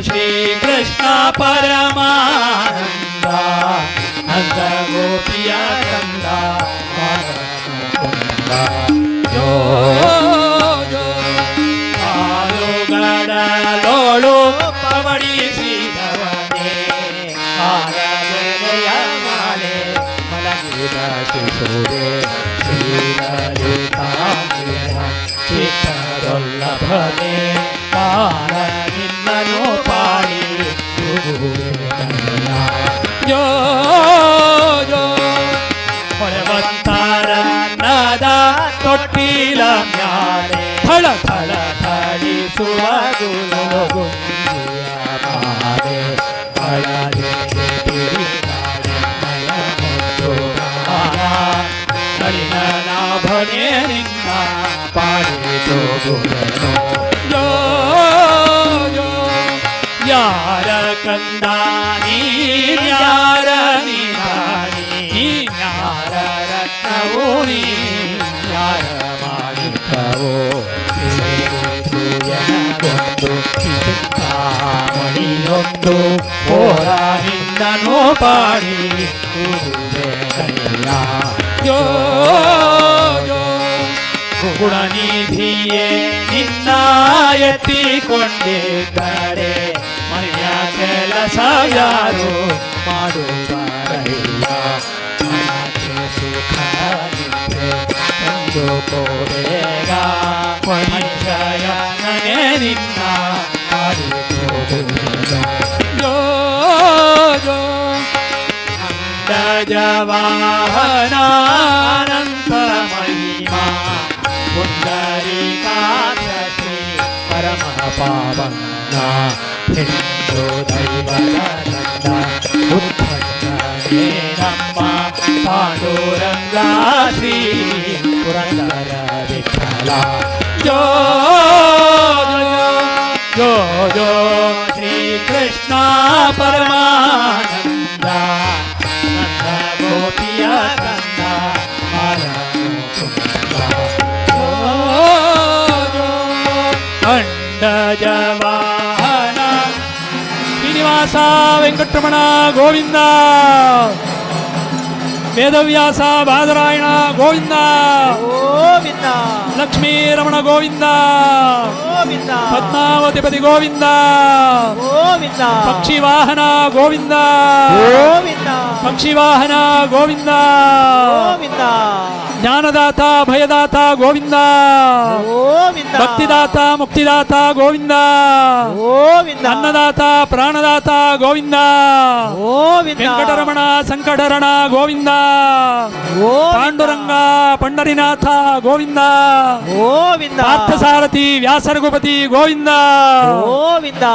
ಶ್ರೀ ಕೃಷ್ಣ ಪರಮಾನಂದ ನಂದ ಗೋಪಿಯ ಕಂದ ಜೋ ಜೋ ಹಾಲುಗಡಲೋಳು ಪವಡಿಸಿದವನೇ ಆರಾಧನೆಯ ಮಾಲೆ ಮಲಗಿದ ಶಿಶುವೆ ಶ್ರೀಲಲಿತಾಂಬಿಯ ಚಿತ್ತದೊಲ್ಲಭನೆ ಕಾಲ ನಿನ್ನನು ಪಾಡಿ ಜೋ ಜೋ ಹೊರವಂತರ ನಾದ ತೊಟ್ಟಿಲ ಮ್ಯಾಲೆ ಥಳ ಥಳ ಥಳಿಸುವ ಗುಲಗುಂಜಿಯ ಮಾಲೆ ಹಳದೆ ತಿರುಗಾಡೆಯ ಮುತ್ತು ಮಾಲ ನಳಿನ ನಾಭನೆ ನಿನ್ನ ಪಾಡಿತು ಗುಣನು ಜೋ ಜೋ ಯಾರ ಕಂದ ನೀರ್ಯಾರ ನೀ ಯಾರ ರತ್ನವೋ ನೀ ಯಾರ ಮಾಣಿಕವೋ ಸೂರ್ಯನಗೊಂದು ಚಿಂತಾಮಣಿಯೊಂದು ಹೋರ ನಿನ್ನನು ಪಾಡಿ ಜೋ ಜೋ ಗುಣನಿಧಿಯೇ ನಿನ್ನ ಎತ್ತಿಕೊಂಡಿದ್ದರೆ ಮನೆಯ ಕೆಲಸ ಯಾರು ಮಾಡುತ್ತಾರಯ್ಯ ಮನಕ್ಕೆ ಸುಖ ನಿದ್ರೆ ತಂದು ಕೊಡೆಗ ಮನುಷ್ಯ ನೀನೇ ನಿನ್ನ ಮಾಡಿರುವುದು. ಜೋ ಜೋ ಅಂಡಜವಾಹನಾನಂತ ಮಹಿಮಾ ಪುಂಡರೀಕಾಕ್ಷ ಶ್ರೀ ಪರಮ ಪಾವನ ಹಿಂದೂ ದೈವದ ನಂದ ಉತ್ಪನ್ನನೇ ನಮ್ಮ ಪಾಂಡುರಂಗ ಶ್ರೀ ಪುರಂದರ ವಿಠಲ. ಜೋ ಜೋ ಜೋ ಶ್ರೀ ಕೃಷ್ಣ ಪರಮಾನಂದ ನಂದ ಗೋಪಿಯ ಕಂದ ಮಾರನು ಕುಂದ. ಜೋ ಜೋ ಅಂಡಜವಾಹನ ಶ್ರೀನಿವಾಸ ವೆಂಕಟರಮಣ ಗೋವಿಂದ. ವೇದವ್ಯಾಸ ಬಾದರಾಯಣ ಗೋವಿಂದ. ಗೋವಿಂದ ಲಕ್ಷ್ಮೀ ರಮಣ ಗೋವಿಂದ. ಗೋವಿಂದ ಪದ್ಮಾವತಿ ಪತಿ ಗೋವಿಂದ. ಗೋವಿಂದ ಪಕ್ಷಿ ವಾಹನ ಗೋವಿಂದ. ಗೋವಿಂದ ಪಕ್ಷಿ ವಾಹನ ಗೋವಿಂದ. ಗೋವಿಂದ ಜ್ಞಾನದಾತ ಭಯದಾತ ಗೋವಿಂದ. ಗೋವಿಂದ ಭಕ್ತಿದಾತ ಮುಕ್ತಿದಾತ ಗೋವಿಂದ. ಗೋವಿಂದ ಅನ್ನದಾತ ಪ್ರಾಣದಾತ ಗೋವಿಂದ. ಗೋವಿಂದ ವೆಂಕಟರಮಣ ಸಂಕಟರಣ ಗೋವಿಂದ. ಪಾಂಡುರಂಗ ಪಂಡರಿನಾಥ ಗೋವಿಂದ. ಗೋವಿಂದ ಪಾರ್ಥಸಾರಥಿ ವ್ಯಾಸರಘುಪತಿ ಗೋವಿಂದ. ಗೋವಿಂದ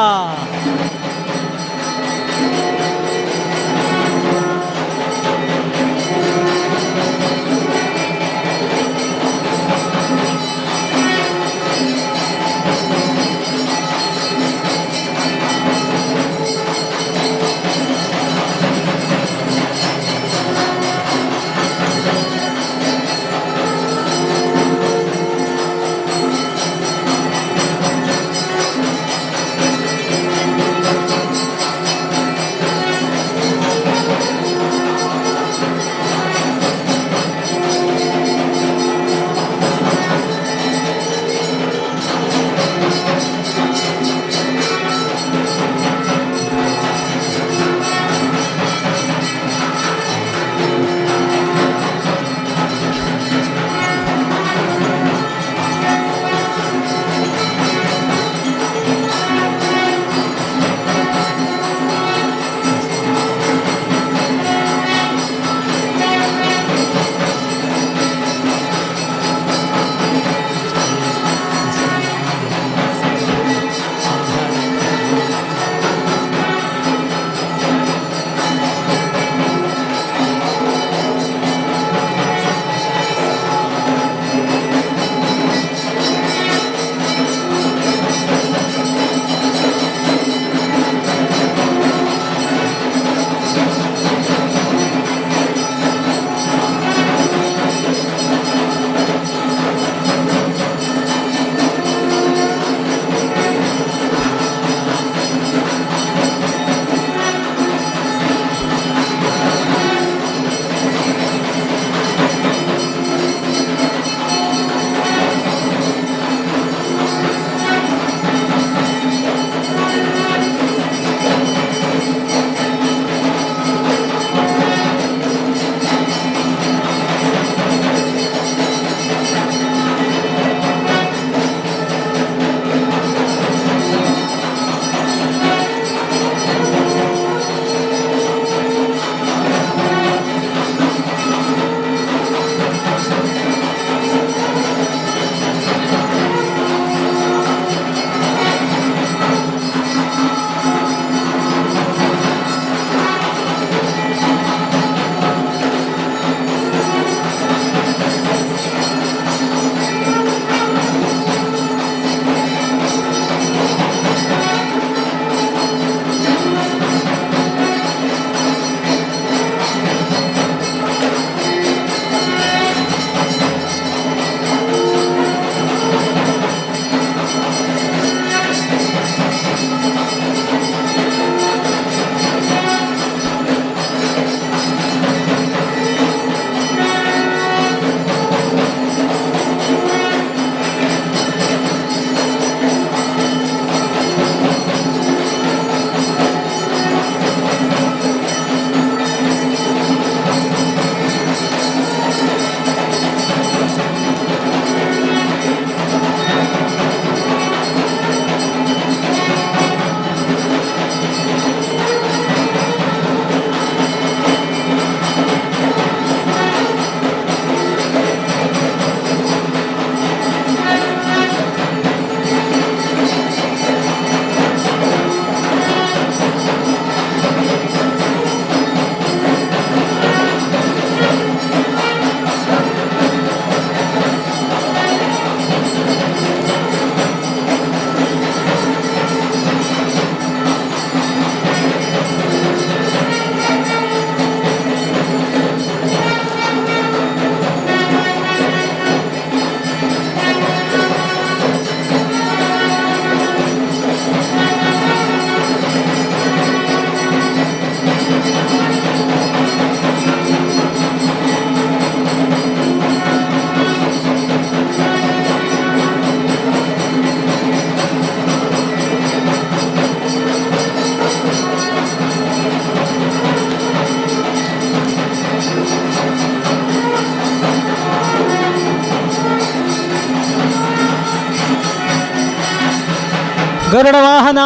ಗರುಡ ವಾಹನ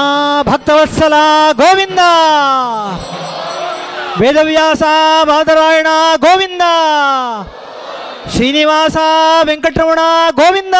ಭಕ್ತವತ್ಸಲ ಗೋವಿಂದ. ವೇದವ್ಯಾಸ ಬಾದರಾಯಣ ಗೋವಿಂದ. ಶ್ರೀನಿವಾಸ ವೆಂಕಟರಮಣ ಗೋವಿಂದ.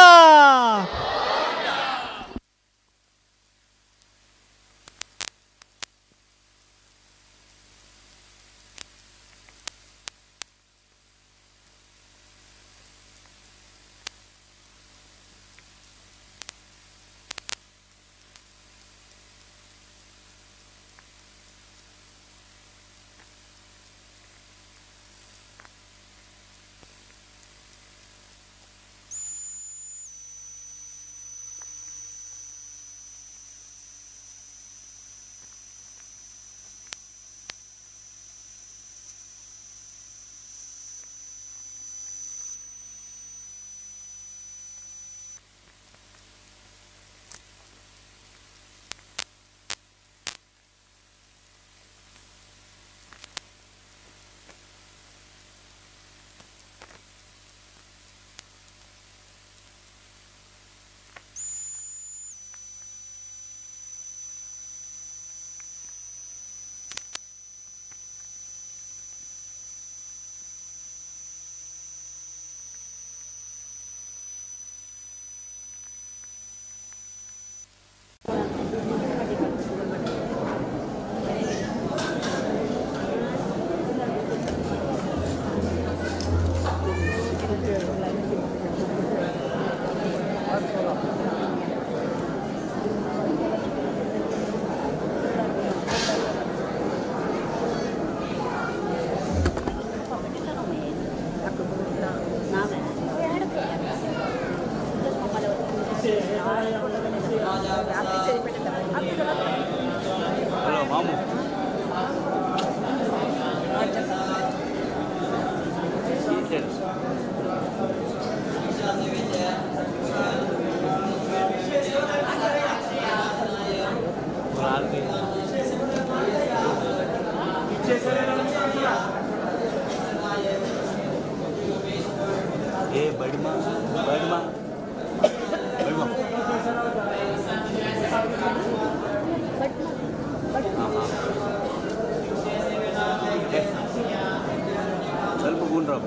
ಸ್ವಲ್ಪ ಗೂಂಡ್ರಪ್ಪ